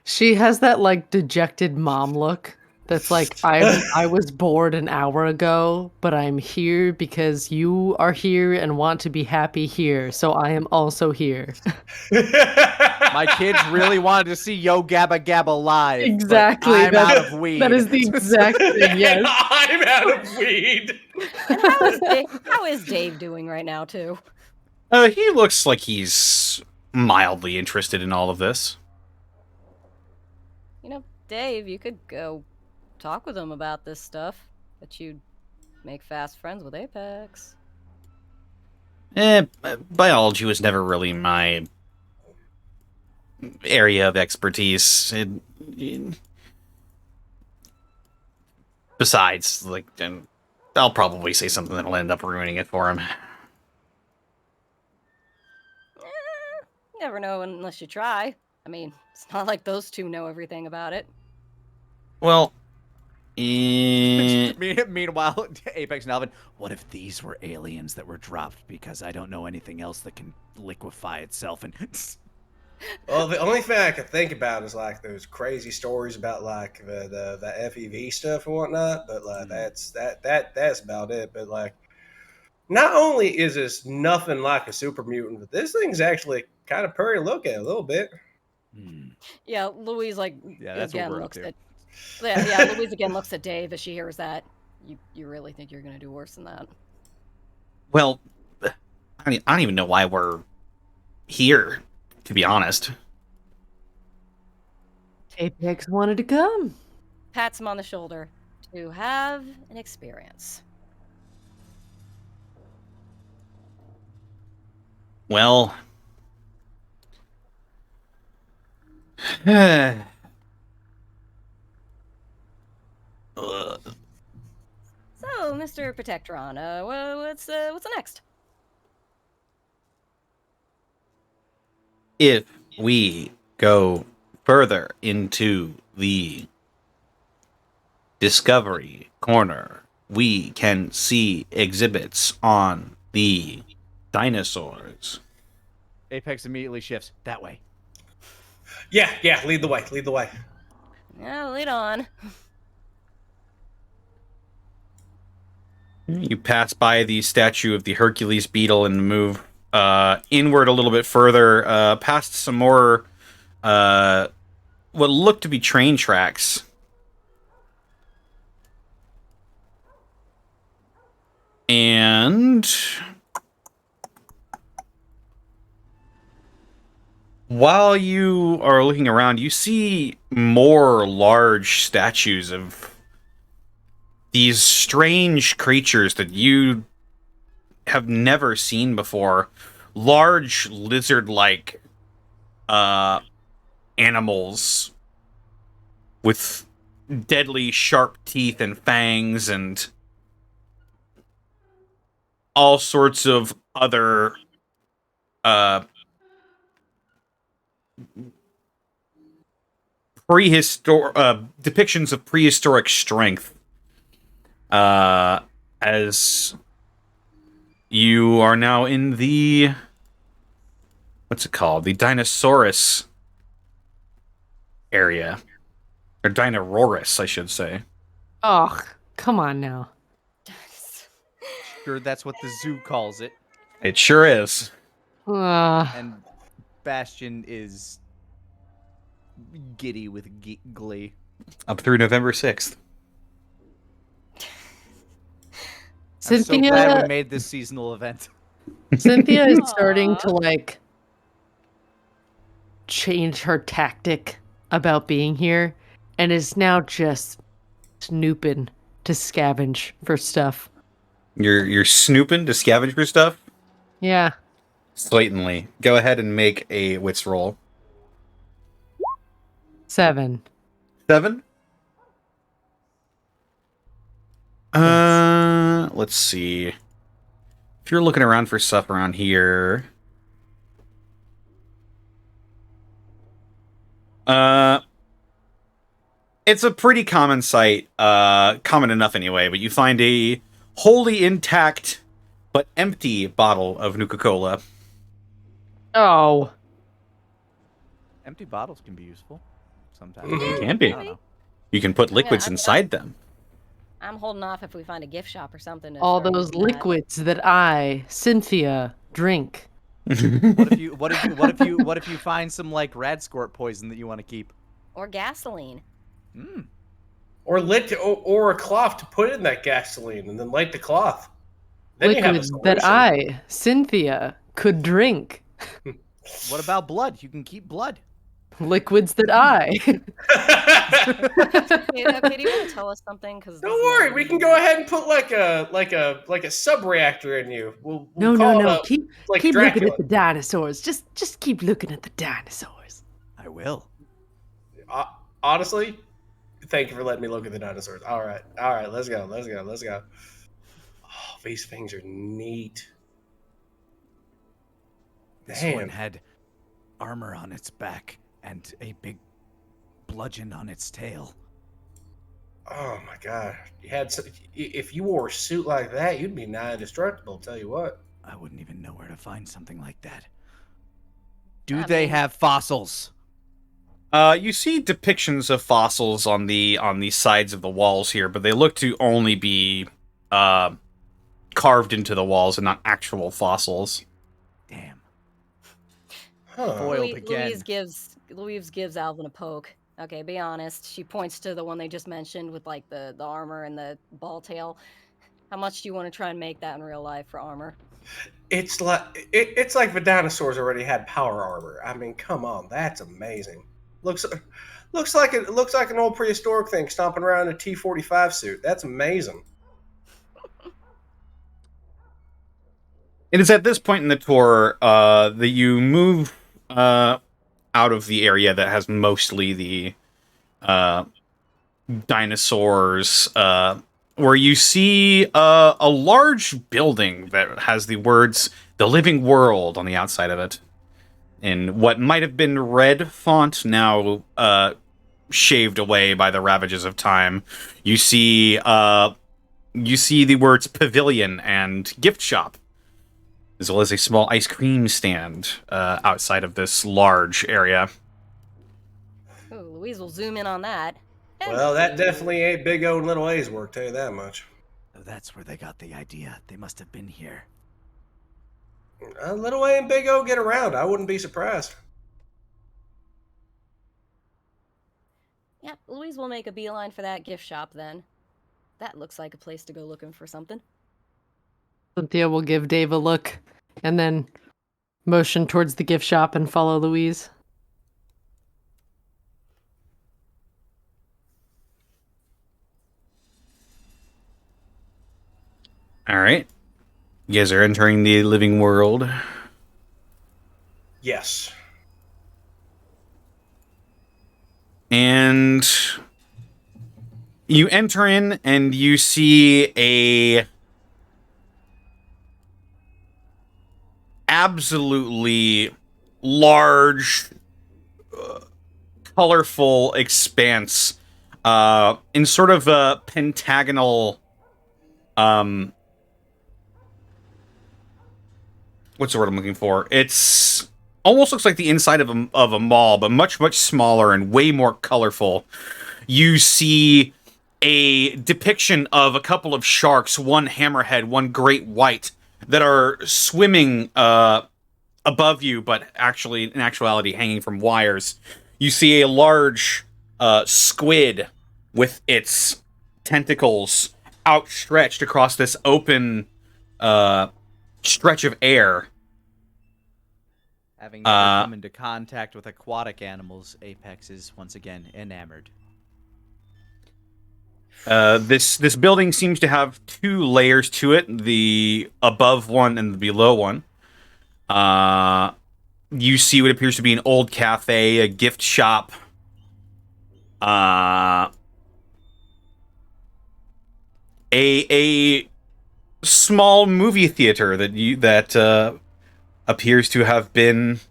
She has that like dejected mom look. That's like I was bored an hour ago, but I'm here because you are here and want to be happy here. So I am also here. My kids really wanted to see Yo Gabba Gabba live. Exactly. But I'm out of weed. That is the exact thing. Yes. I'm out of weed. And how is Dave doing right now, too? He looks like he's mildly interested in all of this. You know, Dave, you could go talk with him about this stuff, but you'd make fast friends with Apex. Biology was never really my area of expertise. Besides, like, I'll probably say something that'll end up ruining it for him. You never know unless you try. I mean, it's not like those two know everything about it. Well, Meanwhile, Apex and Alvin, What if these were aliens that were dropped because I don't know anything else that can liquefy itself and... Well, the only thing I can think about is like those crazy stories about like the FEV stuff and whatnot. But like that's about it. But like, not only is this nothing like a super mutant, but this thing's actually kind of pretty to look at a little bit. Yeah, Louise like that's what again we're up looks to. at. Yeah, Louise again looks at Dave as she hears that. You really think you're gonna do worse than that? well, I don't even know why we're here, to be honest. Apex wanted to come. Pats him on the shoulder to have an experience. Well, So, Mr. Protectron, what's next? if we go further into the Discovery Corner, we can see exhibits on the dinosaurs. Apex immediately shifts that way. Yeah, lead the way. Yeah, lead on. You pass by the statue of the Hercules beetle and move inward a little bit further, past some more what look to be train tracks. And while you are looking around, you see more large statues of these strange creatures that you have never seen before. Large lizard-like animals with deadly sharp teeth and fangs, and all sorts of other depictions of prehistoric strength. As you are now in the, what's it called? The Dinosaurus area. Or Dinosaurus, I should say. Oh, come on now. Sure, that's what the zoo calls it. It sure is. And Bastion is giddy with glee. Up through November 6th. I'm so glad we Cynthia, made this seasonal event. Cynthia is Aw. starting to like change her tactic about being here and is now just snooping to scavenge for stuff. You're snooping to scavenge for stuff? Yeah. Slightly. Go ahead and make a wits roll. 7. 7? Let's see. If you're looking around for stuff around here... It's a pretty common sight, common enough anyway, but you find a wholly intact but empty bottle of Nuka-Cola. Oh. Empty bottles can be useful sometimes. Mhm. Can be. I don't know. You can put liquids I'm- inside them. I'm holding off if we find a gift shop or something. to All start those using that. liquids that I, Cynthia, drink. What if you find some like Radskort poison that you want to keep? Or gasoline. Hmm. Or lit or a cloth to put in that gasoline and then light the cloth. Then you have a Liquids that solution. I, Cynthia, could drink. What about blood? You can keep blood. Liquids that I. Okay, do you want to tell us something? Because Don't worry, we can go ahead and put like a sub reactor in you. We'll No, call no. it Keep like looking Dracula. at the dinosaurs. Just keep looking at the dinosaurs. I will. Honestly, thank you for letting me look at the dinosaurs. All right, let's go. Oh, these things are neat. This one Damn. had armor on its back and a big bludgeon on its tail. Oh my god! If you wore a suit like that, you'd be nigh indestructible. Tell you what. I wouldn't even know where to find something like that. Do I they mean- have fossils? You see depictions of fossils on the sides of the walls here, but they look to only be carved into the walls and not actual fossils. Damn. Huh. Foiled again. Louise gives Alvin a poke. Okay, be honest. She points to the one they just mentioned with like the armor and the ball tail. How much do you want to try and make that in real life for armor? It's like the dinosaurs already had power armor. I mean, come on, that's amazing. Looks like an old prehistoric thing stomping around in a T-45 suit. That's amazing. It is at this point in the tour that you move out of the area that has mostly the dinosaurs, where you see a large building that has the words "The Living World" on the outside of it, in what might have been red font, now shaved away by the ravages of time. You see the words "Pavilion" and "Gift Shop," as well as a small ice cream stand outside of this large area. Ooh, Louise will zoom in on that. Well, that definitely ain't Big O and Little A's work, tell you that much. So that's where they got the idea. They must have been here. Little A and Big O get around. I wouldn't be surprised. Yeah, Louise will make a beeline for that gift shop then. That looks like a place to go looking for something. Cynthia will give Dave a look and then motion towards the gift shop and follow Louise. All right. You guys are entering the living world. Yes. And you enter in and you see absolutely large, colorful expanse in sort of a pentagonal. What's the word I'm looking for? It's almost looks like the inside of a mall, but much, much smaller and way more colorful. You see a depiction of a couple of sharks, one hammerhead, one great white, that are swimming above you, but actually, in actuality, hanging from wires. You see a large squid with its tentacles outstretched across this open stretch of air. Having never come into contact with aquatic animals, Apex is once again enamored. This building seems to have 2 layers to it, the above one and the below one. You see what appears to be an old cafe, a gift shop, a small movie theater that appears to have been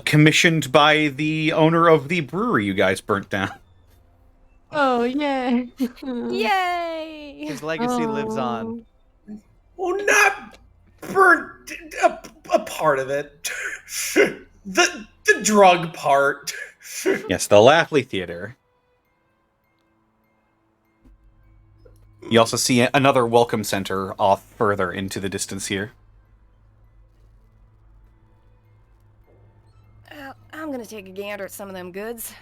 commissioned by the owner of the brewery you guys burnt down. Oh, yay. Yay! His legacy lives on. Well, not burnt a part of it. the drug part. Yes, the Laughley Theater. You also see another welcome center off further into the distance here. I'm gonna take a gander at some of them goods.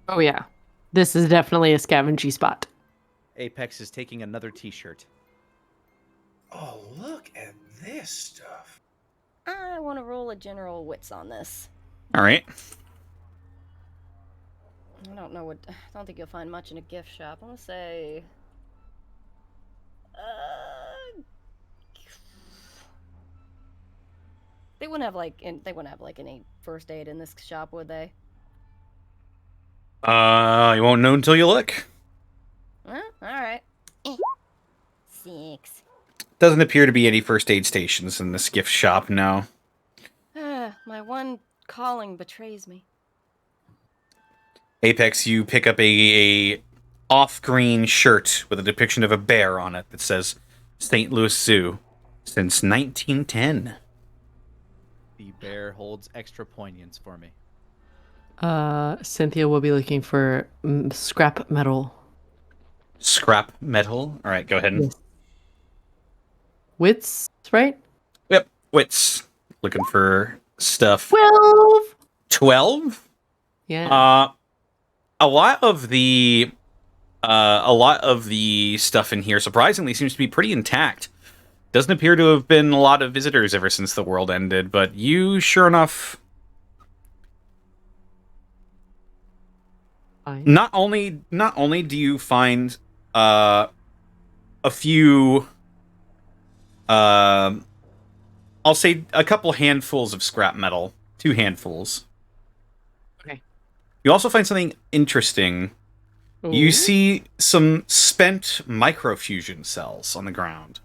Oh, yeah. This is definitely a scavenging spot. Apex is taking another t-shirt. Oh, look at this stuff. I want to roll a general wits on this. All right. I don't know what. I don't think you'll find much in a gift shop. I'm gonna say. They wouldn't have any first aid in this shop, would they? You won't know until you look. All right. 6. Doesn't appear to be any first aid stations in this gift shop, no. My one calling betrays me. Apex, you pick up a off-green shirt with a depiction of a bear on it that says St. Louis Zoo since 1910. The bear holds extra poignance for me. Cynthia will be looking for scrap metal. Scrap metal? All right, go ahead. Yes. Wits, right? Yep, wits. Looking for stuff. 12? Yeah. A lot of the stuff in here surprisingly seems to be pretty intact. Doesn't appear to have been a lot of visitors ever since the world ended, but you sure enough not only do you find a few I'll say a couple handfuls of scrap metal, 2 handfuls. Okay. You also find something interesting. Ooh. You see some spent microfusion cells on the ground.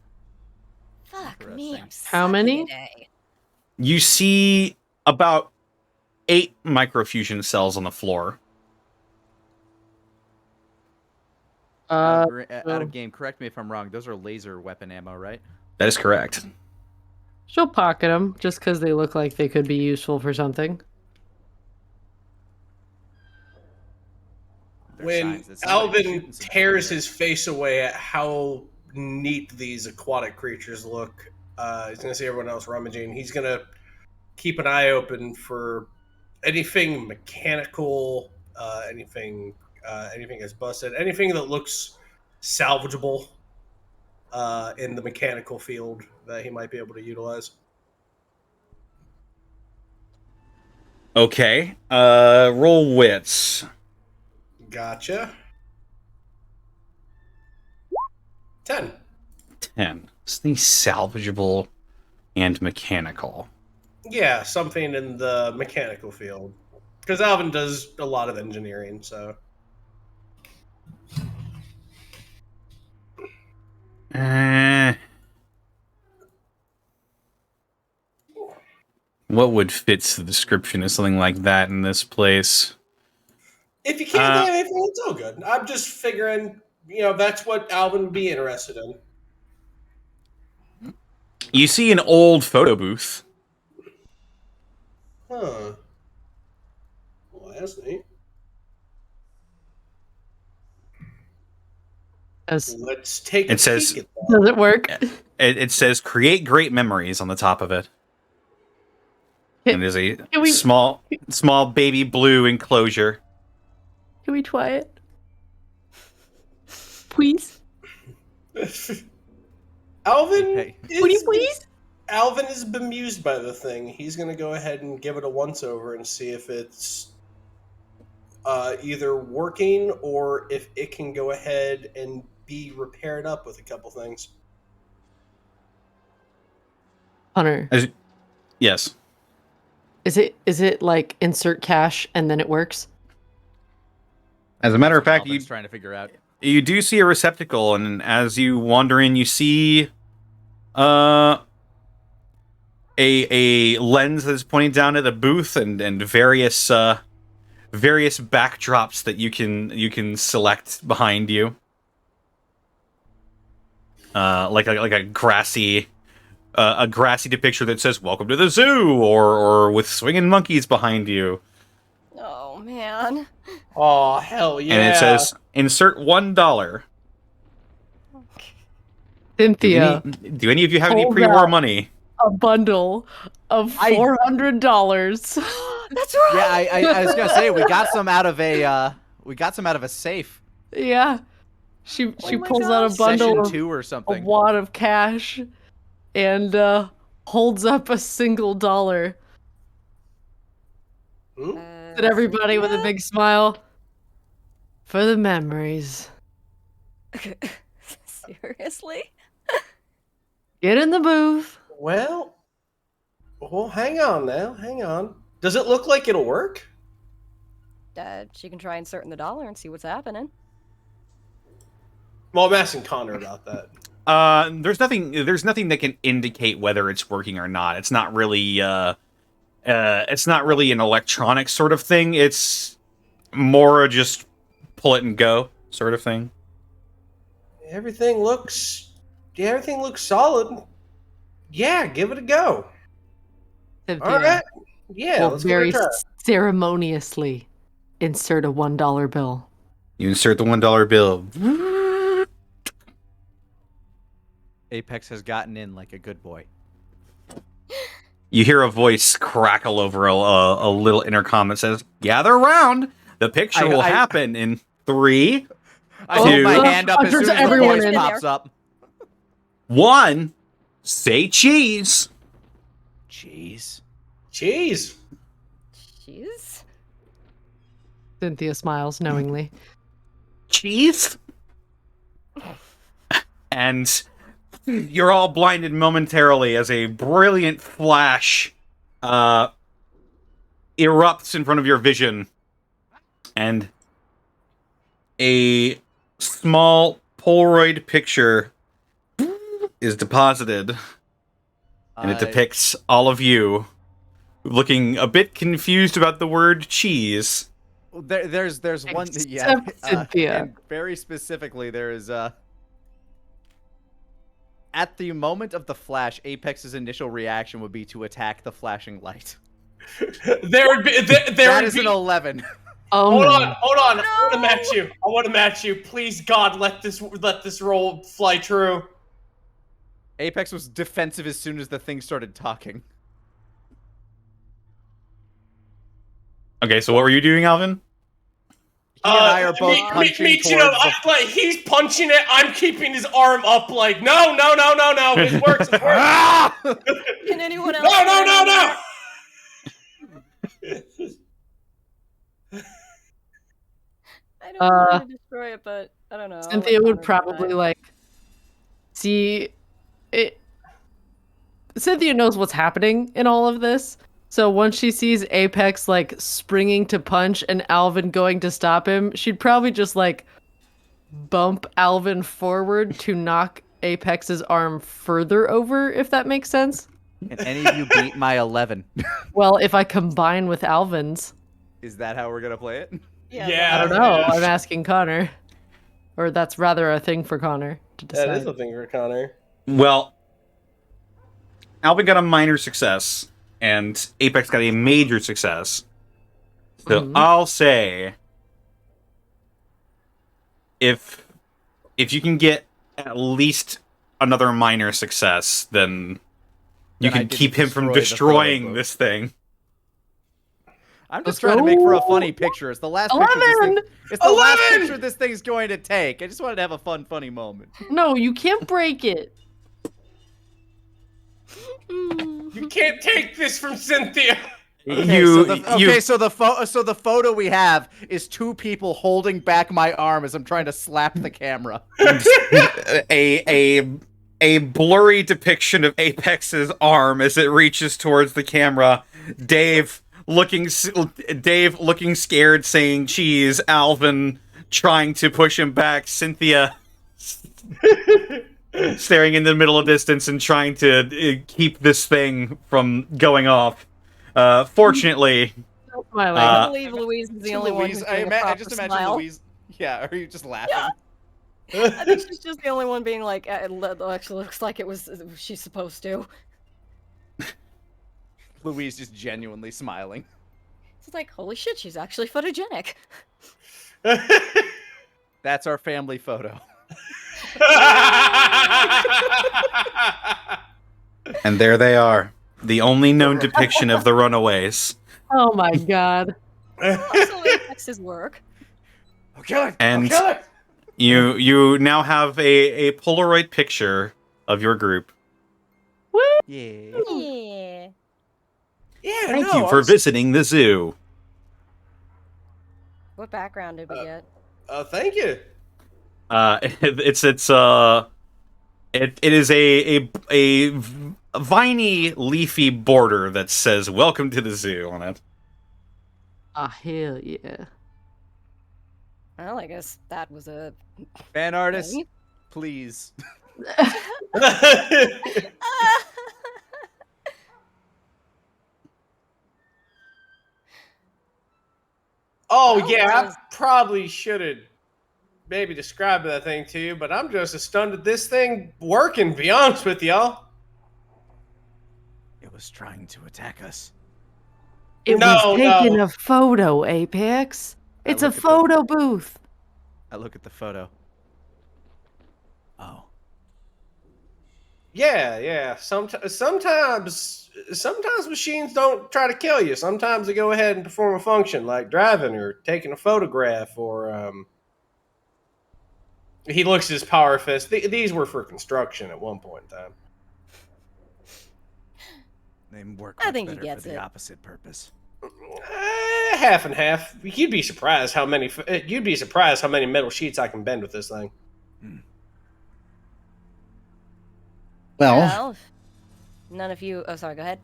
Fuck me. I'm How sucky many? today. You see about 8 microfusion cells on the floor. Out of game, correct me if I'm wrong, those are laser weapon ammo, right? That is correct. She'll pocket them just because they look like they could be useful for something. They're When signs that somebody's Alvin shooting some tears shit his face away at how neat these aquatic creatures look, he's going to see everyone else rummaging. He's going to keep an eye open for anything mechanical, anything that's busted, anything that looks salvageable in the mechanical field that he might be able to utilize. Okay. Roll wits. Gotcha. 10. 10. Something salvageable and mechanical. Yeah, something in the mechanical field. Because Alvin does a lot of engineering, so. What would fit the description of something like that in this place? If you can't think of anything, it's all good. I'm just figuring, that's what Alvin would be interested in. You see an old photo booth. Huh. Well, that's neat. Let's take a It says, peek at that. Does it work? It says create great memories on the top of it. And there's a Can we- small baby blue enclosure. Can we try it? Please? Alvin Hey. Would you please? Alvin is bemused by the thing. He's going to go ahead and give it a once-over and see if it's either working or if it can go ahead and be repaired up with a couple things. Hunter, Yes. is it like insert cash and then it works? As a matter of fact, Alvin's trying to figure out. you do see a receptacle, and as you wander in, you see a lens that's pointing down at the booth and various backdrops that you can select behind you. Like a grassy depiction that says "Welcome to the zoo," or with swinging monkeys behind you. Oh man. Oh, hell yeah. And it says insert $1. Cynthia, Do any of you have any Hold pre-war up. money? a bundle of $400. That's right. Yeah, I was gonna say we got some out of a safe. Yeah. She my pulls out a gosh. bundle Session of 2 or a something. wad of cash and holds up a single dollar at everybody with a big smile. For the memories. Seriously? Get in the booth. Well, hang on now. Hang on. Does it look like it'll work? She can try inserting the dollar and see what's happening. Well, I'm asking Connor about that. There's nothing that can indicate whether it's working or not. It's not really an electronic sort of thing. It's more just pull it and go sort of thing. Everything looks solid. Yeah, give it a go. Cynthia All right. Yeah, will let's give it very a try. ceremoniously insert a $1 bill. You insert the $1 bill. Apex has gotten in like a good boy. You hear a voice crackle over a little intercom that says, "Gather around. The picture will happen in 3, I hold my Dude. hand up as soon as the Everyone voice in pops up. 1. Say cheese." Jeez. Jeez. Jeez. Cynthia smiles knowingly. Cheese? And you're all blinded momentarily as a brilliant flash erupts in front of your vision. And a small Polaroid picture is deposited. And it depicts all of you looking a bit confused about the word cheese. There's one. Yeah. Except Cynthia. And very specifically, there is at the moment of the flash, Apex's initial reaction would be to attack the flashing light. There would be. That is an 11. Oh, Hold no. on. I want to match you. Please, God, let this roll fly true. Apex was defensive as soon as the thing started talking. Okay, so what were you doing, Alvin? He and I are both punching me too. towards the... Like he's punching it. I'm keeping his arm up. Like no. It works. It works. Can anyone else? No. I don't want to destroy it, but I don't know. I'll Cynthia let would Connor probably decide. see it. Cynthia knows what's happening in all of this. So once she sees Apex springing to punch and Alvin going to stop him, she'd probably just bump Alvin forward to knock Apex's arm further over, if that makes sense. And any of you beat my 11. Well, if I combine with Alvin's, Is that how we're gonna play it? Yeah. I don't know. I'm asking Connor, or that's rather a thing for Connor to decide. That is a thing for Connor. Well, Alvin got a minor success, and Apex got a major success. So I'll say, if you can get at least another minor success, then you Then I can didn't keep him from destroy the destroying photo this thing. I'm Let's just trying to make for a go. funny picture. It's the last picture. This 11! thing, it's the last 11! picture this thing's going to take. I just wanted to have a fun, funny moment. No, you can't break it. You can't take this from Cynthia. So the photo we have is two people holding back my arm as I'm trying to slap the camera. a blurry depiction of Apex's arm as it reaches towards the camera. Dave looking scared, saying cheese. Alvin trying to push him back. Cynthia staring in the middle of distance and trying to keep this thing from going off. Fortunately, I believe Louise is the only one who's I doing a proper just imagine smile. Louise. Yeah, are you just laughing? Yeah. I think she's just the only one being like, it actually looks like she's supposed to. Louise just genuinely smiling. It's like, holy shit, she's actually photogenic. That's our family photo. and there they are, the only known depiction of the Runaways. Oh my god. Also, it affects his work. I'll kill it. And I'll kill it. you now have a Polaroid picture of your group. Yeah. Yeah. Yeah, Thank you for visiting the zoo. What background did we get? Thank you. It is a viney, leafy border that says "Welcome to the zoo" on it. Ah, hell yeah. Well, I guess that was a Fan artist, thing. please. Oh Well, yeah, that I was- probably should have maybe described that thing to you, but I'm just as stunned at this thing working, to be honest with y'all. It was trying to attack us. It No, was taking no. a photo, Apex. It's a look at the- photo booth. I look at the photo. Oh, Yeah. Sometimes machines don't try to kill you. Sometimes they go ahead and perform a function like driving or taking a photograph or he looks at his power fist. These were for construction at one point in time. they work I much think he better gets for the it. opposite purpose. Half and half. You'd be surprised how many metal sheets I can bend with this thing. Well, none of you. Oh, sorry. Go ahead.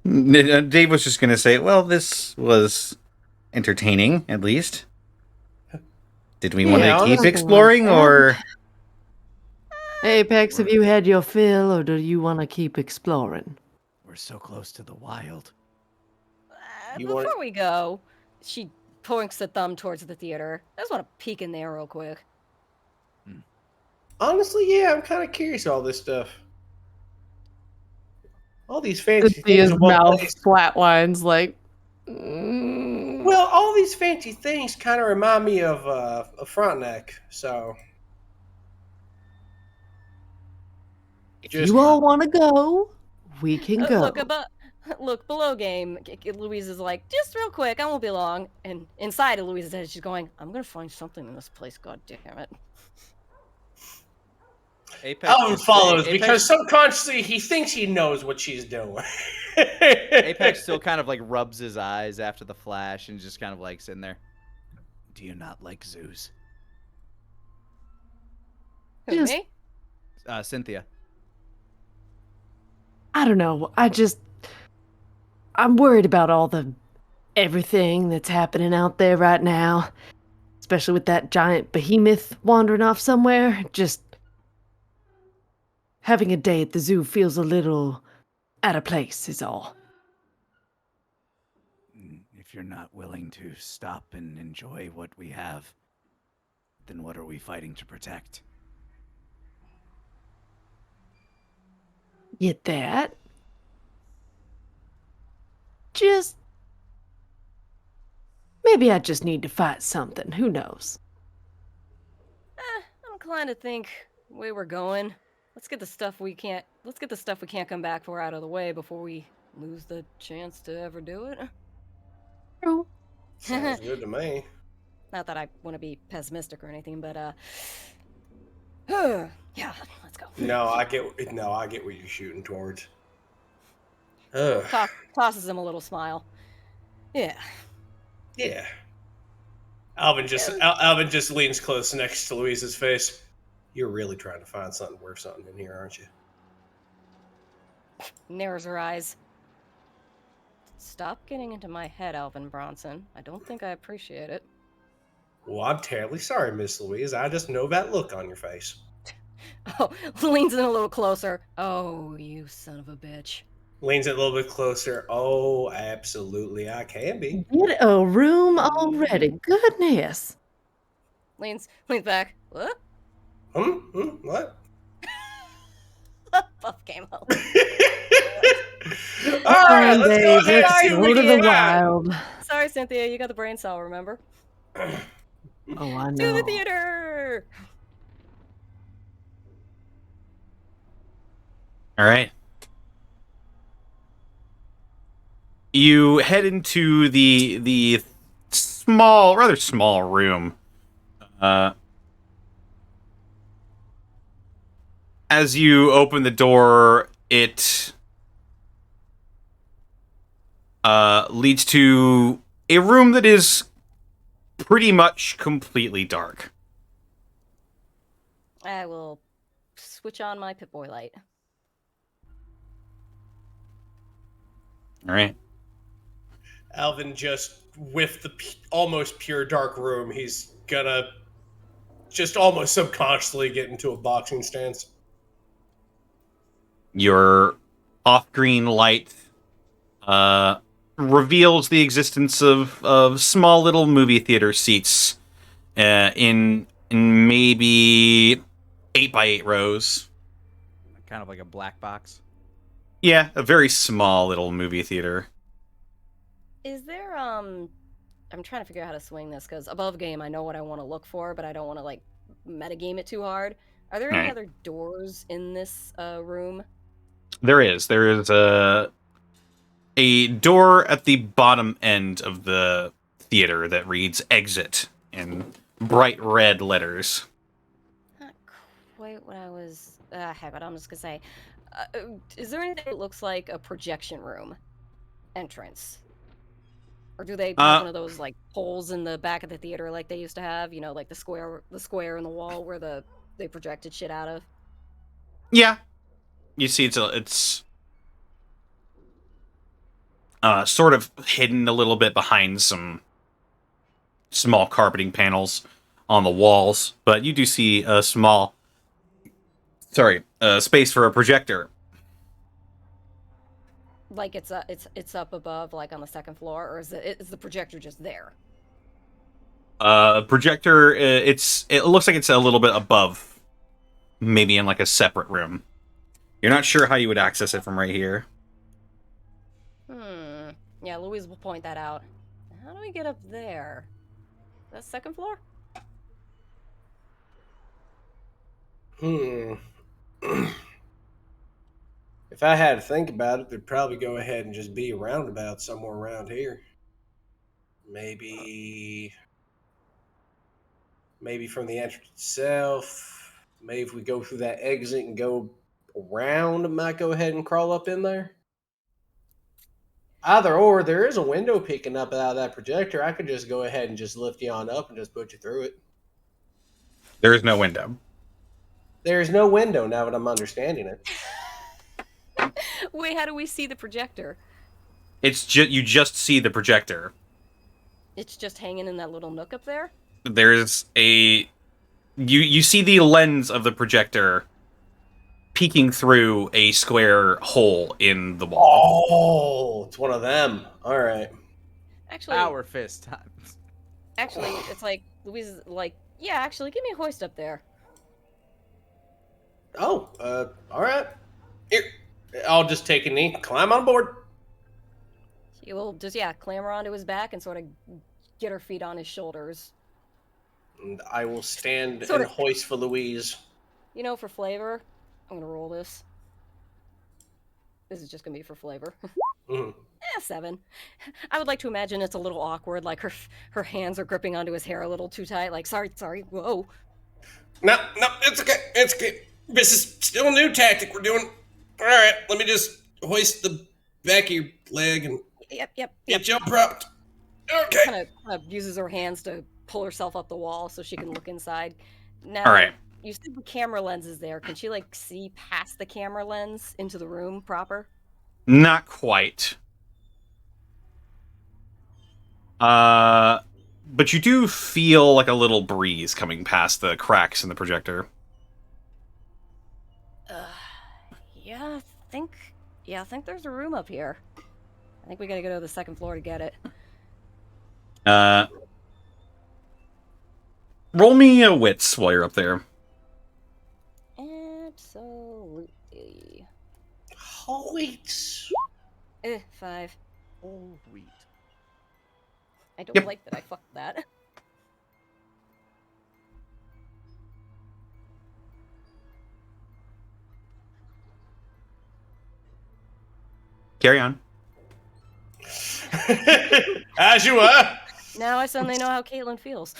Dave was just gonna say, well, this was entertaining, at least. Did we want Yeah, to keep honestly, exploring, or Apex, have you had your fill, or do you want to keep exploring? We're so close to the wild. You Before want- we go, she points the thumb towards the theater. I just want to peek in there real quick. Honestly, yeah, I'm kind of curious all this stuff. All these fancy things Cynthia's in one mouth place. flatlines like. Well, all these fancy things kind of remind me of Frontenac. So, If you all want to go, we can go. Look, below game, Louise is like, just real quick, I won't be long. And inside of Louise's head, she's going, I'm going to find something in this place, god damn it. Apex Alvin just- follows Apex- because subconsciously he thinks he knows what she's doing. Apex still kind of like rubs his eyes after the flash and just kind of like sitting there. Do you not like zoos? Who, Just- me? Cynthia. I don't know. I'm worried about everything that's happening out there right now, especially with that giant behemoth wandering off somewhere. having a day at the zoo feels a little out of place, is all. If you're not willing to stop and enjoy what we have, then what are we fighting to protect? Get that? Just... Maybe I just need to fight something. Who knows? I'm inclined to think the way we're going, let's get the stuff we can't come back for out of the way before we lose the chance to ever do it. True. Sounds good to me. Not that I want to be pessimistic or anything, but yeah, let's go. No, I get what you're shooting towards. Ugh. Tosses him a little smile. Yeah. Yeah. Alvin just leans close next to Louise's face. You're really trying to find something worth something in here, aren't you? Narrows her eyes. Stop getting into my head, Alvin Bronson. I don't think I appreciate it. Well, I'm terribly sorry, Miss Louise. I just know that look on your face. Oh, leans in a little closer. Oh, you son of a bitch. Leans it a little bit closer. Oh, absolutely, I can be. Get a room already. Goodness. Leans back. What? What? Puff came out. All right, let's go ahead and see Let's what we go to can the find. wild. Sorry, Cynthia, you got the brain cell, remember? Oh, I To the know. theater! All right. You head into the rather small room. As you open the door, it leads to a room that is pretty much completely dark. I will switch on my Pip-Boy light. All right. Alvin just, with the almost pure dark room, he's gonna just almost subconsciously get into a boxing stance. Your off-green light reveals the existence of small little movie theater seats in maybe 8x8 rows. Kind of like a black box. Yeah, a very small little movie theater. Is there, I'm trying to figure out how to swing this, because above game, I know what I want to look for, but I don't want to, like, metagame it too hard. Are there any Right. other doors in this room? There is a door at the bottom end of the theater that reads exit in bright red letters. Not quite what I was... heck, what I'm just gonna say. Is there anything that looks like a projection room entrance? Or do they have one of those, like, holes in the back of the theater like they used to have? You know, like the square in the wall where they projected shit out of? Yeah. You see it's sort of hidden a little bit behind some small carpeting panels on the walls, but you do see a small space for a projector. Like it's up above, like on the second floor, or is the projector just there? Projector, it looks like it's a little bit above, maybe in like a separate room. You're not sure how you would access it from right here. Yeah, Louise will point that out. How do we get up there? That second floor? If I had to think about it, they'd probably go ahead and just be a roundabout somewhere around here. Maybe from the entrance itself. Maybe if we go through that exit and go around, I might go ahead and crawl up in there. Either or, there is a window peeking up out of that projector. I could just go ahead and just lift you on up and just put you through it. There is no window. There's no window now that I'm understanding it. Wait, how do we see the projector? It's you just see the projector. It's just hanging in that little nook up there? There's you see the lens of the projector peeking through a square hole in the wall. Oh, it's one of them. All right. Actually, Power fist time. actually, it's like Louise is like, yeah, actually, give me a hoist up there. Oh, all right. Here, I'll just take a knee, climb on board. She will just clamber onto his back and sort of get her feet on his shoulders. And I will stand Sort and of- hoist for Louise. You know, for flavor, I'm gonna roll this. This is just gonna be for flavor. Mhm. 7. I would like to imagine it's a little awkward, like her hands are gripping onto his hair a little too tight. Like, sorry, whoa. No, it's okay. It's okay. This is still a new tactic we're doing. All right, let me just hoist the back of your leg and Yep. get you propped. Okay. Kind of uses her hands to pull herself up the wall so she can look inside. Now, All right. you said the camera lens is there. Can she like see past the camera lens into the room proper? Not quite. But you do feel like a little breeze coming past the cracks in the projector. Yeah, I think there's a room up here. I think we gotta go to the second floor to get it. Roll me a wits while you're up there. Absolutely. Holy. 5. Oh, wheat. I don't Yep. like that I fucked that. Carry on. As you were. Now I suddenly know how Caitlin feels.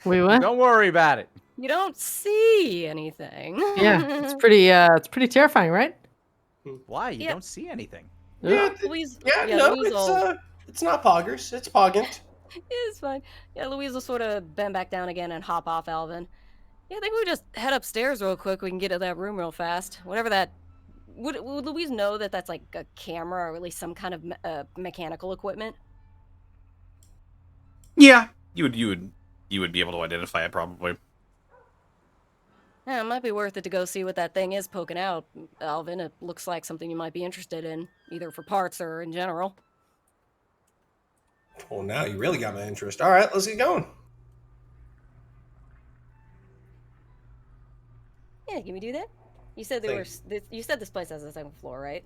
Wait, what? Don't worry about it. You don't see anything. Yeah, it's pretty terrifying, right? Why? You Yeah. don't see anything. Louise. No, Louise will, it's not poggers. It's poggant. it's fine. Yeah, Louise will sort of bend back down again and hop off Alvin. Yeah, I think we just head upstairs real quick. We can get to that room real fast. Whatever that. Would Louise know that that's like a camera or at least some kind of mechanical equipment? Yeah, you would be able to identify it probably. Yeah, it might be worth it to go see what that thing is poking out, Alvin. It looks like something you might be interested in, either for parts or in general. Well, now you really got my interest. All right, let's get going. Yeah, can we do that? You said you said this place has a second floor, right?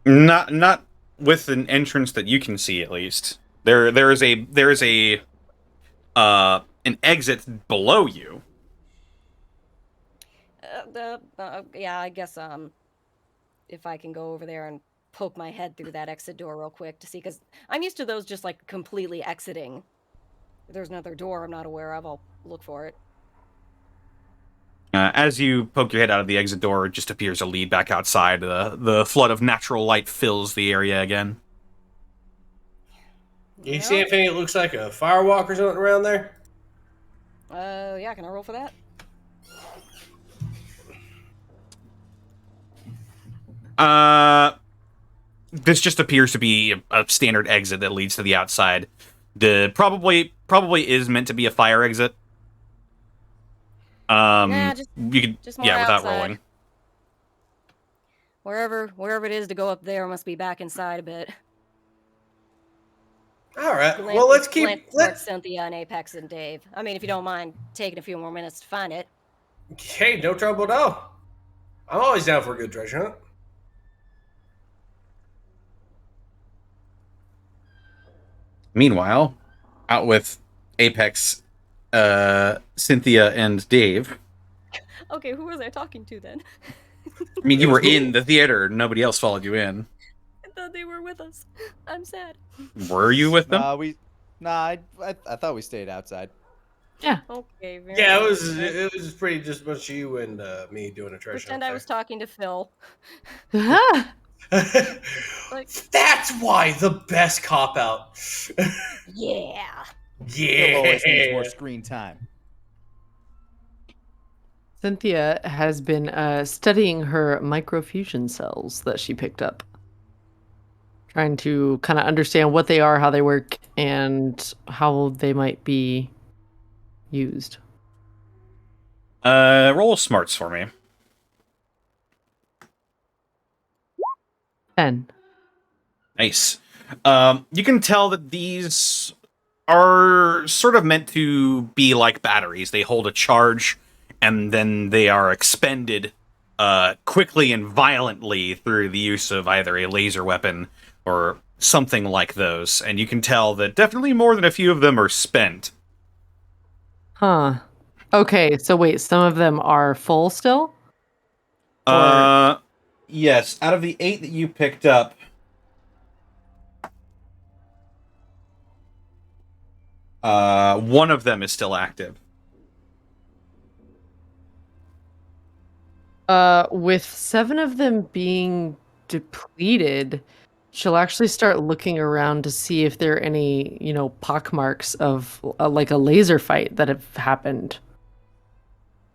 Not with an entrance that you can see at least. There is an exit below you. Yeah, I guess if I can go over there and poke my head through that exit door real quick to see, because I'm used to those just like completely exiting. If there's another door I'm not aware of, I'll look for it. As you poke your head out of the exit door, it just appears to lead back outside. The flood of natural light fills the area again. You see anything that looks like a firewalk or something around there? Yeah, can I roll for that? This just appears to be a standard exit that leads to the outside. The probably is meant to be a fire exit. Nah, you could just more without outside. rolling. Wherever it is to go up there, must be back inside a bit. All right. Glance- Well, let's glance keep. towards Cynthia and Apex and Dave. I mean, if you don't mind taking a few more minutes to find it. Hey, no trouble at all. I'm always down for a good treasure hunt. Meanwhile, out with Apex, Cynthia, and Dave. Okay, who was I talking to then? I mean, you were in the theater. Nobody else followed you in. I thought they were with us. I'm sad. Were you with them? I thought we stayed outside. Yeah. Okay, very Yeah, well. it was pretty just much you and me doing a treasure Pretend hunt I was talking to Phil. Ah, there. Like, That's why the best cop out. yeah. Phil always needs Yeah. more screen time. Cynthia has been studying her microfusion cells that she picked up, trying to kind of understand what they are, how they work, and how they might be used. Roll smarts for me. 10. Nice. You can tell that these are sort of meant to be like batteries. They hold a charge, and then they are expended quickly and violently through the use of either a laser weapon or something like those. And you can tell that definitely more than a few of them are spent. Huh. Okay, so wait, some of them are full still? Yes. Out of the 8 that you picked up, one of them is still active. With 7 of them being depleted, she'll actually start looking around to see if there are any, pockmarks of like a laser fight that have happened.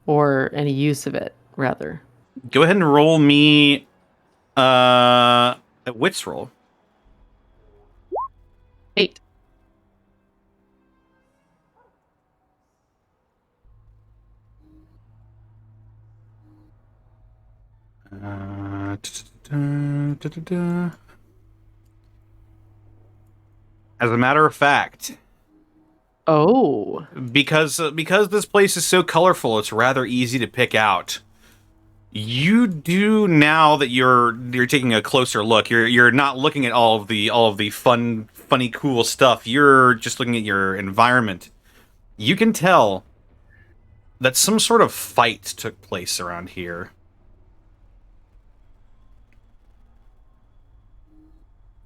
Or any use of it, rather. Go ahead and roll me a wits roll. 8. As a matter of fact, Oh. because this place is so colorful, it's rather easy to pick out. You do, now that you're taking a closer look. You're not looking at all of the funny, cool stuff. You're just looking at your environment. You can tell that some sort of fight took place around here.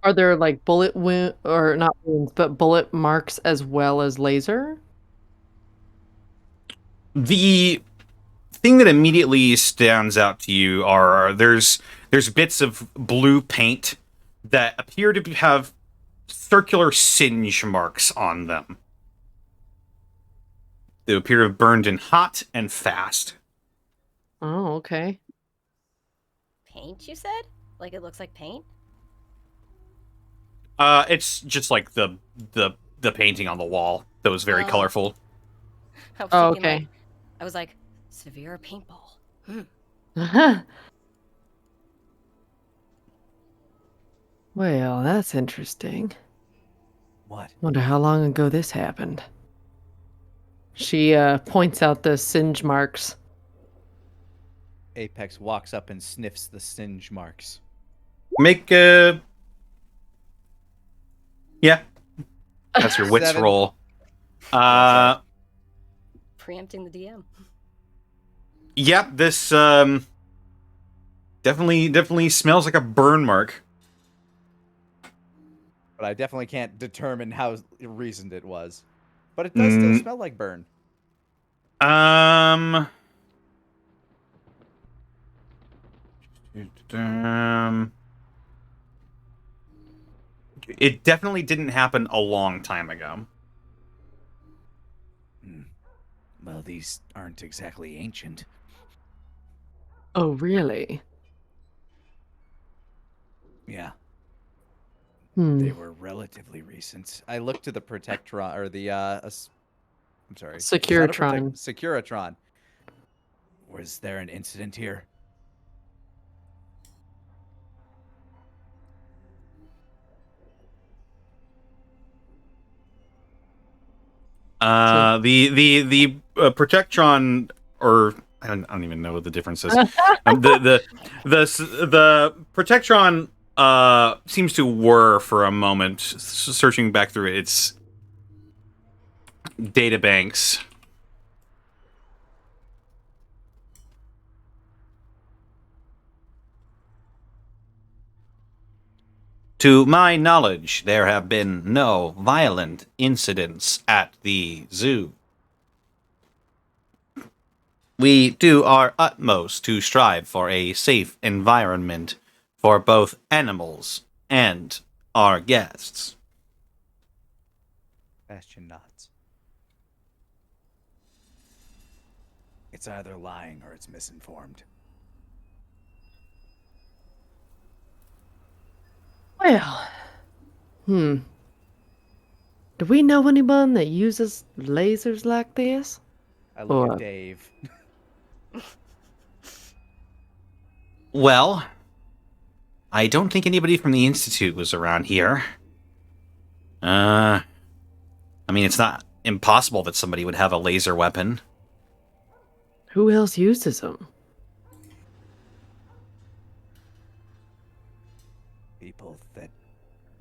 Are there like bullet wound or not wounds, but bullet marks as well as laser? The thing that immediately stands out to you are there's bits of blue paint that appear to have circular singe marks on them. They appear to have burned in hot and fast. Oh, okay. Paint, you said? Like it looks like paint? It's just like the painting on the wall that was very Oh. colorful. I was Oh, thinking, okay. I was like, severe paintball. Well, that's interesting. What? Wonder how long ago this happened. She points out the singe marks. Apex walks up and sniffs the singe marks. Make a... Yeah. That's your wits 7. roll. Preempting the DM. Yep, this definitely smells like a burn mark. But I definitely can't determine how recent it was. But it does still smell like burn. It definitely didn't happen a long time ago. Well, these aren't exactly ancient. Oh, really? Yeah, Hmm. they were relatively recent. I looked to the Protectron, or the, I'm sorry. Securitron. Securitron. Was there an incident here? The Protectron, or I don't even know what the difference is. The Protectron seems to whir for a moment, searching back through its data banks. To my knowledge, there have been no violent incidents at the zoo. We do our utmost to strive for a safe environment for both animals and our guests. Bastion nods. It's either lying or it's misinformed. Well, do we know anyone that uses lasers like this? I look Or- at Dave. Well, I don't think anybody from the Institute was around here. I mean, it's not impossible that somebody would have a laser weapon. Who else uses them? People that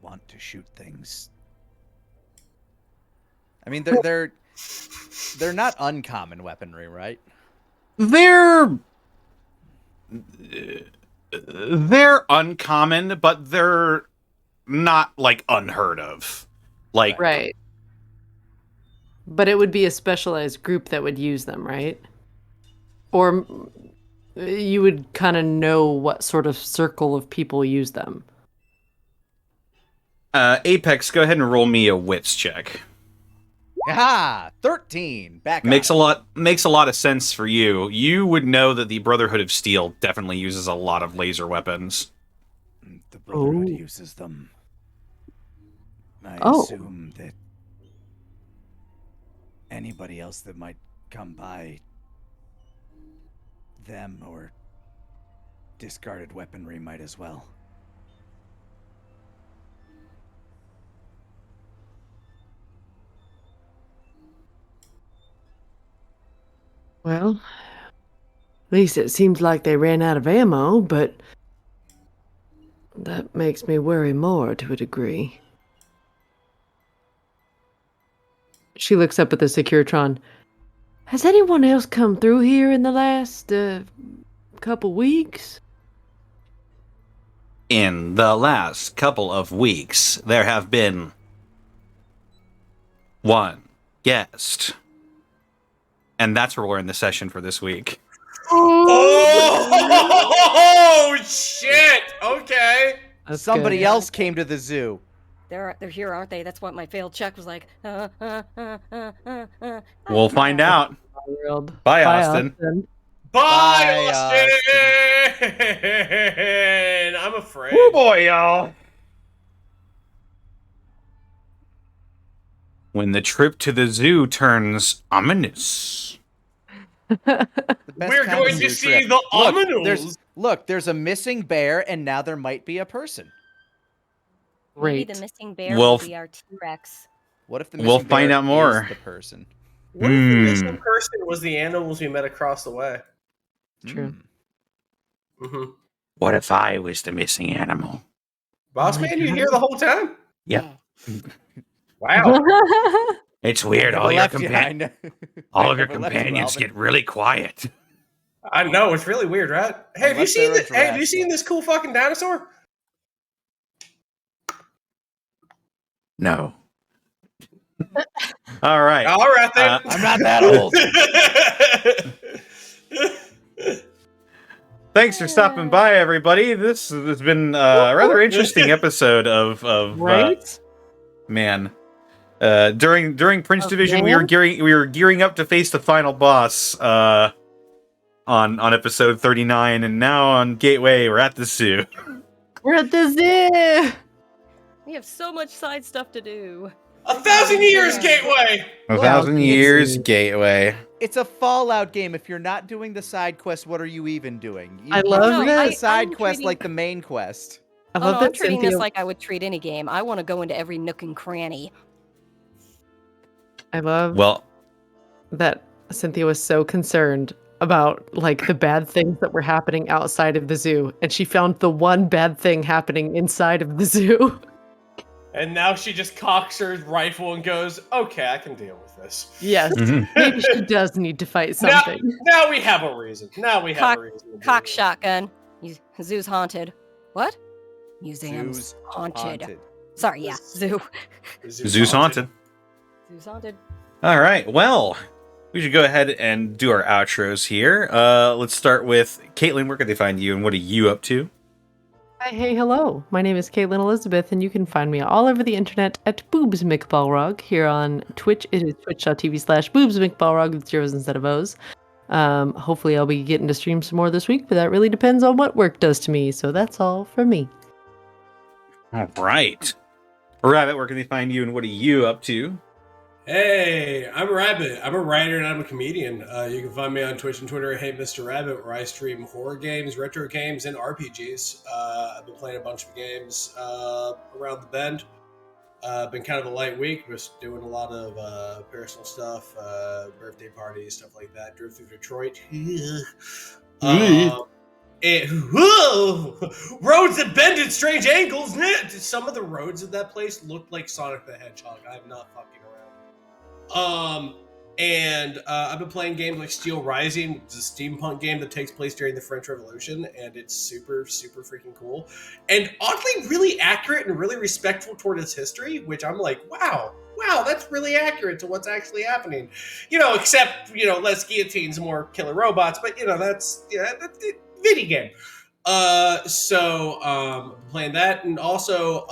want to shoot things. I mean, they're not uncommon weaponry, right? They're uncommon, but they're not like unheard of. Like, Right. But it would be a specialized group that would use them, right? Or you would kind of know what sort of circle of people use them. Apex, go ahead and roll me a wits check. Ah, 13. Back Makes up. a lot of sense for you. You would know that the Brotherhood of Steel definitely uses a lot of laser weapons. The Brotherhood Oh. uses them. I Oh. assume that anybody else that might come by them or discarded weaponry might as well. Well, at least it seems like they ran out of ammo, but that makes me worry more to a degree. She looks up at the Securitron. Has anyone else come through here in the last couple weeks? In the last couple of weeks, there have been one guest. And that's where we're in the session for this week. Oh shit! Okay. That's Somebody good. else came to the zoo. They're here, aren't they? That's what my failed check was like. We'll find out. World. Bye, Austin. Bye, Bye, Austin. I'm afraid. Oh boy, y'all. When the trip to the zoo turns ominous. The best We're kind of going to zoo see trip. the Look, Ominos. there's a missing bear, and now there might be a person. Maybe Great. the missing bear Well, will be our T-Rex. What if the We'll missing find bear out more. is the person? What if the missing Hmm. person was the animals we met across the way? True. Mm-hmm. What if I was the missing animal? Boss Oh my man, you God. here the whole time? Yeah. Wow. It's weird. Never left you, I know. all of your Never left you, companions Alvin. get really quiet. I know it's really weird, right? Hey, have you Unless seen they're a Hey, have you giraffe. seen this cool fucking dinosaur? No. All right. All right then. I'm not that old. Thanks for stopping by, everybody. This has been a rather interesting episode of Right? man. During Prince Of Division, man? we were gearing up to face the final boss on episode 39, and now on Gateway we're at the zoo. We're at the zoo. We have so much side stuff to do. 1,000 years, Gateway. 1,000 it's years a- Gateway. It's a Fallout game. If you're not doing the side quest, what are you even doing? You I love treat that. the side I'm quest treating- like the main quest. I Oh, love no, that I'm treating Cynthia. this like I would treat any game. I want to go into every nook and cranny. I love Well, that Cynthia was so concerned about like the bad things that were happening outside of the zoo, and she found the one bad thing happening inside of the zoo. And now she just cocks her rifle and goes, "Okay, I can deal with this." Yes, mhm. maybe she does need to fight Now, something. now we have a reason. Now we have a reason. to do Cock this. shotgun. Zoo's haunted. What? Museum's Zoo's haunted. Sorry, yeah, zoo. Zoo's haunted. Zoo's haunted. All right. Well, we should go ahead and do our outros here. Let's start with Caitlin. Where can they find you, and what are you up to? Hi, hey, hello. My name is Caitlin Elizabeth, and you can find me all over the internet at Boobs McBalrog. Here on Twitch, it is twitch.tv/Boobs McBalrog with zeros instead of O's. Hopefully, I'll be getting to stream some more this week, but that really depends on what work does to me. So that's all from me. All right. Rabbit, where can they find you, and what are you up to? Hey, I'm Rabbit. I'm a writer and I'm a comedian. You can find me on Twitch and Twitter at Hey Mr. Rabbit, where I stream horror games, retro games, and RPGs. I've been playing a bunch of games around the bend. Been kind of a light week, just doing a lot of personal stuff, birthday parties, stuff like that. Drove through Detroit. Whoa! Roads that bend at strange angles. Some of the roads of that place looked like Sonic the Hedgehog. I'm not fucking around. And I've been playing games like Steel Rising, which is a steampunk game that takes place during the French Revolution, and it's super, super freaking cool. And oddly really accurate and really respectful toward its history, which I'm like, wow, that's really accurate to what's actually happening. Except, less guillotines, more killer robots, but, that's video game. So playing that, and also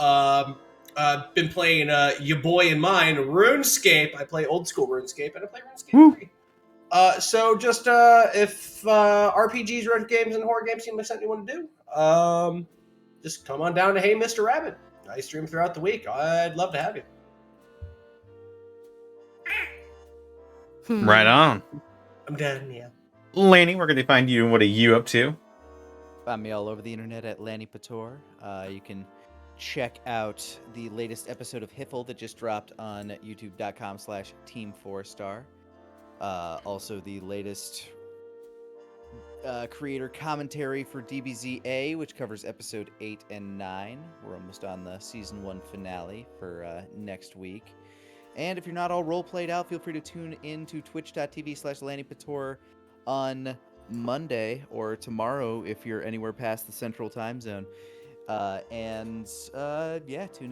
been playing your boy and mine, RuneScape. I play old school RuneScape, and I play RuneScape 3. So just if RPGs, retro games, and horror games seem like something you want to do, just come on down to Hey Mr. Rabbit. I stream throughout the week. I'd love to have you. Right on. I'm done, yeah. Lanny, where can they find you and what are you up to? Find me all over the internet at Lanny Pator. You can check out the latest episode of Hiffle that just dropped on youtube.com/Team4Star. Also the latest creator commentary for DBZA, which covers episode 8 and 9. We're almost on the season 1 finale for next week. And if you're not all role played out, feel free to tune in to twitch.tv/LannyPator on Monday or tomorrow if you're anywhere past the central time zone. Tune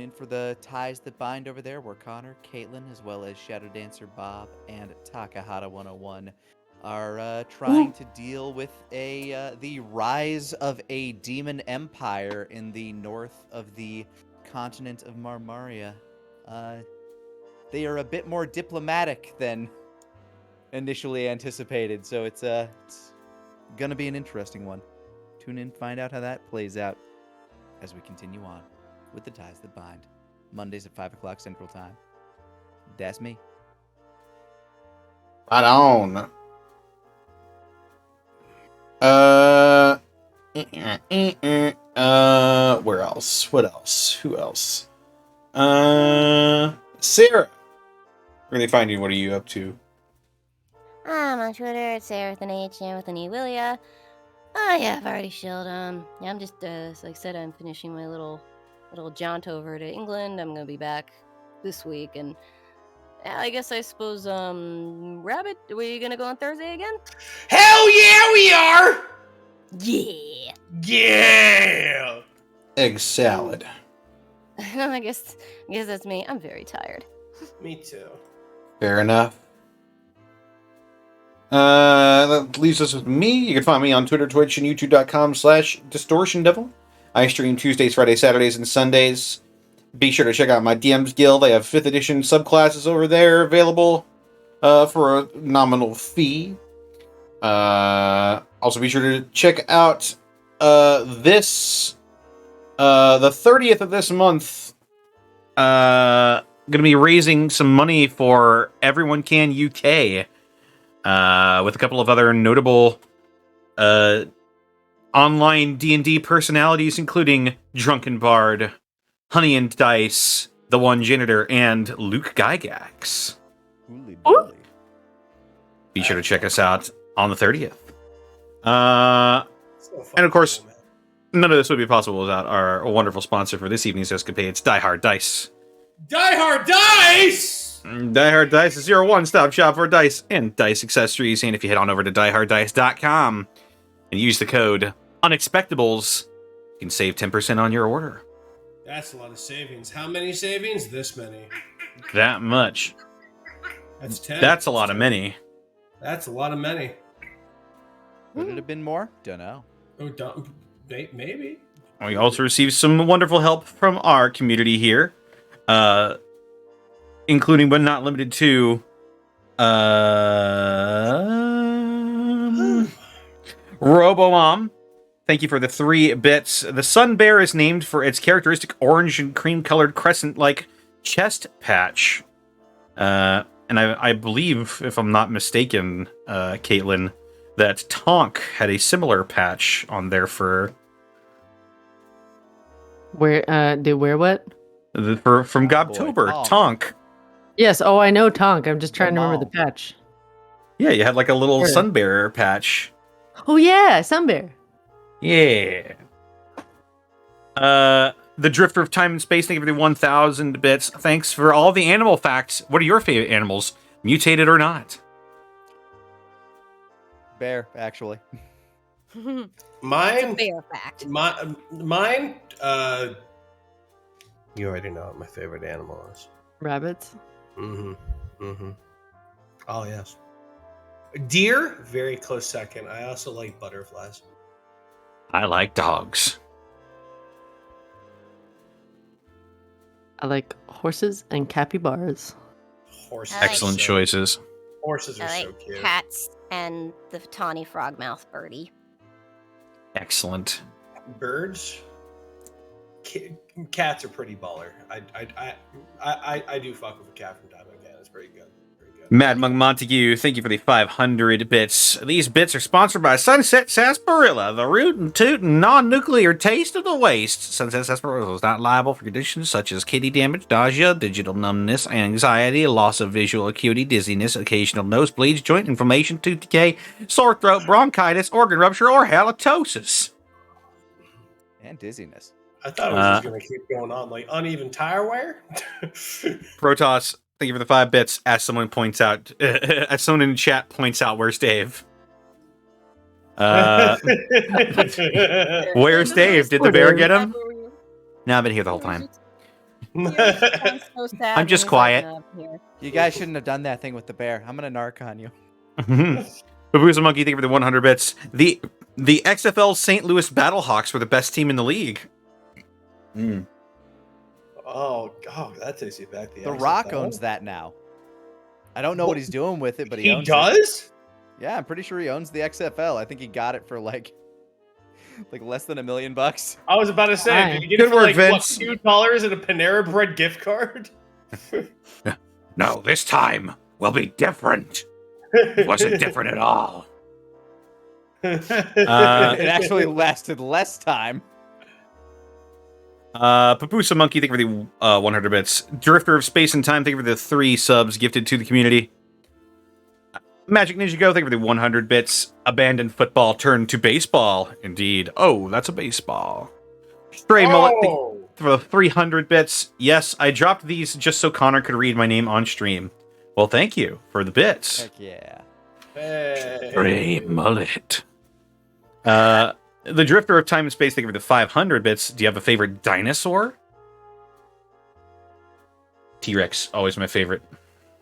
in for the Ties That Bind over there, where Connor, Caitlin, as well as Shadow Dancer Bob and Takahata 101 are trying to deal with the rise of a demon empire in the north of the continent of Marmaria. They are a bit more diplomatic than initially anticipated, so it's gonna be an interesting one. Tune in, find out how that plays out as we continue on with the Ties That Bind. Mondays at 5 o'clock Central Time. That's me. Right on. Where else? What else? Who else? Sarah. Where can they find you? What are you up to? I'm on Twitter at Sarah with an H and with an E. Willia. I've already shilled. I'm just like I said, I'm finishing my little jaunt over to England. I'm gonna be back this week, and I suppose Rabbit, are we gonna go on Thursday again? Hell yeah, we are! Yeah. Yeah! Egg salad. I guess that's me. I'm very tired. Me too. Fair enough. That leaves us with me. You can find me on Twitter, Twitch, and YouTube.com/DistortionDevil. I stream Tuesdays, Fridays, Saturdays, and Sundays. Be sure to check out my DM's Guild. I have 5th edition subclasses over there available for a nominal fee. Also, be sure to check out the 30th of this month. Going to be raising some money for Everyone Can UK. With a couple of other notable online D&D personalities, including Drunken Bard, Honey and Dice, The One Janitor, and Luke Gygax. Be sure to check us out on the 30th. And of course, none of this would be possible without our wonderful sponsor for this evening's escapades, Die Hard Dice. Die Hard Dice! Die Hard Dice is your one-stop shop for dice and dice accessories. And if you head on over to dieharddice.com and use the code Unexpectables, you can save 10% on your order. That's a lot of savings. How many savings? This many. That much. That's 10. That's a lot of many. That's a lot of many. Would it have been more? Dunno. Oh, maybe. We also received some wonderful help from our community here. Including but not limited to Robomom. Thank you for the 3 bits. The Sun Bear is named for its characteristic orange and cream-colored crescent-like chest patch. And I believe, if I'm not mistaken, Caitlin, that Tonk had a similar patch on their fur. Where they wear what? The fur from Boy, Gobtober, Tonk. Tonk. Yes. Oh, I know Tonk. I'm just trying to remember the Mom. patch. Yeah, you had like a little Sure. sun bearer patch. Oh yeah, Sunbear. Yeah. The Drifter of Time and Space, thank you for the 1,000 bits. Thanks for all the animal facts. What are your favorite animals, mutated or not? Bear, actually. Mine. Fair fact. Mine. You already know what my favorite animal is. Rabbits. Oh yes. Deer, very close second. I also like butterflies. I like dogs. I like horses and capybaras. Horses. I like- Excellent choices. Horses I are like so cute. cats and the tawny frogmouth birdie. Excellent. Birds. Cats are pretty baller. I do fuck with a cat from time to time. It's pretty good. Mad Monk Montague, thank you for the 500 bits. These bits are sponsored by Sunset Sarsaparilla, the root and toot and non-nuclear taste of the waste. Sunset Sarsaparilla is not liable for conditions such as kidney damage, nausea, digital numbness, anxiety, loss of visual acuity, dizziness, occasional nosebleeds, joint inflammation, tooth decay, sore throat, bronchitis, organ rupture, or halitosis. And dizziness. I thought it was just going to keep going on, like uneven tire wear. Protoss, thank you for the 5 bits. As someone points out, as someone in the chat points out, where's Dave? Where's Dave? Did the bear get him? No, I've been here the whole time. I'm just quiet. You guys shouldn't have done that thing with the bear. I'm gonna narc on you. Babuza Monkey, thank you for the 100 bits. The XFL St. Louis Battlehawks were the best team in the league. Oh, that takes you back. The Rock owns that now. I don't know what he's doing with it, but he owns does? it. Yeah, I'm pretty sure he owns the XFL. I think he got it for like less than $1 million. I was about to say, Hi. did you get Good it for work, like Vince. what, $2 and a Panera Bread gift card? No, this time will be different. It wasn't different at all. It actually lasted less time. Papusa Monkey, thank you for the 100 bits. Drifter of Space and Time, thank you for the 3 subs gifted to the community. Magic Ninja Go, thank you for the 100 bits. Abandoned football turned to baseball. Indeed. Oh, that's a baseball. Stray Mullet, thank you for the 300 bits. Yes, I dropped these just so Connor could read my name on stream. Well, thank you for the bits. Heck yeah. Hey. Stray Mullet. The Drifter of Time and Space, thank you for the 500 bits. Do you have a favorite dinosaur? T-Rex, always my favorite.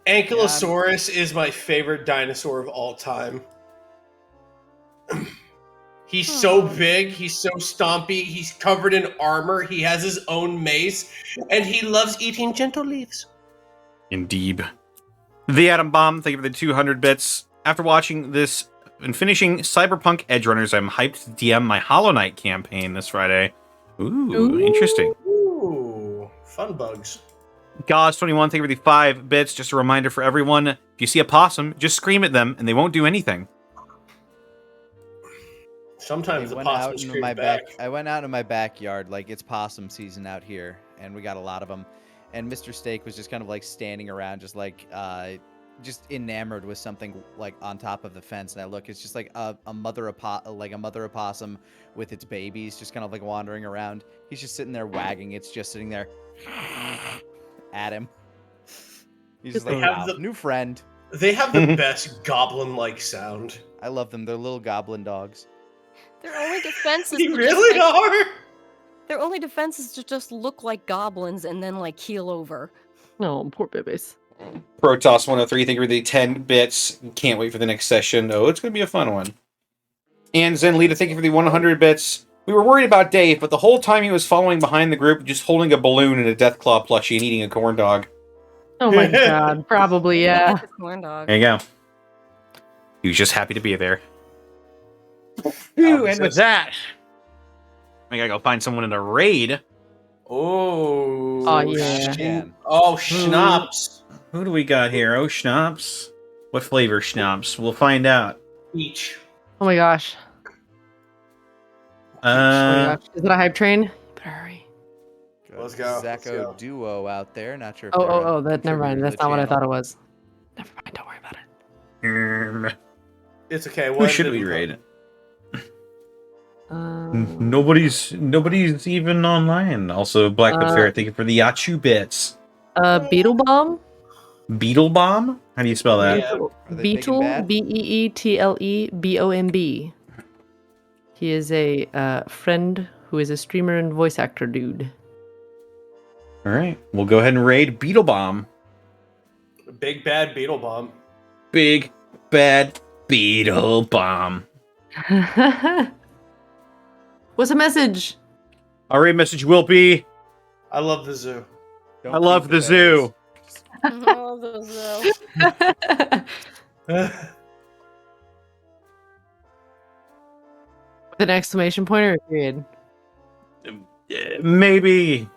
Ankylosaurus is my favorite dinosaur of all time. He's so big, he's so stompy, he's covered in armor, he has his own mace, and he loves eating gentle leaves. Indeed. The Atom Bomb, thank you for the 200 bits. After watching this and finishing Cyberpunk Edgerunners, I'm hyped to DM my Hollow Knight campaign this Friday. Ooh, interesting. Ooh, fun bugs. Gauze21, thank you for the 5 bits. Just a reminder for everyone, if you see a possum, just scream at them and they won't do anything. Sometimes I the went possum out into screams my back. I went out in my backyard, like it's possum season out here, and we got a lot of them. And Mr. Steak was just kind of like standing around, just like just enamored with something like on top of the fence. And I look, it's just like a mother opossum with its babies, just kind of like wandering around. He's just sitting there wagging. It's just sitting there at him. He's just like, wow, new friend. They have the best goblin-like sound. I love them. They're little goblin dogs. Their only defense is They to really just, like, are. Their only defense is to just look like goblins and then like keel over. No, poor babies. Protoss103, thank you for the 10 bits. Can't wait for the next session. Oh, it's going to be a fun one. And Zenlita, thank you for the 100 bits. We were worried about Dave, but the whole time he was following behind the group, just holding a balloon and a Deathclaw plushie and eating a corn dog. Oh my god, probably, yeah. Like a corn dog. There you go. He was just happy to be there. Ooh, and with that, I gotta go find someone in a raid. Oh. Oh, yeah. Man. Oh, schnapps. Who do we got here? Oh, schnapps. What flavor schnapps? We'll find out. Each. Oh my gosh. Oh my gosh. Is that a hype train? You better hurry. Let's go. Let's Zacco go. duo out there. Not sure if Oh, they're a that never mind. contributor to That's the not what I channel. thought it was. Never mind. Don't worry about it. It's okay. Who What should did we become? raid? Um, Nobody's even online. Also, Blackwood Fair, thank you for the Yachu bits. Beetle Bomb? Beetle Bomb? How do you spell that? Yeah. Are they big and Beetle, bad? BeeTlebomb. He is a friend who is a streamer and voice actor dude. All right, we'll go ahead and raid Beetle Bomb. Big bad beetle bomb. Big bad Beetle Bomb. What's the message? Our raid message will be: I love the zoo. Don't I love feed the zoo. Oh, the zoo. With an exclamation point or a period? Maybe.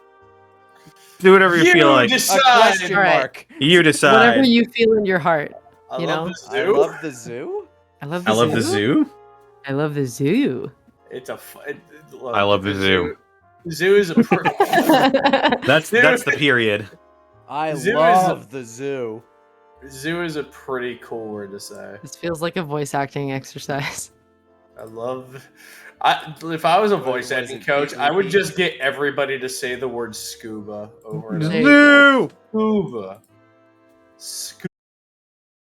Do whatever you feel like. A decide. question Alright. mark. You decide. Whatever you feel in your heart. I You love know? the I zoo. love the zoo. I love the I love zoo. the zoo. I love the zoo. It's a. Look, I love the zoo. Zoo is a. That's the period. I Zoo is love the zoo. Zoo is a pretty cool word to say. This feels like a voice acting exercise. I love. If I was a voice What is acting it, coach, I would PvP? just get everybody to say the word scuba over and There over. you Zoo. Scuba.